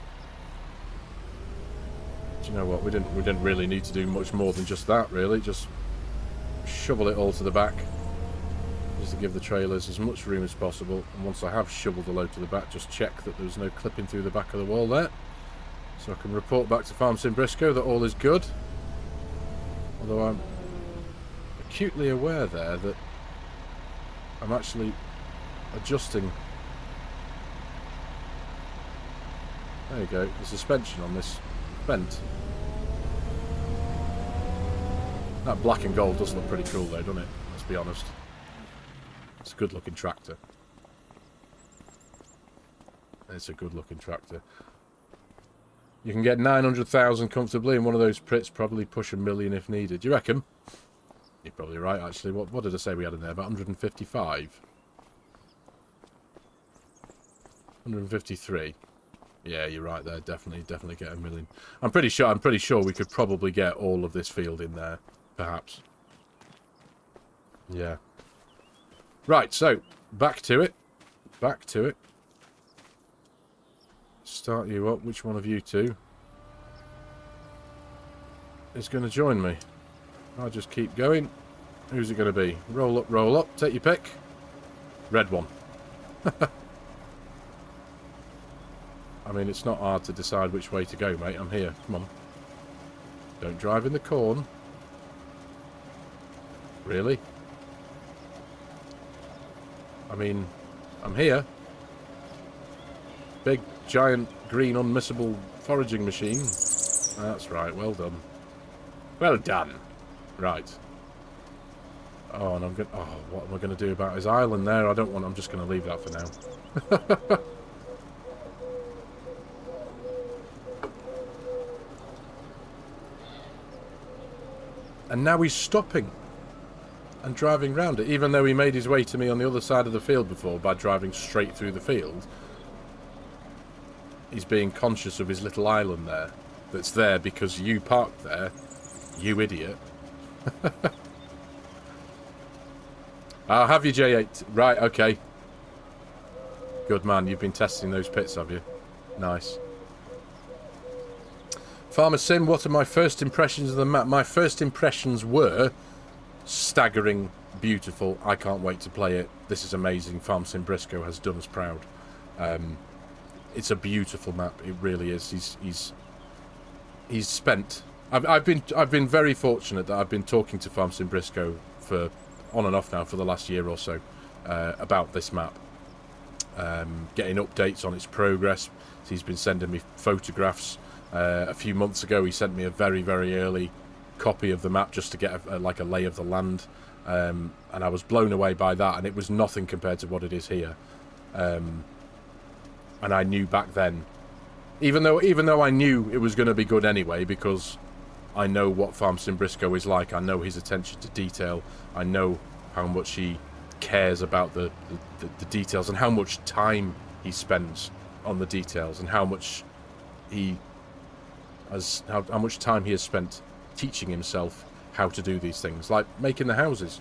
Do you know what? We didn't really need to do much more than just that, really. Just shovel it all to the back, just to give the trailers as much room as possible. And once I have shoveled the load to the back, just check that there's no clipping through the back of the wall there, so I can report back to Farm Sim Brisco that all is good. Although I'm acutely aware there that I'm actually adjusting. There you go, the suspension on this bent. That black and gold does look pretty cool though, doesn't it? Let's be honest. It's a good looking tractor. It's a good looking tractor. You can get 900,000 comfortably in one of those Prits, probably push $1 million if needed. Do you reckon? You're probably right actually. What did I say we had in there? About 155? 153. Yeah, you're right there. Definitely get $1 million. I'm pretty sure we could probably get all of this field in there, perhaps. Yeah. Right, so back to it. Back to it. Start you up. Which one of you two is going to join me? I'll just keep going. Who's it going to be? Roll up, roll up. Take your pick. Red one. I mean, it's not hard to decide which way to go, mate. I'm here. Come on. Don't drive in the corn. Really? I mean, I'm here. Big, giant, green, unmissable foraging machine. That's right. Well done. Well done. Right. Oh, and I'm going. Oh, what am I going to do about his island there? I don't want. I'm just going to leave that for now. And now he's stopping and driving round it, even though he made his way to me on the other side of the field before by driving straight through the field. He's being conscious of his little island there, that's there because you parked there, you idiot. I'll have you, J8. Right, okay. Good man, you've been testing those pits, have you? Nice. Farmer Sim, what are my first impressions of the map? My first impressions were staggering, beautiful. I can't wait to play it. This is amazing. Farm Sim Brisco has done us proud. It's a beautiful map. It really is. He's spent. I've been very fortunate that I've been talking to Farm Sim Brisco for on and off now for the last year or so about this map, getting updates on its progress. He's been sending me photographs. A few months ago he sent me a very, very early copy of the map just to get like a lay of the land, and I was blown away by that, and it was nothing compared to what it is here. And I knew back then, even though I knew it was going to be good anyway, because I know what Farm Sim Brisco is like. I know his attention to detail. I know how much he cares about the details, and how much time he spends on the details, and how much how much time he has spent teaching himself how to do these things, like making the houses.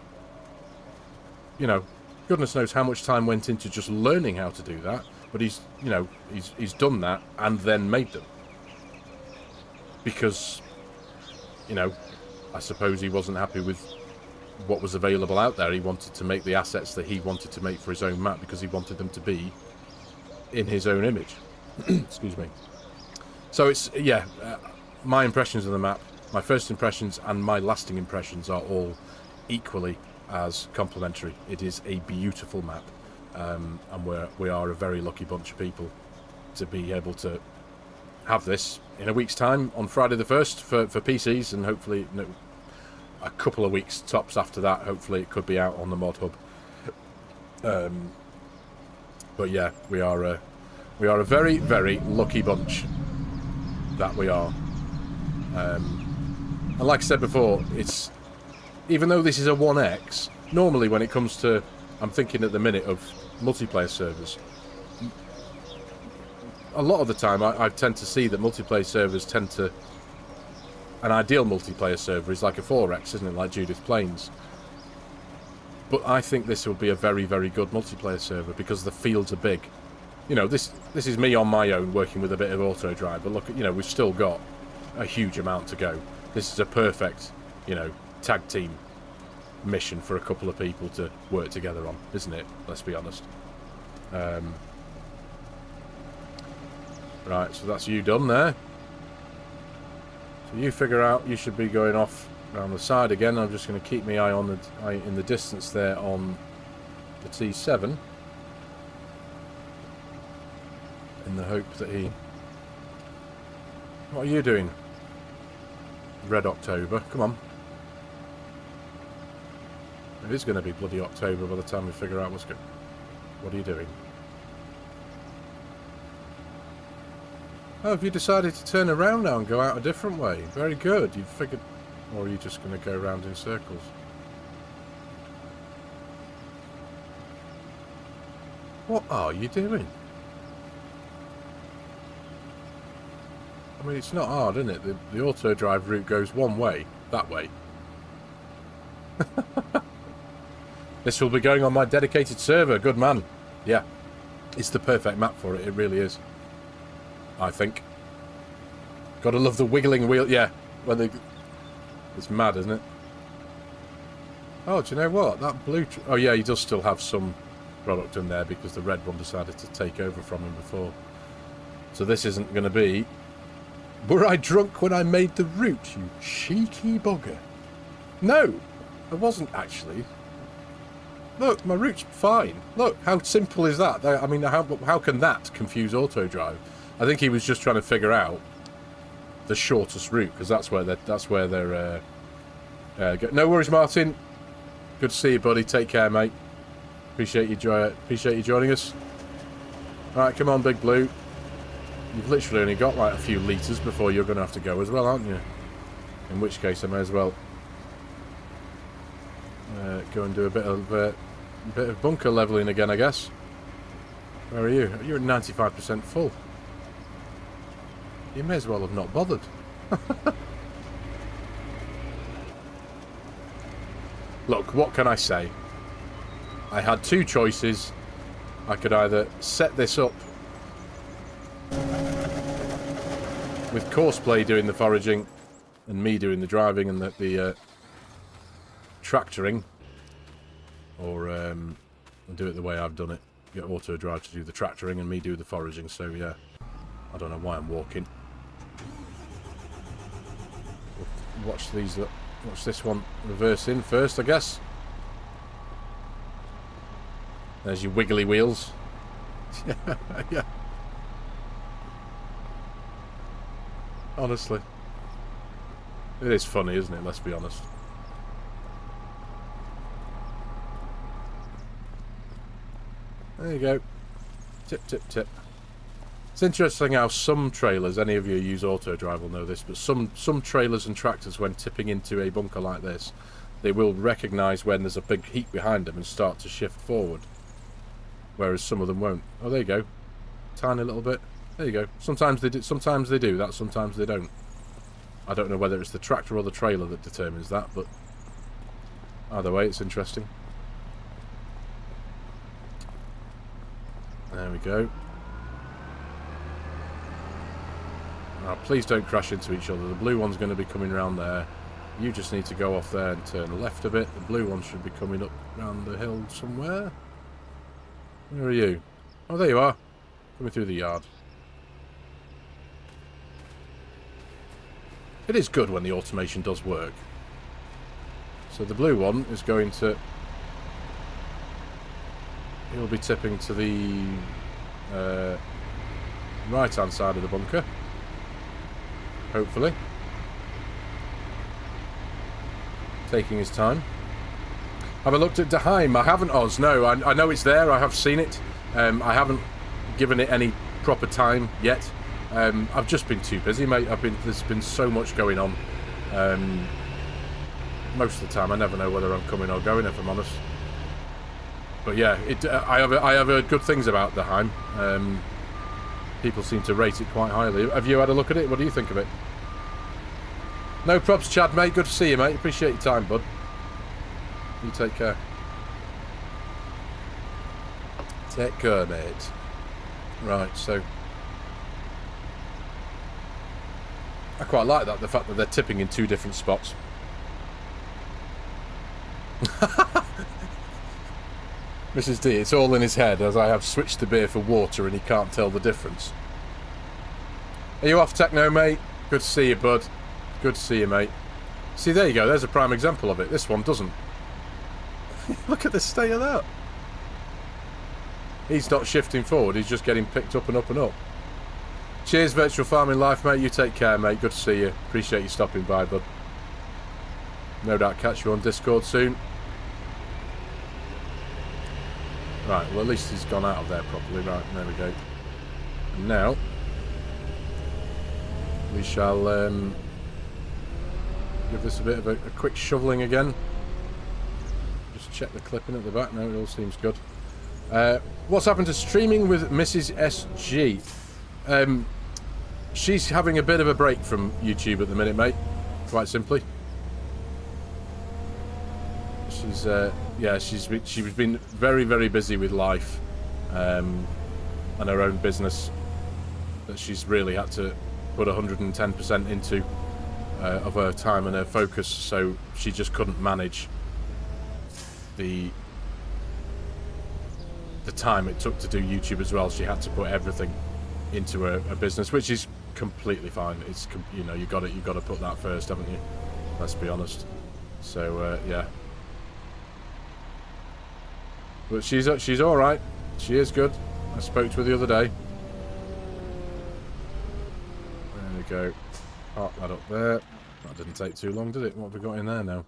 You know, goodness knows how much time went into just learning how to do that, but he's done that and then made them. Because, you know, I suppose he wasn't happy with what was available out there. He wanted to make the assets that he wanted to make for his own map because he wanted them to be in his own image. Excuse me. So it's, yeah, my impressions of the map, my first impressions and my lasting impressions are all equally as complimentary. It is a beautiful map, and we are a very lucky bunch of people to be able to have this in a week's time on Friday the 1st for PCs, and hopefully a couple of weeks tops after that. Hopefully it could be out on the Mod Hub. But yeah, we are a very, very lucky bunch. That we are. And like I said before, it's, even though this is a 1X, normally when it comes to, I'm thinking at the minute of multiplayer servers, a lot of the time I tend to see that multiplayer servers tend to, an ideal multiplayer server is like a 4X, isn't it, like Judith Plains. But I think this will be a very, very good multiplayer server because the fields are big. You know, this is me on my own working with a bit of auto drive, but look, you know, we've still got a huge amount to go. This is a perfect, you know, tag team mission for a couple of people to work together on, isn't it? Let's be honest. Right, so that's you done there. So you figure out, you should be going off around the side again. I'm just going to keep my eye on the in the distance there on the T7. In the hope that he... What are you doing? Red October, come on. It is going to be bloody October by the time we figure out what's good. What are you doing? Oh, have you decided to turn around now and go out a different way? Very good. You've figured... Or are you just going to go around in circles? What are you doing? I mean, it's not hard, isn't it? The auto drive route goes one way, that way. This will be going on my dedicated server. Good man. Yeah. It's the perfect map for it. It really is. I think. Gotta love the wiggling wheel. Yeah. When they... It's mad, isn't it? Oh, do you know what? That blue... Oh, yeah, he does still have some product in there because the red one decided to take over from him before. So this isn't going to be... Were I drunk when I made the route, you cheeky bugger? No, I wasn't actually. Look, my route's fine. Look, how simple is that? I mean, how can that confuse auto drive? I think he was just trying to figure out the shortest route because that's where they're no worries, Martin. Good to see you, buddy. Take care, mate. Appreciate you joining us. All right, come on, Big Blue. You've literally only got like a few litres before you're going to have to go as well, aren't you? In which case, I may as well go and do a bit of bunker levelling again, I guess. Where are you? You're at 95% full. You may as well have not bothered. Look, what can I say? I had two choices. I could either set this up with Courseplay doing the foraging and me doing the driving and the tractoring, or do it the way I've done it. Get auto drive to do the tractoring and me do the foraging. So yeah, I don't know why I'm walking. Watch these. Watch this one reverse in first, I guess. There's your wiggly wheels. Yeah. Honestly. It is funny, isn't it? Let's be honest. There you go. Tip, tip, tip. It's interesting how some trailers, any of you who use auto drive will know this, but some trailers and tractors, when tipping into a bunker like this, they will recognise when there's a big heap behind them and start to shift forward. Whereas some of them won't. Oh, there you go. Tiny little bit. There you go. Sometimes they do that, sometimes they don't. I don't know whether it's the tractor or the trailer that determines that, but either way, it's interesting. There we go. Now, please don't crash into each other. The blue one's going to be coming around there. You just need to go off there and turn left a bit. The blue one should be coming up round the hill somewhere. Where are you? Oh, there you are. Coming through the yard. It is good when the automation does work. So the blue one is going to... He'll be tipping to the right-hand side of the bunker. Hopefully. Taking his time. Have I looked at Daheim? I haven't, Oz. No, I know it's there. I have seen it. I haven't given it any proper time yet. I've just been too busy, mate. There's been so much going on. Most of the time, I never know whether I'm coming or going, if I'm honest. But yeah, I have heard good things about Daheim. People seem to rate it quite highly. Have you had a look at it? What do you think of it? No props, Chad, mate. Good to see you, mate. Appreciate your time, bud. You take care. Take care, mate. Right, so... I quite like that, the fact that they're tipping in 2 different spots. Mrs. D, it's all in his head, as I have switched the beer for water and he can't tell the difference. Are you off, Techno, mate? Good to see you, bud. Good to see you, mate. See, there you go. There's a prime example of it. This one doesn't. Look at the state of that. He's not shifting forward. He's just getting picked up and up and up. Cheers, Virtual Farming Life, mate. You take care, mate. Good to see you. Appreciate you stopping by, bud. No doubt catch you on Discord soon. Right, well, at least he's gone out of there properly. Right, there we go. And now, we shall give this a bit of a quick shoveling again. Just check the clipping at the back. No, it all seems good. What's happened to streaming with Mrs. SG? She's having a bit of a break from YouTube at the minute, mate. Quite simply. She's yeah, she's been very, very busy with life and her own business that she's really had to put 110% into of her time and her focus, so she just couldn't manage the time it took to do YouTube as well. She had to put everything into her business, which is completely fine. It's, you know, you got to put that first, haven't you? Let's be honest. So yeah. But she's all right. She is good. I spoke to her the other day. There we go. Park that up there. That didn't take too long, did it? What have we got in there now?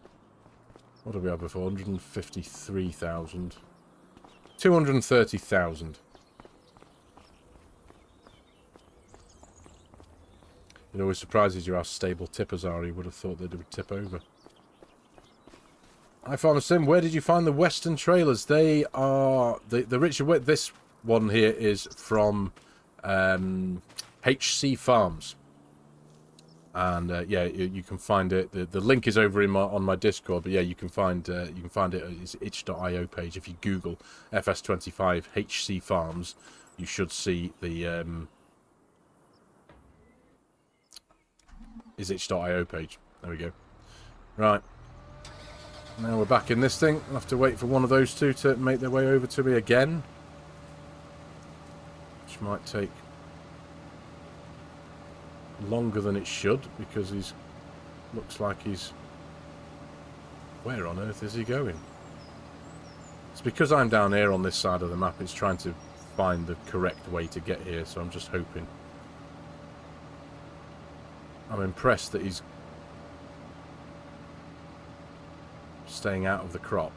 What did we have before? 153,000. 230,000. It always surprises you how stable tippers are. You would have thought they would tip over. Hi, Farmer Sim. Where did you find the Western trailers? They are the Richard. This one here is from HC Farms, and yeah, you can find it. The link is over on my Discord. But yeah, you can find it. It's itch.io page. If you Google FS25 HC Farms, you should see the is itch.io page. There we go. Right. Now we're back in this thing. I'll have to wait for one of those two to make their way over to me again. Which might take longer than it should, because he's... looks like he's... Where on earth is he going? It's because I'm down here on this side of the map. It's trying to find the correct way to get here, so I'm just hoping. I'm impressed that he's staying out of the crop.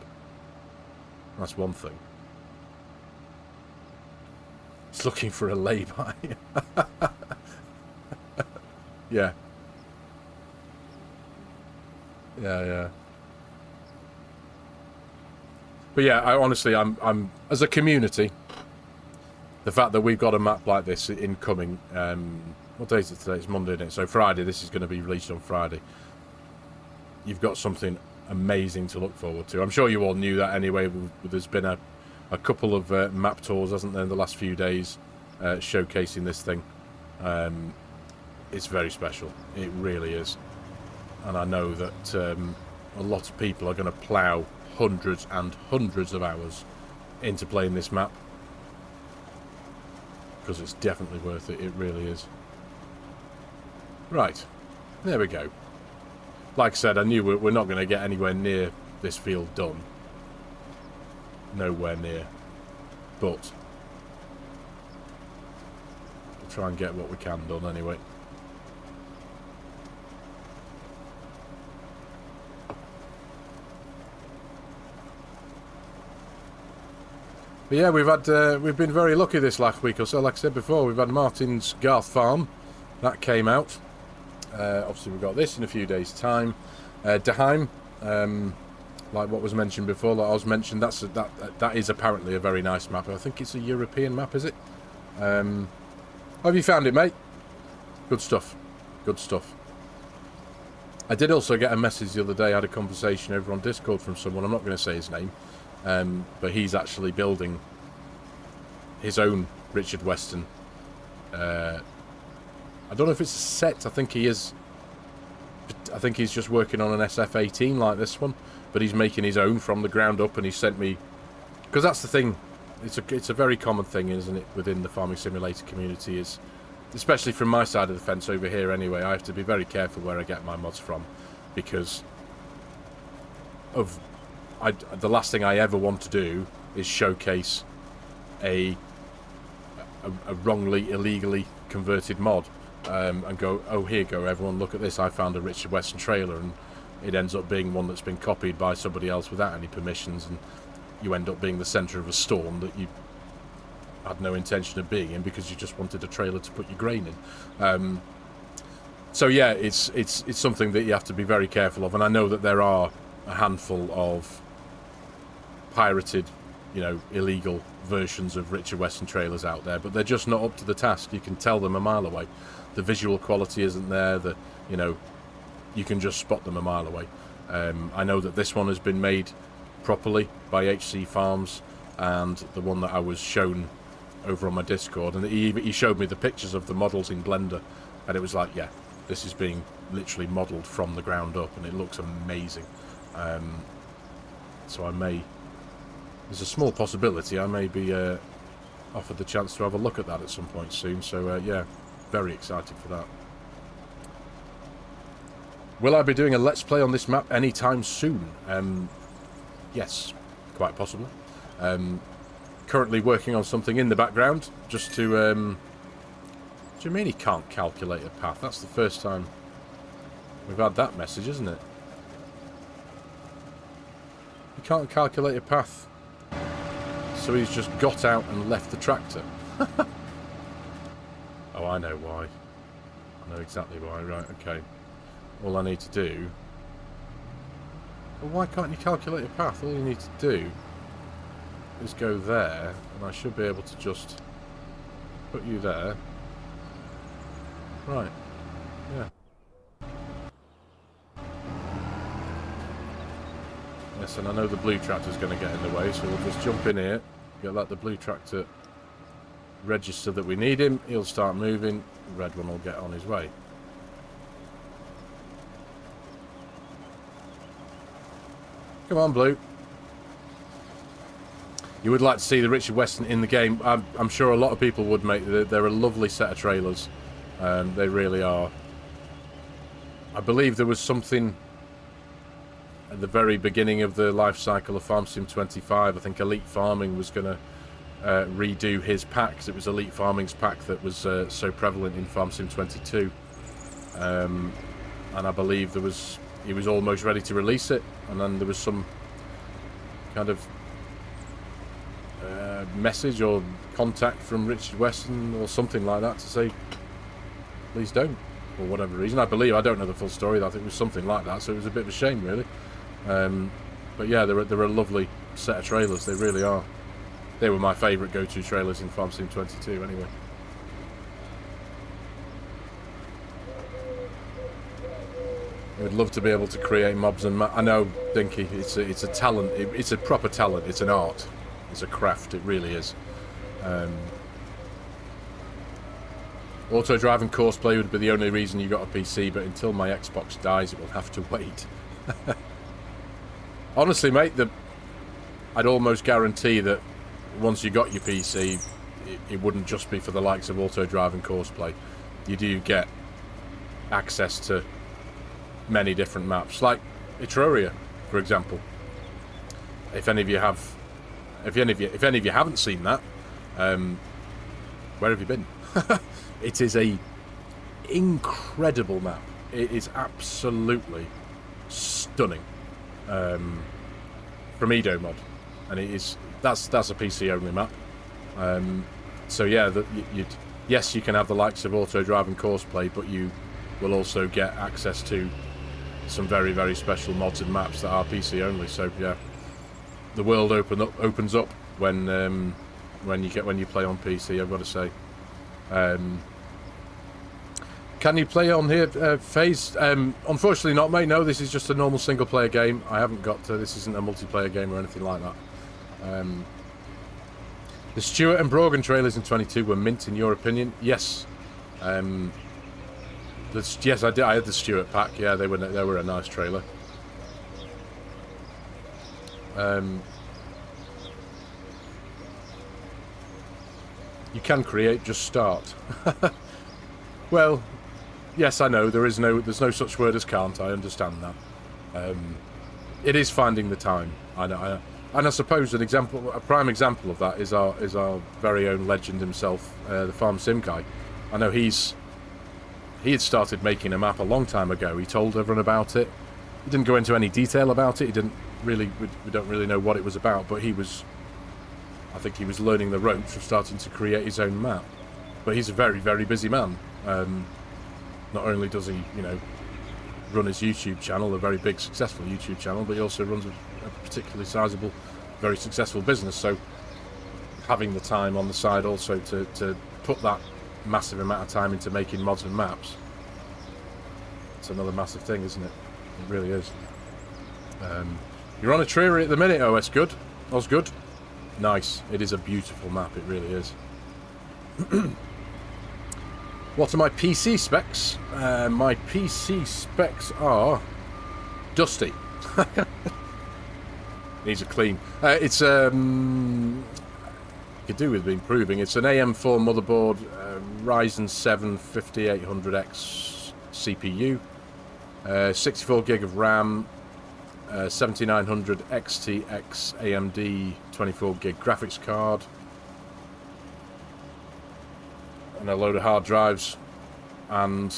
That's one thing. He's looking for a lay-by. Yeah. Yeah. But yeah, honestly, I'm as a community, the fact that we've got a map like this incoming. What day is it today? It's Monday, isn't it? So Friday. This is going to be released on Friday. You've got something amazing to look forward to. I'm sure you all knew that anyway. There's been a couple of map tours, hasn't there, in the last few days, showcasing this thing. It's very special. It really is. And I know that a lot of people are going to plough hundreds and hundreds of hours into playing this map, because it's definitely worth it. It really is. Right. There we go. Like I said, I knew we're not going to get anywhere near this field done. Nowhere near. But we'll try and get what we can done anyway. But yeah, we've been very lucky this last week or so. Like I said before, we've had Martin's Garth Farm. That came out. Obviously, we've got this in a few days' time. Daheim, like what was mentioned before, like I was mentioned, that is apparently a very nice map. I think it's a European map, is it? Have you found it, mate? Good stuff. Good stuff. I did also get a message the other day. I had a conversation over on Discord from someone. I'm not going to say his name. But he's actually building his own Richard Weston. I don't know if it's a set. I think he is. I think he's just working on an SF-18 like this one, but he's making his own from the ground up. And he sent me, because that's the thing. It's a very common thing, isn't it, within the farming simulator community? Is especially from my side of the fence over here. Anyway, I have to be very careful where I get my mods from, because of. The last thing I ever want to do is showcase a wrongly, illegally converted mod and go, oh, here you go, everyone, look at this, I found a Richard Weston trailer, and it ends up being one that's been copied by somebody else without any permissions, and you end up being the centre of a storm that you had no intention of being in because you just wanted a trailer to put your grain in. So yeah, it's something that you have to be very careful of, and I know that there are a handful of pirated, you know, illegal versions of Richard Weston trailers out there, but they're just not up to the task. You can tell them a mile away. The visual quality isn't there. You know, you can just spot them a mile away. I know that this one has been made properly by HC Farms, and the one that I was shown over on my Discord, and he showed me the pictures of the models in Blender, and it was like, yeah, this is being literally modelled from the ground up, and it looks amazing. So there's a small possibility I may be offered the chance to have a look at that at some point soon. So yeah, very excited for that. Will I be doing a Let's Play on this map anytime soon? Yes, quite possibly. Currently working on something in the background, just to... do you mean he can't calculate a path? That's the first time we've had that message, isn't it? He can't calculate a path. So he's just got out and left the tractor. Oh, I know why. I know exactly why. Right, okay. All I need to do... Well, why can't you calculate a path? All you need to do is go there, and I should be able to just put you there. Right. Yeah. Yes, and I know the blue tractor's going to get in the way, so we'll just jump in here, let the blue tractor register that we need him, he'll start moving, the red one will get on his way. Come on, blue. You would like to see the Richard Weston in the game. I'm sure a lot of people would, mate. They're a lovely set of trailers. They really are. I believe there was something at the very beginning of the life cycle of Farm Sim 25. I think Elite Farming was going to redo his packs. It was Elite Farming's pack that was so prevalent in Farm Sim 22. And I believe he was almost ready to release it, and then there was some kind of message or contact from Richard Weston or something like that to say, please don't, for whatever reason. I don't know the full story, I think it was something like that, so it was a bit of a shame, really. But yeah, they're a lovely set of trailers, they really are. They were my favourite go-to trailers in Farm Sim 22, anyway. I would love to be able to create mobs and I know, Dinky, it's a talent, it's a proper talent, it's an art, it's a craft, it really is. Auto drive and course play would be the only reason you got a PC, but until my Xbox dies, it will have to wait. Honestly, mate, I'd almost guarantee that once you got your PC, it wouldn't just be for the likes of auto drive and course play. You do get access to many different maps, like Etruria, for example. If any of you have, if any of you haven't seen that, where have you been? It is a incredible map. It is absolutely stunning. From Edo Mod, and that's a PC only map. So yeah, yes, you can have the likes of auto drive and course play, but you will also get access to some very, very special mods and maps that are PC only. So yeah, the world opens up when you play on PC. I've got to say. Can you play on here, FaZe? Unfortunately not, mate. No, this is just a normal single-player game. I haven't got to... This isn't a multiplayer game or anything like that. The Stewart and Brogan trailers in 22 were mint, in your opinion? Yes. Yes, I did. I had the Stewart pack. Yeah, they were a nice trailer. You can create, just start. Well... Yes, I know there's no such word as can't. I understand that. It is finding the time. I know, and I suppose a prime example of that is our very own legend himself, the Farm Sim guy. I know he had started making a map a long time ago. He told everyone about it. He didn't go into any detail about it. He didn't really. We don't really know what it was about. But I think he was learning the ropes of starting to create his own map. But he's a very, very busy man. Not only does he, run his YouTube channel, a very big, successful YouTube channel, but he also runs a particularly sizable, very successful business. So having the time on the side also to put that massive amount of time into making mods and maps, it's another massive thing, isn't it? It really is. You're on a tree at the minute, Osgood. Nice. It is a beautiful map, it really is. What are my PC specs? My PC specs are dusty. Needs a clean. It's could do with improving. It's an AM4 motherboard, Ryzen 7 5800X CPU, 64 gig of RAM, 7900 XTX AMD 24 gig graphics card, and a load of hard drives, and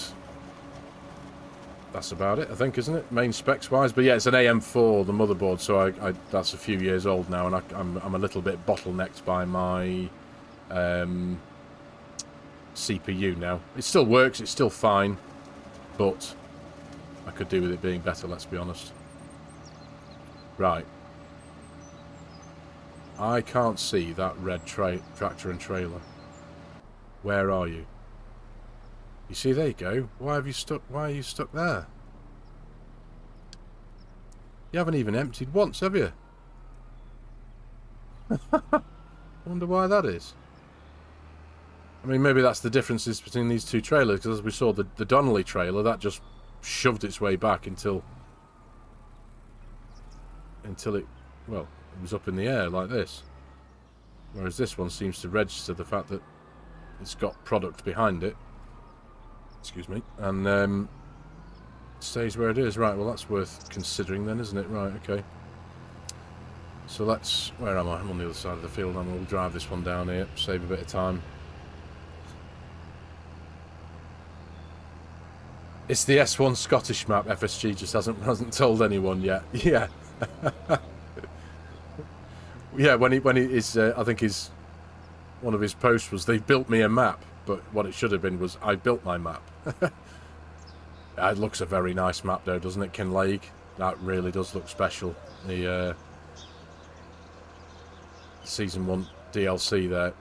that's about it, I think, isn't it? Main specs wise, but yeah, it's an AM4, the motherboard, so that's a few years old now, and I'm a little bit bottlenecked by my CPU now. It still works, it's still fine, but I could do with it being better, let's be honest. Right. I can't see that red tractor and trailer. Where are you? You see, there you go. Why are you stuck there? You haven't even emptied once, have you? Wonder why that is. I mean, maybe that's the differences between these two trailers, because as we saw, the Donnelly trailer, that just shoved its way back until it, well, it was up in the air like this. Whereas this one seems to register the fact that it's got product behind it. Excuse me. And stays where it is. Right, well, that's worth considering then, isn't it? Right, okay. So let's... Where am I? I'm on the other side of the field. I'm going to drive this one down here, save a bit of time. It's the S1 Scottish map. FSG just hasn't told anyone yet. Yeah. Yeah, when he is, I think one of his posts was, "They built me a map," but what it should have been was, "I built my map." It looks a very nice map though, doesn't it, Kinlake? That really does look special. The Season 1 DLC there,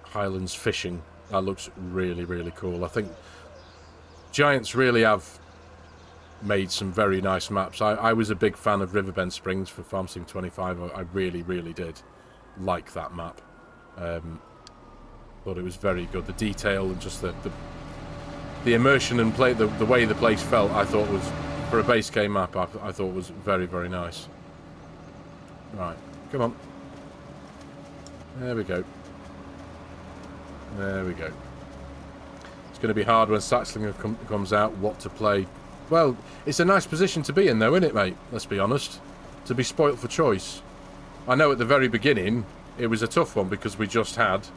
Highlands Fishing, that looks really, really cool. I think Giants really have made some very nice maps. I was a big fan of Riverbend Springs for Farm Sim 25. I really, really did like that map. Thought it was very good. The detail and just the immersion and play, the way the place felt, I thought was, for a base game map, I thought was very, very nice. Right, come on. There we go. There we go. It's going to be hard when Saxlingham comes out, what to play. well, it's a nice position to be in, though, isn't it, mate? Let's be honest. To be spoilt for choice. I know at the very beginning it was a tough one because we just had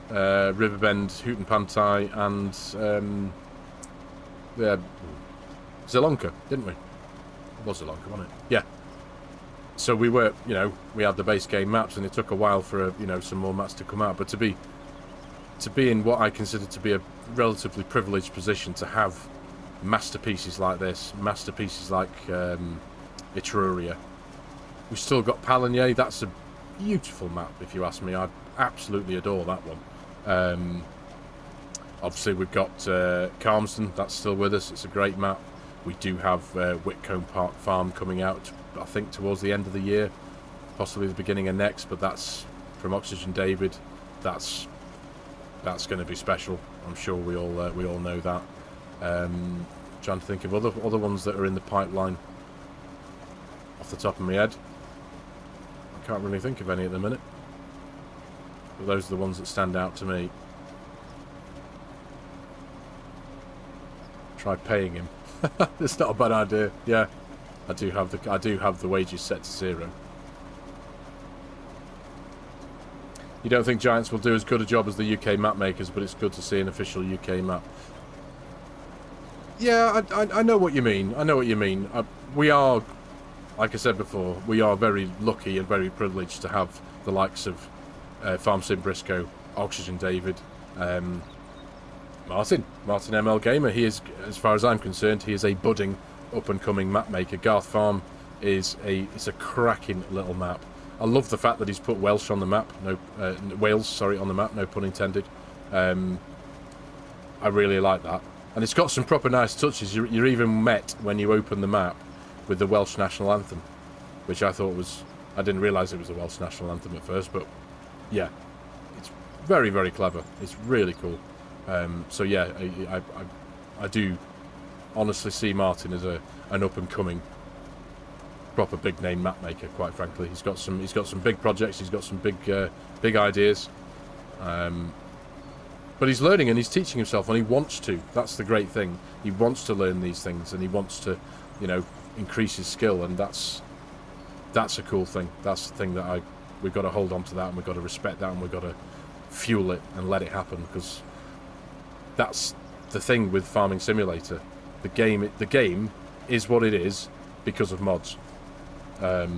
Riverbend, Hooten Pantai, and Zelonka, didn't we? It was Zelonka, wasn't it? Yeah. So we were, you know, we had the base game maps, and it took a while for you know, some more maps to come out. But to be in what I consider to be a relatively privileged position to have masterpieces like this, masterpieces like Etruria. We've still got Paligny. That's a beautiful map, if you ask me. I absolutely adore that one. Obviously, we've got Calmston. That's still with us. It's a great map. We do have Whitcomb Park Farm coming out, I think, towards the end of the year, possibly the beginning of next. But that's from Oxygen David. That's going to be special. I'm sure we all know that. Trying to think of other ones that are in the pipeline off the top of my head. I can't really think of any at the minute, but those are the ones that stand out to me. Try paying him. It's not a bad idea. Yeah, I do have the wages set to 0. You don't think Giants will do as good a job as the UK map makers, but it's good to see an official UK map. Yeah, I know what you mean. I know what you mean. We are, like I said before, we are very lucky and very privileged to have the likes of Farm Sim Brisco, Oxygen David, Martin ML Gamer. He is, as far as I'm concerned, he is a budding, up-and-coming map maker. Garth Farm is a cracking little map. I love the fact that he's put Welsh on the map. No, Wales, sorry, on the map. No pun intended. I really like that, and it's got some proper nice touches. You're even met when you open the map with the Welsh national anthem, which I thought was. I didn't realise it was the Welsh national anthem at first, but yeah, it's very, very clever. It's really cool. So yeah, I do honestly see Martin as an up and coming, proper big name map maker. Quite frankly, he's got some big projects. He's got some big ideas. But he's learning and he's teaching himself, and he wants to. That's the great thing. He wants to learn these things, and he wants to, you know, increase his skill, and that's a cool thing. That's the thing that we've got to hold on to that, and we've got to respect that, and we've got to fuel it and let it happen, because that's the thing with Farming Simulator. The game is what it is because of mods. The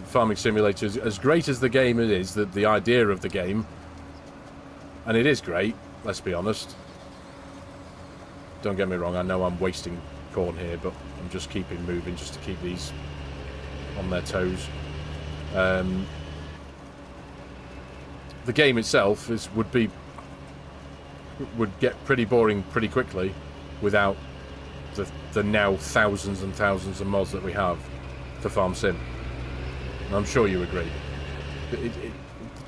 Farming Simulator, as great as the game is, the idea of the game, and it is great, let's be honest. Don't get me wrong, I know I'm wasting corn here, but I'm just keeping moving just to keep these on their toes. The game itself would get pretty boring pretty quickly without the now thousands and thousands of mods that we have for Farm Sim. And I'm sure you agree.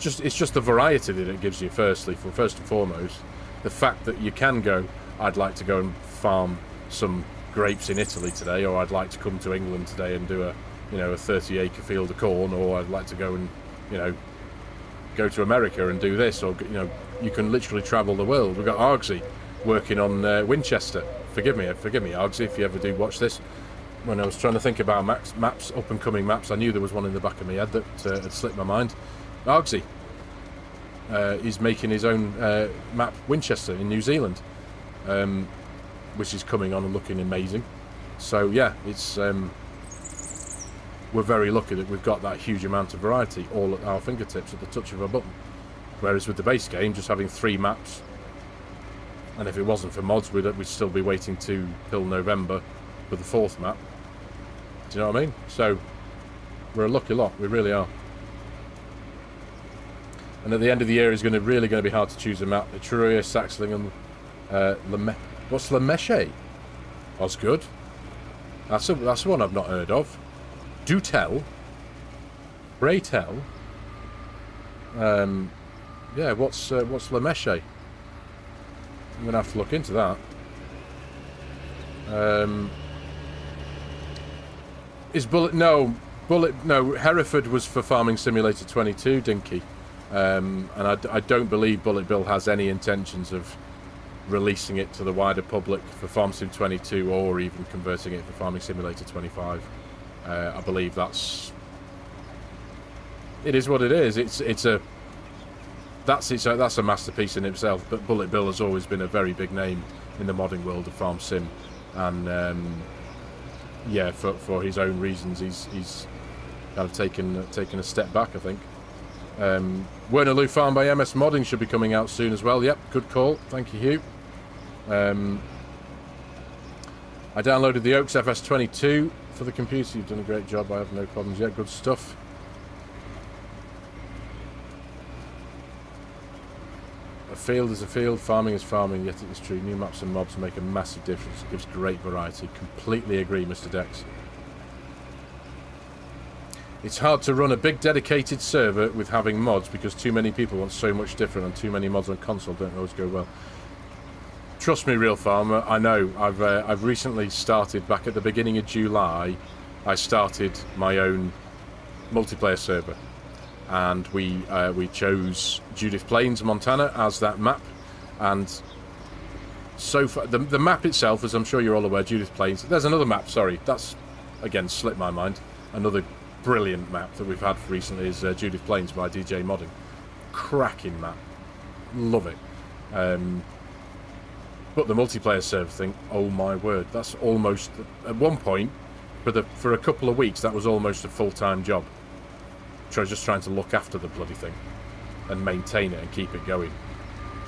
It's just the variety that it gives you. First and foremost, the fact that you can go, I'd like to go and farm some grapes in Italy today, or I'd like to come to England today and do a 30-acre field of corn, or I'd like to go and go to America and do this, or you can literally travel the world. We've got Argsy working on Winchester. Forgive me, Argsy, if you ever do watch this. When I was trying to think about maps, up-and-coming maps, I knew there was one in the back of my head that had slipped my mind. Argsy is making his own map, Winchester, in New Zealand, which is coming on and looking amazing. So yeah, it's we're very lucky that we've got that huge amount of variety all at our fingertips at the touch of a button. Whereas with the base game, just having 3 maps, and if it wasn't for mods, we'd still be waiting till November for the 4th map. Do you know what I mean? So we're a lucky lot. We really are. And at the end of the year, it's really going to be hard to choose a map. Etruria, Saxlingham, what's Lemeshe? Osgood. That's one I've not heard of. Do tell. Pray tell. Yeah, what's Lemeshe? I'm going to have to look into that. Is Bullet... No, Hereford was for Farming Simulator 22, Dinky. And I don't believe Bullet Bill has any intentions of releasing it to the wider public for Farm Sim 22, or even converting it for Farming Simulator 25. I believe it is what it is. That's a masterpiece in itself. But Bullet Bill has always been a very big name in the modding world of Farm Sim, and yeah, for his own reasons, he's kind of taken a step back, I think. Wernerloo Farm by MS Modding should be coming out soon as well. Yep, good call. Thank you, Hugh. I downloaded the Oaks FS22 for the computer. You've done a great job. I have no problems yet. Good stuff. A field is a field, farming is farming, yet it is true. New maps and mobs make a massive difference. It gives great variety. Completely agree, Mr. Dex. It's hard to run a big dedicated server with having mods because too many people want so much different, and too many mods on console don't always go well. Trust me, Real Farmer, I know. I've recently started, back at the beginning of July, I started my own multiplayer server, and we chose Judith Plains, Montana, as that map. And so far, the map itself, as I'm sure you're all aware, Judith Plains. There's another map. Sorry, that's again slipped my mind. Another brilliant map that we've had recently is Judith Plains by DJ Modding. Cracking map, love it. But the multiplayer server thing, oh my word, that's almost, at one point, for a couple of weeks, that was almost a full-time job. Just trying to look after the bloody thing and maintain it and keep it going.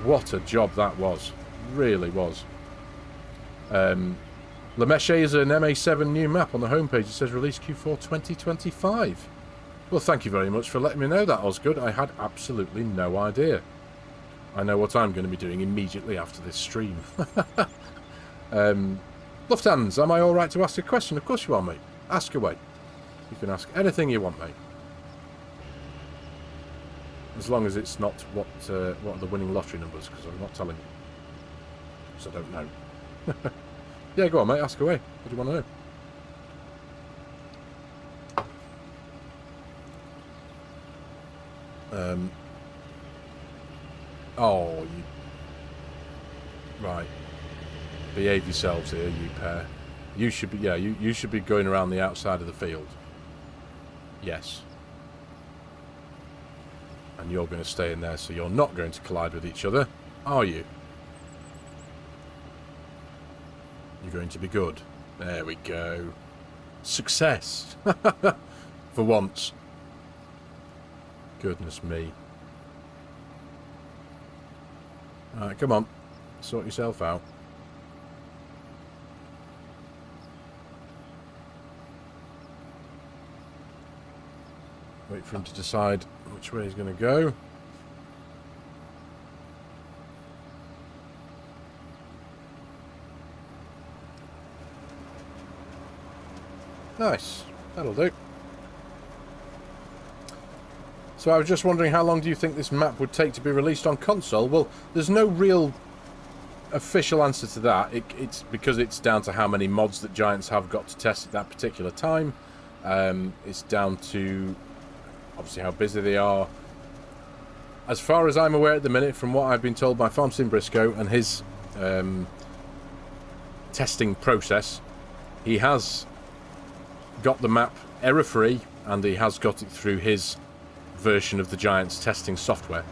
What a job that was. Really was. Lemeshe is an MA7 new map on the homepage. It says release Q4 2025. Well, thank you very much for letting me know that, Osgood. I had absolutely no idea. I know what I'm going to be doing immediately after this stream. Lufthansa, am I all right to ask a question? Of course you are, mate. Ask away. You can ask anything you want, mate. As long as it's not what are the winning lottery numbers, because I'm not telling you. Because I don't know. Yeah, go on, mate. Ask away. What do you want to know? Oh, you... Right. Behave yourselves here, you pair. You should be... Yeah, you should be going around the outside of the field. Yes. And you're going to stay in there, so you're not going to collide with each other, are you? You're going to be good. There we go. Success! For once. Goodness me. Alright, come on. Sort yourself out. Wait for him to decide which way he's going to go. Nice. That'll do. So I was just wondering, how long do you think this map would take to be released on console? Well, there's no real official answer to that. It's because it's down to how many mods that Giants have got to test at that particular time. It's down to obviously how busy they are. As far as I'm aware at the minute, from what I've been told by Farm Sim Brisco and his testing process, he has got the map error-free, and he has got it through his version of the Giants testing software.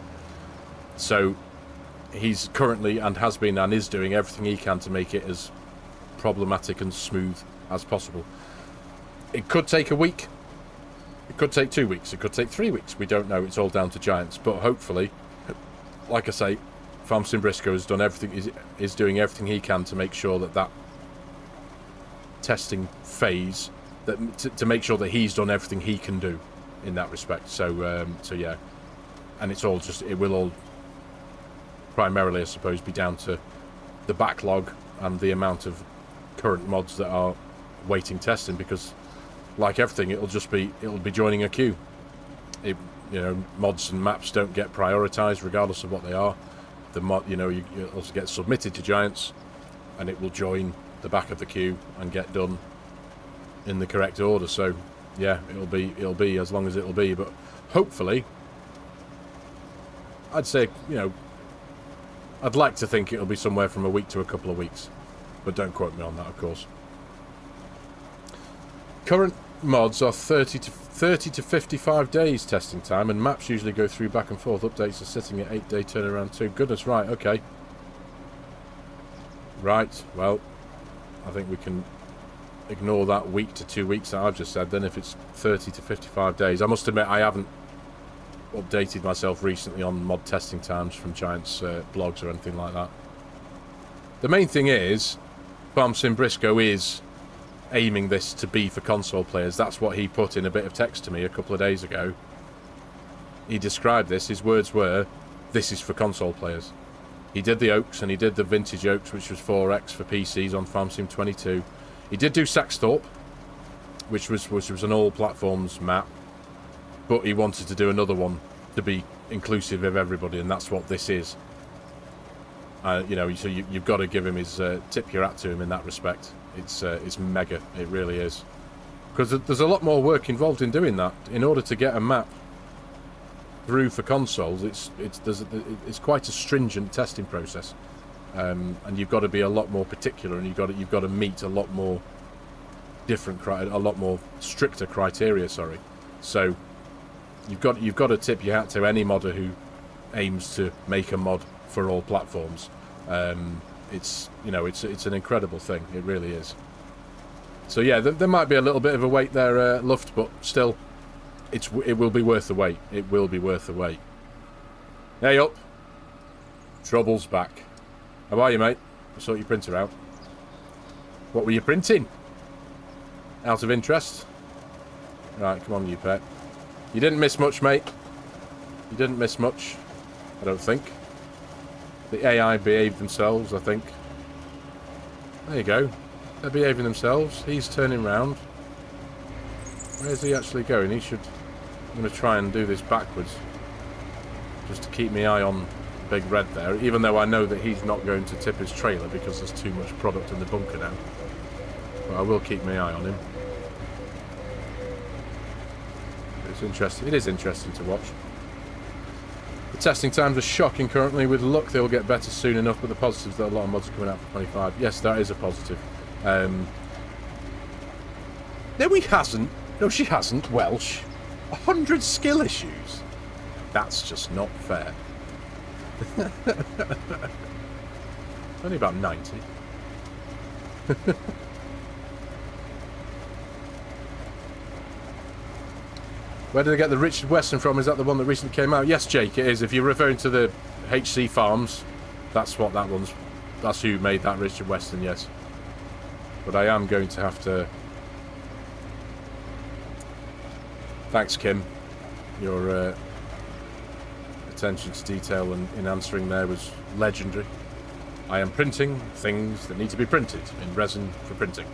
So he's currently, and has been, and is doing everything he can to make it as problematic and smooth as possible. It could take a week. It could take 2 weeks. It could take 3 weeks. We don't know. It's all down to Giants. But hopefully, like I say, Farm Sim Brisco has done everything. Is doing everything he can to make sure that testing phase, to make sure that he's done everything he can do in that respect. So yeah, and it's all just, it will all primarily, I suppose, be down to the backlog and the amount of current mods that are waiting testing, because like everything, it'll be joining a queue. Mods and maps don't get prioritized regardless of what they are. The mod, you also get submitted to Giants, and it will join the back of the queue and get done in the correct order. So yeah, it'll be as long as it'll be, but hopefully, I'd say, I'd like to think it'll be somewhere from a week to a couple of weeks, but don't quote me on that, of course. Current mods are 30 to 55 days testing time, and maps usually go through back and forth. Updates are sitting at 8-day turnaround too. Goodness, right, okay. Right, well, I think we can ignore that week to 2 weeks that I've just said then if it's 30 to 55 days. I must admit I haven't updated myself recently on mod testing times from Giant's blogs or anything like that. The main thing is, Farm Sim Brisco is aiming this to be for console players. That's what he put in a bit of text to me a couple of days ago. He described this, his words were, this is for console players. He did the Oaks and he did the Vintage Oaks, which was 4X for PCs on Farm Sim 22. He did do Saxthorpe, which was an all platforms map, but he wanted to do another one to be inclusive of everybody, and that's what this is. You know, so you've got to give him his tip your hat to him in that respect. It's mega, it really is, because there's a lot more work involved in doing that. In order to get a map through for consoles, it's quite a stringent testing process, and you've got to be a lot more particular, and you've got to meet a lot more stricter criteria. Sorry, so you've got to tip your hat to any modder who aims to make a mod for all platforms. It's an incredible thing, it really is. So yeah, there might be a little bit of a wait there, Luft, but still, it will be worth the wait. It will be worth the wait. Hey up, Trouble's back. How are you, mate? I saw your printer out. What were you printing? Out of interest. Right, come on, you pet. You didn't miss much, mate. You didn't miss much, I don't think. The AI behaved themselves, I think. There you go. They're behaving themselves. He's turning round. Where's he actually going? He should... I'm going to try and do this backwards. Just to keep my eye on Big Red there. Even though I know that he's not going to tip his trailer because there's too much product in the bunker now. But I will keep my eye on him. It's interesting. It is interesting to watch. The testing times are shocking currently. With luck, they'll get better soon enough. But the positives that a lot of mods are coming out for 25. Yes, that is a positive. No, he hasn't. No, she hasn't. Welsh. 100 skill issues. That's just not fair. Only about 90. Where did they get the Richard Weston from? Is that the one that recently came out? Yes, Jake, it is. If you're referring to the HC Farms, that's what that one's... That's who made that Richard Weston, yes. But I am going to have to... Thanks, Kim. Your attention to detail in answering there was legendary. I am printing things that need to be printed in resin for printing.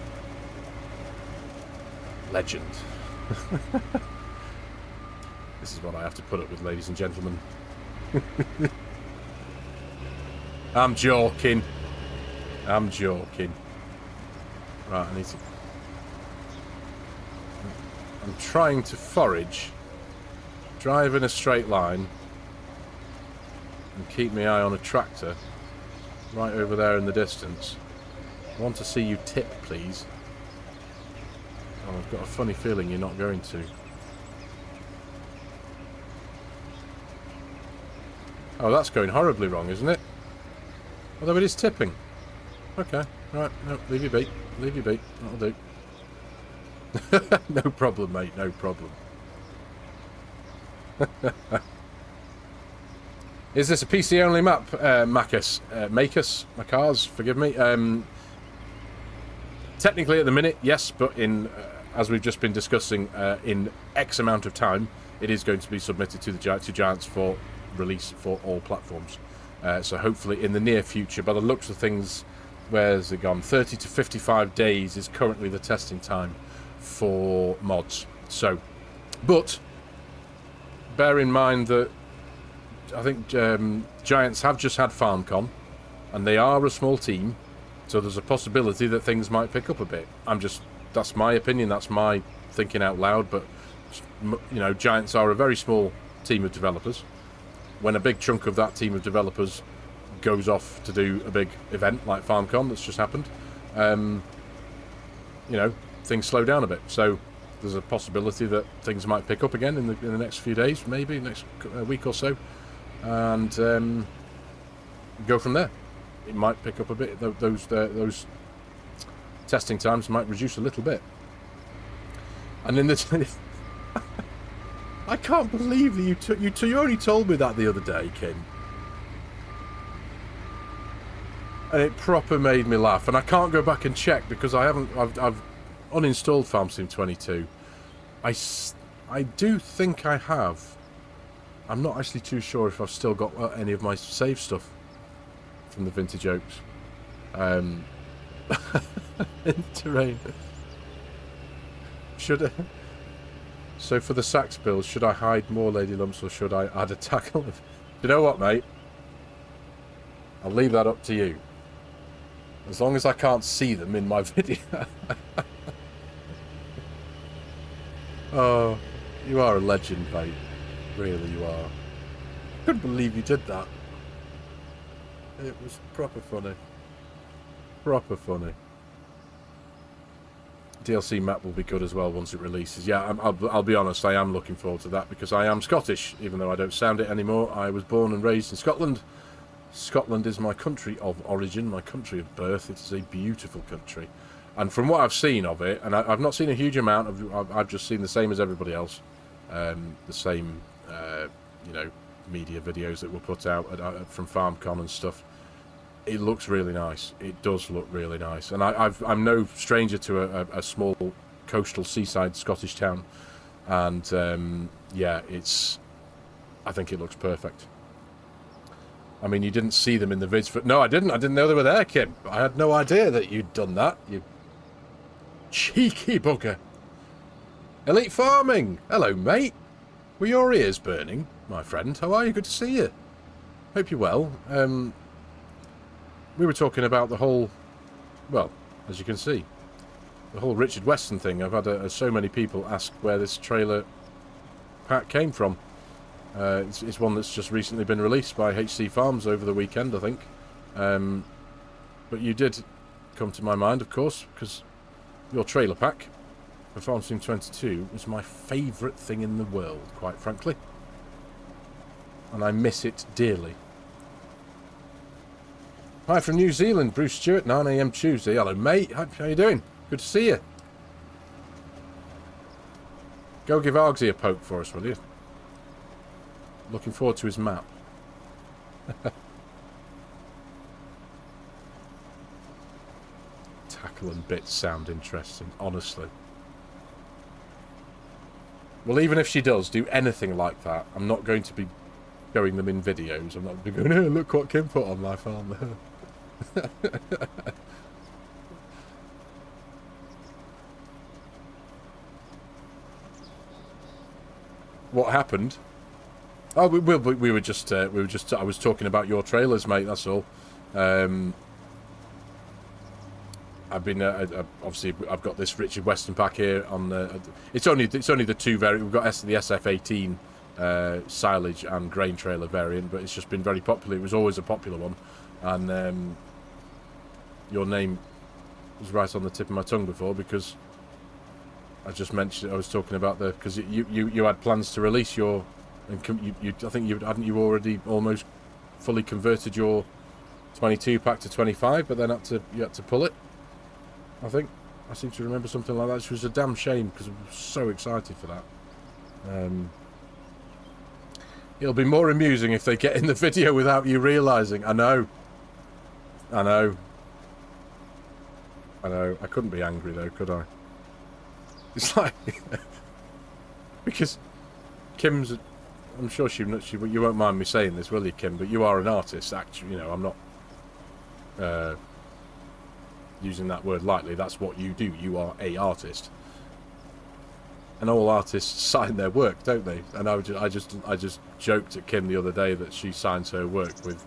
Legend. This is what I have to put up with, ladies and gentlemen. I'm joking. I'm joking. Right, I need to... I'm trying to forage, drive in a straight line, and keep my eye on a tractor right over there in the distance. I want to see you tip, please. Oh, I've got a funny feeling you're not going to. Oh, that's going horribly wrong, isn't it? Although it is tipping. Okay, right, no, leave you be. Leave you be, that'll do. No problem, mate, no problem. Is this a PC-only map, Makers, forgive me. Technically at the minute, yes, but in as we've just been discussing, in X amount of time, it is going to be submitted to the Giants for release for all platforms. So hopefully in the near future, by the looks of things, where's it gone? 30 to 55 days is currently the testing time for mods. So, but bear in mind that I think Giants have just had FarmCon, and they are a small team, so there's a possibility that things might pick up a bit. That's my opinion, that's my thinking out loud, but you know, Giants are a very small team of developers. When a big chunk of that team of developers goes off to do a big event like FarmCon that's just happened, you know, things slow down a bit. So there's a possibility that things might pick up again in the next few days, maybe next week or so, and go from there. It might pick up a bit. Those testing times might reduce a little bit. And in this, I can't believe that you only told me that the other day, Kim. And it proper made me laugh. And I can't go back and check because I've uninstalled Farm Sim 22. I do think I have. I'm not actually too sure if I've still got any of my save stuff from the Vintage Oaks. In terrain. So for the sax build, should I hide more lady lumps or should I add a tackle? You know what, mate? I'll leave that up to you. As long as I can't see them in my video. Oh, you are a legend, mate. Really, you are. Couldn't believe you did that. It was proper funny. Proper funny. DLC map will be good as well once it releases. Yeah, I'll be honest, I am looking forward to that because I am Scottish, even though I don't sound it anymore. I was born and raised in Scotland. Scotland is my country of origin, my country of birth. It is a beautiful country. And from what I've seen of it, and I've not seen a huge amount of, I've just seen the same as everybody else. The same, you know, media videos that were put out from FarmCon and stuff. It looks really nice. It does look really nice. And I'm no stranger to a small coastal seaside Scottish town. And, yeah, I think it looks perfect. I mean, you didn't see them in the vids. No, I didn't. I didn't know they were there, Kim. I had no idea that you'd done that. You cheeky bugger. Elite Farming. Hello, mate. Were your ears burning, my friend? How are you? Good to see you. Hope you're well. We were talking about the whole, well, as you can see, the whole Richard Weston thing. I've had so many people ask where this trailer pack came from. It's one that's just recently been released by HC Farms over the weekend, I think. But you did come to my mind, of course, because your trailer pack for Farm Sim 22 was my favourite thing in the world, quite frankly. And I miss it dearly. Hi from New Zealand, Bruce Stewart, 9 AM Tuesday. Hello, mate. How you doing? Good to see you. Go give Argsy a poke for us, will you? Looking forward to his map. Tackle and bits sound interesting, honestly. Well, even if she does do anything like that, I'm not going to be showing them in videos. I'm not going to be going, oh, look what Kim put on my farm there. What happened? Oh, we were just I was talking about your trailers, mate. That's all. I've been obviously I've got this Richard Weston pack here on the. It's only the two variant. We've got the SF18 silage and grain trailer variant, but it's just been very popular. It was always a popular one, and your name was right on the tip of my tongue before because I just mentioned I was talking about because you had plans to release your. And I think hadn't you already almost fully converted your 22 pack to 25, but then you had to pull it. I think I seem to remember something like that, which was a damn shame because I was so excited for that. It'll be more amusing if they get in the video without you realising. I know. I couldn't be angry though, could I? It's like because Kim's. I'm sure she you won't mind me saying this, will you, Kim? But you are an artist, actually. You know, I'm not using that word lightly. That's what you do. You are a artist, and all artists sign their work, don't they? And I just joked at Kim the other day that she signs her work with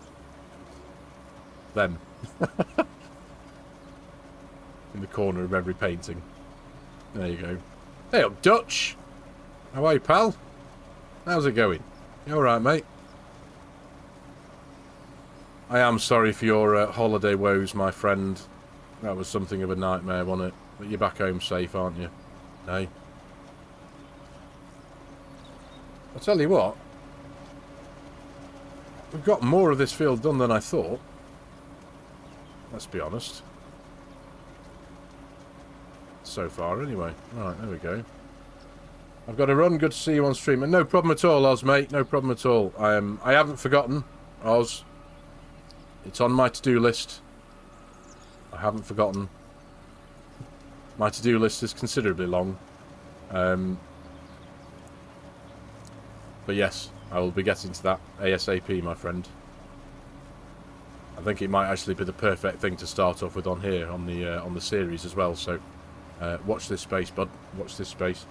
them in the corner of every painting. There you go. Hey up, Dutch. How are you, pal? How's it going? You alright, mate? I am sorry for your holiday woes, my friend. That was something of a nightmare, wasn't it? But you're back home safe, aren't you? Hey. I'll tell you what. We've got more of this field done than I thought. Let's be honest. So far, anyway. Right, there we go. I've got to run. Good to see you on stream. And no problem at all, Oz, mate. No problem at all. I haven't forgotten, Oz. It's on my to-do list. I haven't forgotten. My to-do list is considerably long. But yes, I will be getting to that ASAP, my friend. I think it might actually be the perfect thing to start off with on here, on the series as well. So, watch this space, bud. Watch this space.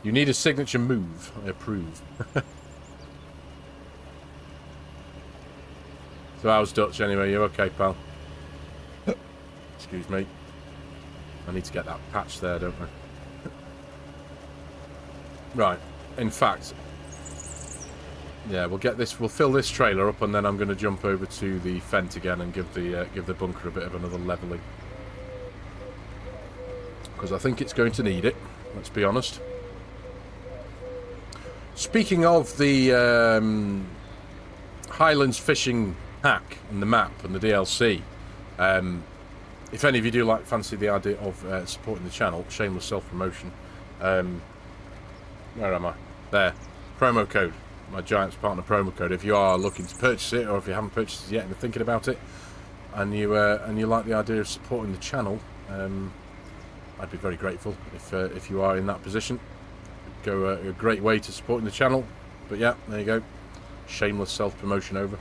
You need a signature move. I approve. So how's Dutch anyway? You okay, pal? Excuse me. I need to get that patch there, don't I? Right. In fact, yeah, we'll get this. We'll fill this trailer up, and then I'm going to jump over to the Fent again and give the bunker a bit of another leveling, because I think it's going to need it. Let's be honest. Speaking of the Highlands fishing hack and the map and the DLC, if any of you do fancy the idea of supporting the channel, shameless self-promotion. Where am I? There. Promo code. My Giants Partner promo code. If you are looking to purchase it, or if you haven't purchased it yet and are thinking about it, and you like the idea of supporting the channel, I'd be very grateful if you are in that position. Go a great way to supporting the channel. But yeah, there you go. Shameless self-promotion over.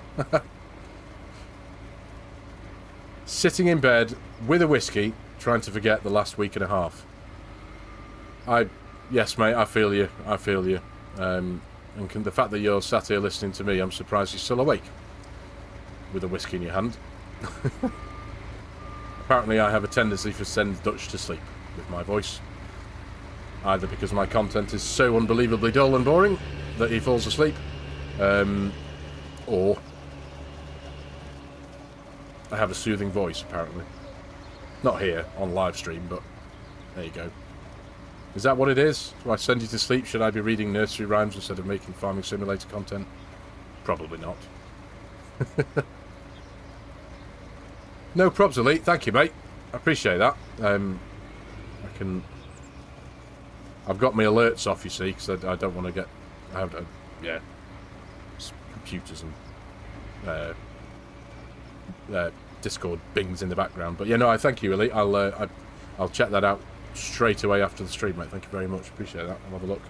Sitting in bed with a whiskey, trying to forget the last week and a half. Yes, mate, I feel you. I feel you. And the fact that you're sat here listening to me, I'm surprised you're still awake with a whiskey in your hand. Apparently, I have a tendency to send Dutch to sleep with my voice. Either because my content is so unbelievably dull and boring that he falls asleep, or I have a soothing voice, apparently. Not here, on live stream, but there you go. Is that what it is? Do I send you to sleep? Should I be reading nursery rhymes instead of making farming simulator content? Probably not. No probs, Elite. Thank you, mate. I appreciate that. I've got my alerts off, you see, because I don't want to get... yeah. Computers and... Discord bings in the background. But yeah, no, I thank you, Elite. I'll check that out straight away after the stream, mate. Thank you very much. Appreciate that. I'll have a look.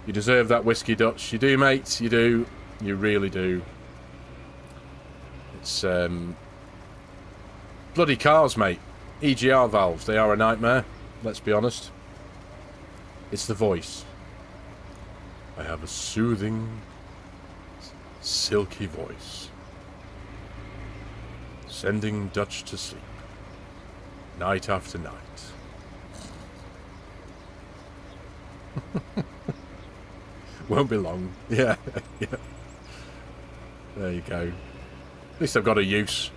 You deserve that whiskey, Dutch. You do, mate. You do. You really do. It's bloody cars, mate. EGR valves. They are a nightmare. Let's be honest. It's the voice. I have a soothing, silky voice, sending Dutch to sleep night after night. Won't be long. Yeah, yeah. There you go. At least I've got a use.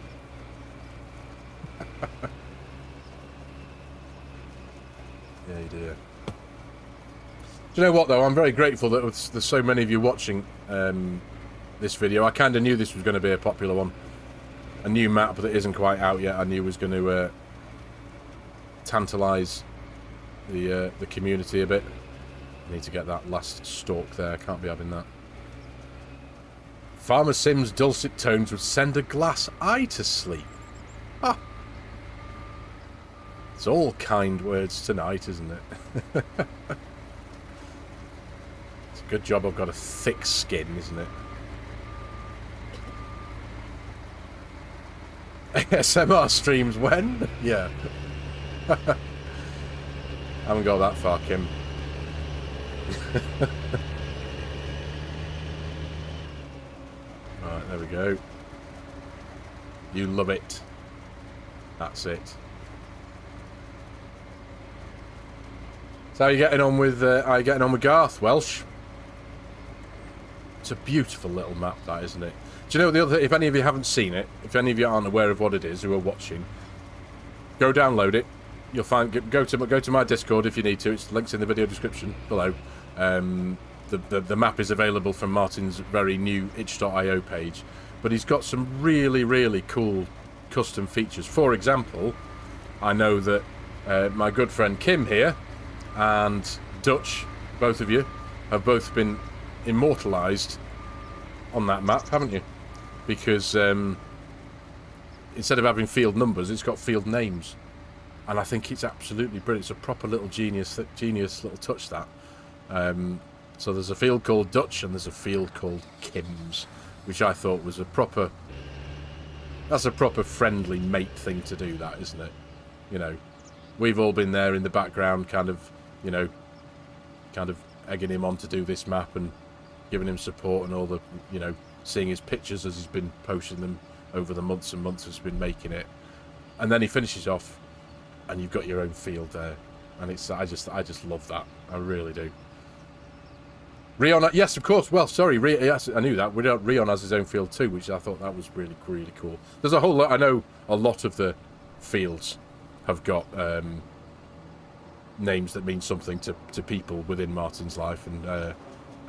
Yeah, dear. Do you know what, though? I'm very grateful that there's so many of you watching this video. I kind of knew this was going to be a popular one. A new map that isn't quite out yet, I knew was going to tantalise the community a bit. I need to get that last stalk there. Can't be having that. Farmer Sim's dulcet tones would send a glass eye to sleep. Ah. It's all kind words tonight, isn't it? It's a good job I've got a thick skin, isn't it? ASMR streams when? Yeah. Haven't got that far, Kim. Right, there we go. You love it. That's it. So how are you getting on with Garth, Welsh? It's a beautiful little map, that, isn't it? Do you know the other? If any of you haven't seen it, if any of you aren't aware of what it is, who are watching, go download it. You'll find go to my Discord if you need to. It's links in the video description below. The map is available from Martin's very new itch.io page, but he's got some really cool custom features. For example, I know that my good friend Kim here and Dutch, both of you, have both been immortalised on that map, haven't you? Because instead of having field numbers, it's got field names, and I think it's absolutely brilliant. It's a proper little genius little touch, that. So there's a field called Dutch and there's a field called Kim's, which I thought was a proper... That's a proper friendly mate thing to do, that, isn't it? You know, we've all been there in the background, kind of, you know, kind of egging him on to do this map and giving him support and all the, you know, seeing his pictures as he's been posting them over the months and months he's been making it. And then he finishes off and you've got your own field there. And it's, I just love that. I really do. Rion, yes, of course. Well, sorry, yes, I knew that. Rion has his own field too, which I thought that was really cool. There's a whole lot. I know a lot of the fields have got names that mean something to people within Martin's life and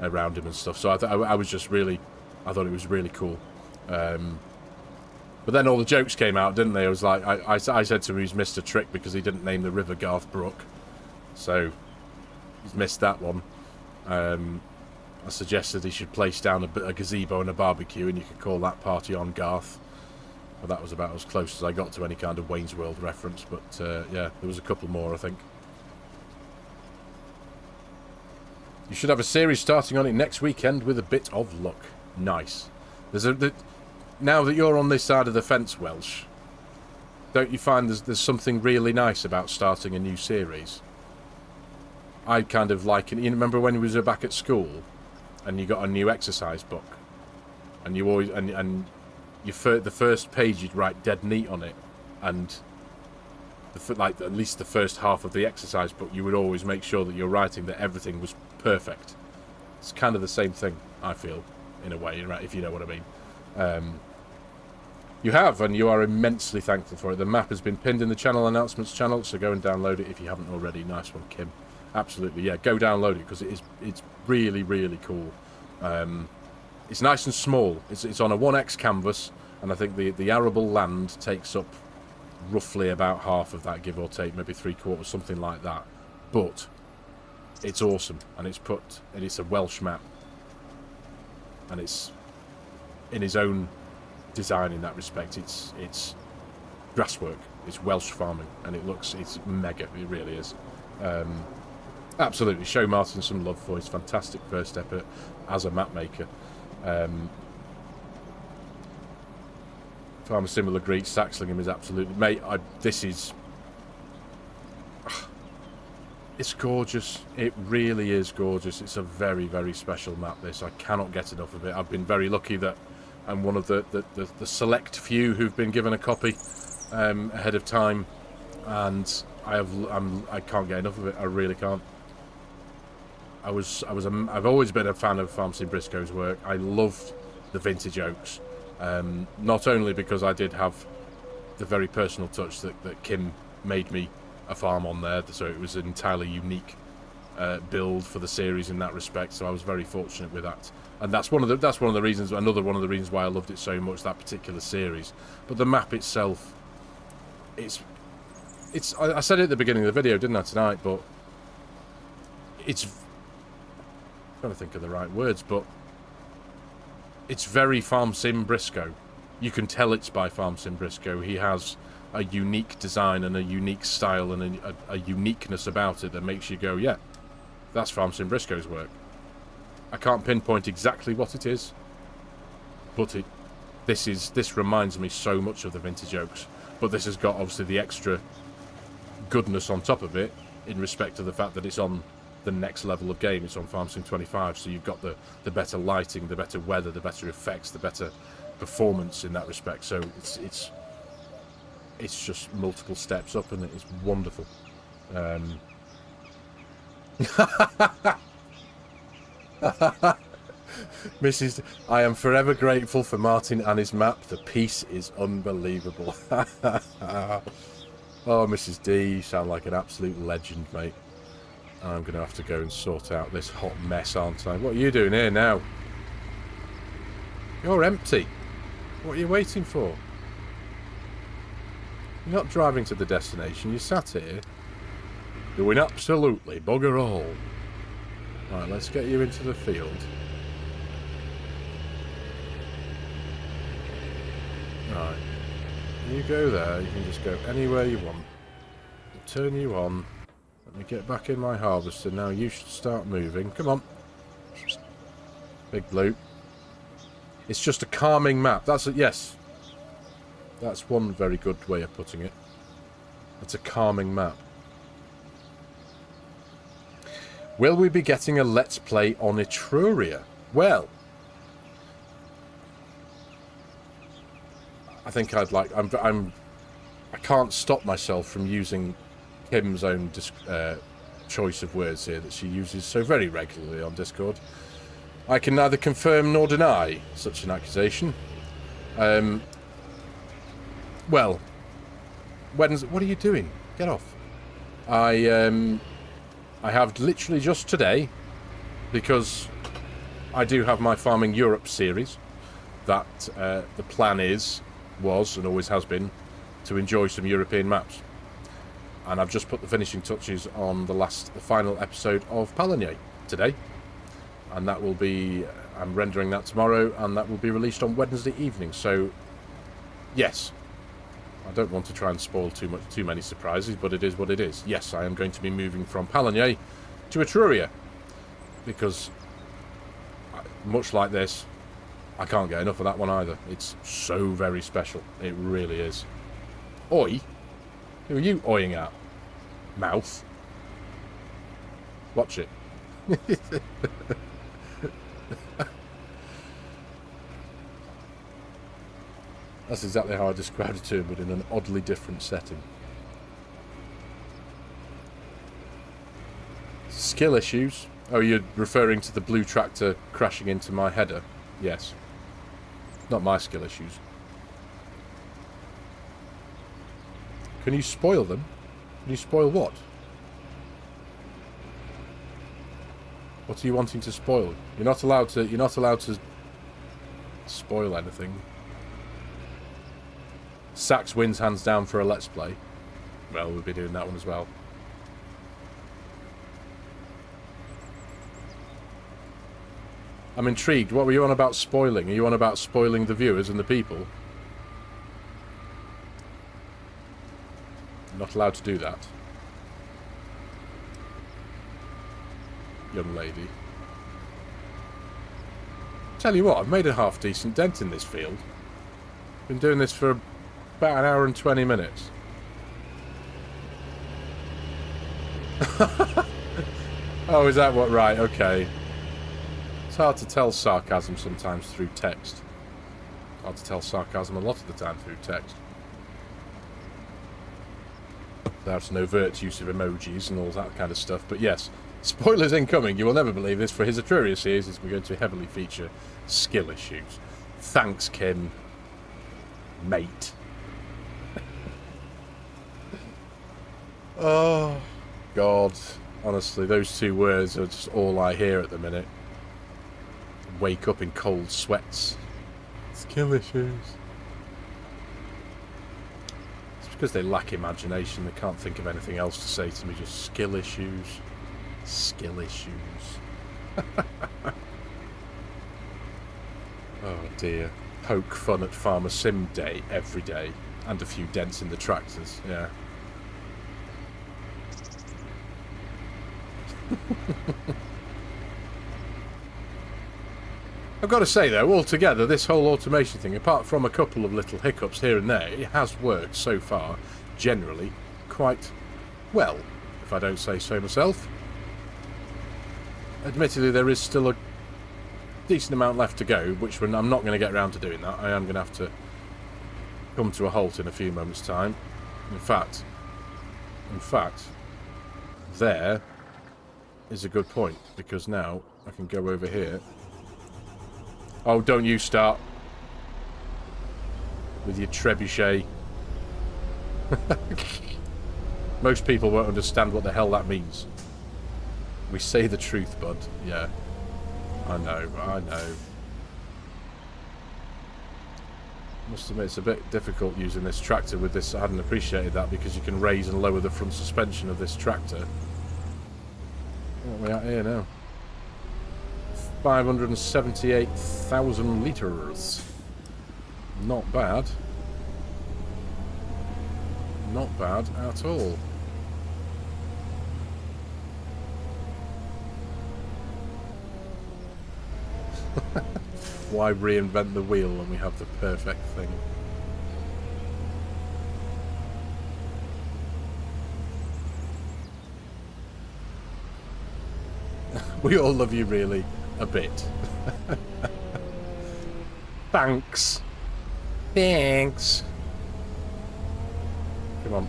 around him and stuff. So I was just really, I thought it was really cool. But then all the jokes came out, didn't they? I was like, I said to him he's missed a trick because he didn't name the river Garth Brook, so he's missed that one. I suggested he should place down a gazebo and a barbecue, and you could call that party on Garth. Well, that was about as close as I got to any kind of Wayne's World reference, but yeah, there was a couple more, I think. You should have a series starting on it next weekend with a bit of luck. Nice. Now that you're on this side of the fence, Welsh, don't you find there's something really nice about starting a new series? I kind of like it. You remember when we were back at school and you got a new exercise book and you always and the first page you'd write dead neat on it, and like at least the first half of the exercise book you would always make sure that you're writing that everything was perfect. It's kind of the same thing, I feel, in a way, if you know what I mean. You have, and you are immensely thankful for it. The map has been pinned in the channel announcements channel, so go and download it if you haven't already. Nice one, Kim. Absolutely, yeah. Go download it because it's really cool. It's nice and small. It's on a 1x canvas, and I think the arable land takes up roughly about half of that, give or take, maybe 3/4, something like that. But it's awesome, and it's a Welsh map, and it's in his own design in that respect. It's grasswork, it's Welsh farming, and it's mega. It really is. Absolutely, show Martin some love for his fantastic first step as a map maker. Farmer Sim will agree, Saxlingham is absolutely... Mate, it's gorgeous. It really is gorgeous. It's a very special map, this. I cannot get enough of it. I've been very lucky that I'm one of the select few who've been given a copy ahead of time, and I can't get enough of it. I really can't. I've always been a fan of Farm Sim Brisco's work. I loved the vintage oaks, not only because I did have the very personal touch that Kim made me a farm on there, so it was an entirely unique build for the series in that respect. So I was very fortunate with that, and that's one of the reasons. Another one of the reasons why I loved it so much, that particular series. But the map itself, I said it at the beginning of the video, didn't I, tonight? But it's... I'm trying to think of the right words, but it's very Farm Sim Brisco. You can tell it's by Farm Sim Brisco. He has a unique design and a unique style and a uniqueness about it that makes you go, yeah, that's Farm Sim Brisco's work. I can't pinpoint exactly what it is, but this reminds me so much of the vintage oaks. But this has got obviously the extra goodness on top of it in respect to the fact that it's on the next level of game. It's on Farm Sim 25, so you've got the better lighting, the better weather, the better effects, the better performance in that respect. So it's just multiple steps up, and it's wonderful. Mrs. I am forever grateful for Martin and his map. The piece is unbelievable. Oh, Mrs. D, you sound like an absolute legend, mate. I'm going to have to go and sort out this hot mess, aren't I? What are you doing here now? You're empty. What are you waiting for? You're not driving to the destination. You sat here doing absolutely bugger all. Right, let's get you into the field. Right. You go there. You can just go anywhere you want. I'll turn you on. Let me get back in my harvester. Now you should start moving. Come on. Big blue. It's just a calming map. That's it. Yes. That's one very good way of putting it. It's a calming map. Will we be getting a Let's Play on Etruria? Well, I think I'd like... I can't stop myself from using Kim's own choice of words here that she uses so very regularly on Discord. I can neither confirm nor deny such an accusation. Well, Wednesday... What are you doing? Get off. I have literally just today, because I do have my Farming Europe series, that the plan was, and always has been, to enjoy some European maps. And I've just put the finishing touches on the final episode of Palanier today. And that will be, I'm rendering that tomorrow, and that will be released on Wednesday evening. So, yes, I don't want to try and spoil too many surprises, but it is what it is. Yes, I am going to be moving from Palanier to Etruria, because, much like this, I can't get enough of that one either. It's so very special. It really is. Oi? Who are you oying at? Mouth? Watch it. That's exactly how I described it to him, but in an oddly different setting. Skill issues? Oh, you're referring to the blue tractor crashing into my header? Yes. Not my skill issues. Can you spoil them? Can you spoil what? What are you wanting to spoil? You're not allowed to spoil anything. Sax wins hands down for a Let's Play. Well, we'll be doing that one as well. I'm intrigued. What were you on about spoiling? Are you on about spoiling the viewers and the people? You're not allowed to do that. Young lady. Tell you what, I've made a half-decent dent in this field. Been doing this for about an hour and 20 minutes. Oh, is that what? Right, okay. It's hard to tell sarcasm sometimes through text. Hard to tell sarcasm a lot of the time through text. Without an overt use of emojis and all that kind of stuff. But yes, spoilers incoming. You will never believe this. For his Etruria series, we're going to heavily feature skill issues. Thanks, Kim. Mate. Oh, God. Honestly, those two words are just all I hear at the minute. Wake up in cold sweats. Skill issues. It's because they lack imagination. They can't think of anything else to say to me. Just skill issues. Skill issues. Oh, dear. Poke fun at Farmer Sim Day every day. And a few dents in the tractors. Yeah. I've got to say though, altogether, this whole automation thing, apart from a couple of little hiccups here and there, it has worked so far, generally, quite well, if I don't say so myself. Admittedly, there is still a decent amount left to go, which I'm not going to get around to doing that. I am going to have to come to a halt in a few moments' time. In fact, there is a good point, because now I can go over here Oh, don't you start with your trebuchet. Most people won't understand what the hell that means. We say the truth, bud. Yeah. I know, I know. Must admit, it's a bit difficult using this tractor with this. I hadn't appreciated that because you can raise and lower the front suspension of this tractor. What are we at here now? 578,000 litres. Not bad. Not bad at all. Why reinvent the wheel when we have the perfect thing? We all love you, really, a bit. Thanks. Thanks. Come on.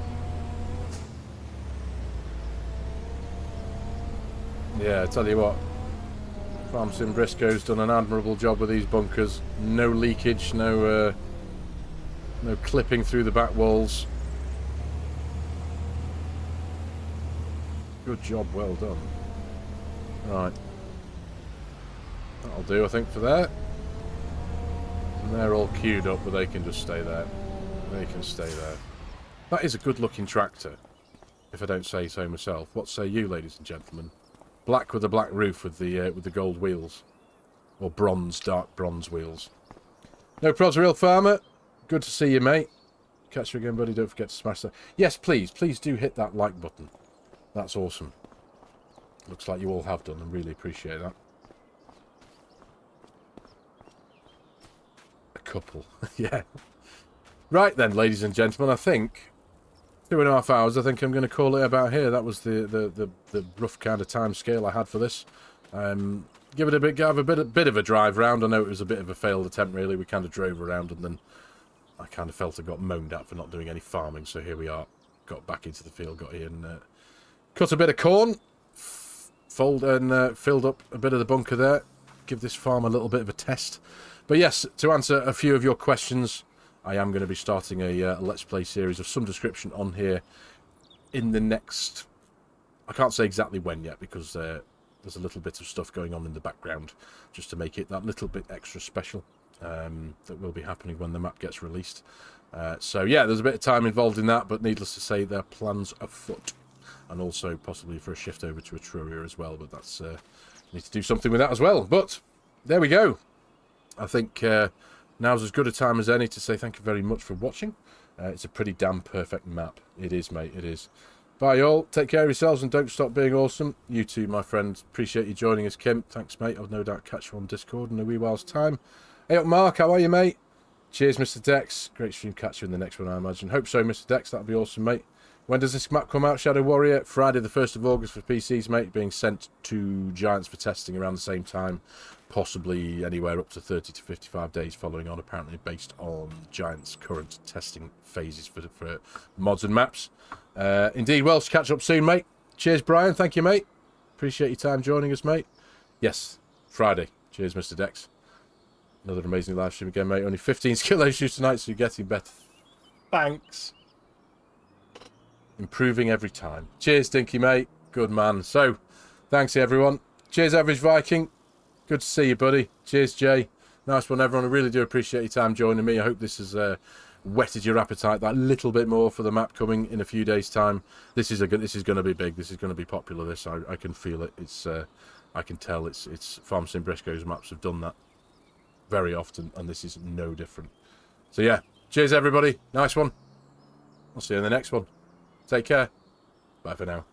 Yeah, I tell you what. Farm Sim Brisco's done an admirable job with these bunkers. No leakage, no clipping through the back walls. Good job, well done. Right. That'll do, I think, for there. And they're all queued up, but they can just stay there. They can stay there. That is a good-looking tractor, if I don't say so myself. What say you, ladies and gentlemen? Black with a black roof with the gold wheels. Or bronze, dark bronze wheels. No prods, Real Farmer. Good to see you, mate. Catch you again, buddy. Don't forget to smash that. Yes, please. Please do hit that like button. That's awesome. Looks like you all have done. I really appreciate that. A couple. Yeah. Right then, ladies and gentlemen. I think 2.5 hours. I think I'm going to call it about here. That was the rough kind of time scale I had for this. Give it a bit, have a bit of a drive round. I know it was a bit of a failed attempt. Really, we kind of drove around and then I kind of felt I got moaned at for not doing any farming. So here we are. Got back into the field. Got here and cut a bit of corn. Filled up a bit of the bunker there. Give this farm a little bit of a test. But yes, to answer a few of your questions, I am going to be starting a Let's Play series of some description on here in the next... I can't say exactly when yet because there's a little bit of stuff going on in the background just to make it that little bit extra special that will be happening when the map gets released. So yeah, there's a bit of time involved in that, but needless to say, there are plans afoot. And also possibly for a shift over to a Troubleshooter as well, but that's need to do something with that as well. But there we go. I think now's as good a time as any to say thank you very much for watching. It's a pretty damn perfect map. It is, mate. It is. Bye, y'all. Take care of yourselves and don't stop being awesome. You too, my friend. Appreciate you joining us, Kim. Thanks, mate. I'll no doubt catch you on Discord in a wee while's time. Hey up, Mark. How are you, mate? Cheers, Mr. Dex. Great stream. Catch you in the next one, I imagine. Hope so, Mr. Dex. That'll be awesome, mate. When does this map come out, Shadow Warrior? Friday the 1st of August for PCs, mate. Being sent to Giants for testing around the same time. Possibly anywhere up to 30 to 55 days following on, apparently based on Giants' current testing phases for mods and maps. Indeed, well, catch up soon, mate. Cheers, Brian. Thank you, mate. Appreciate your time joining us, mate. Yes, Friday. Cheers, Mr. Dex. Another amazing live stream again, mate. Only 15 skill issues tonight, so you're getting better. Thanks. Improving every time. Cheers, Dinky, mate. Good man. So, thanks, everyone. Cheers, Average Viking. Good to see you, buddy. Cheers, Jay. Nice one, everyone. I really do appreciate your time joining me. I hope this has whetted your appetite that little bit more for the map coming in a few days' time. This is going to be big. This is going to be popular. This I can feel it. It's I can tell. It's Farm Sim Brisco's maps have done that very often, and this is no different. So yeah, cheers, everybody. Nice one. I'll see you in the next one. Take care. Bye for now.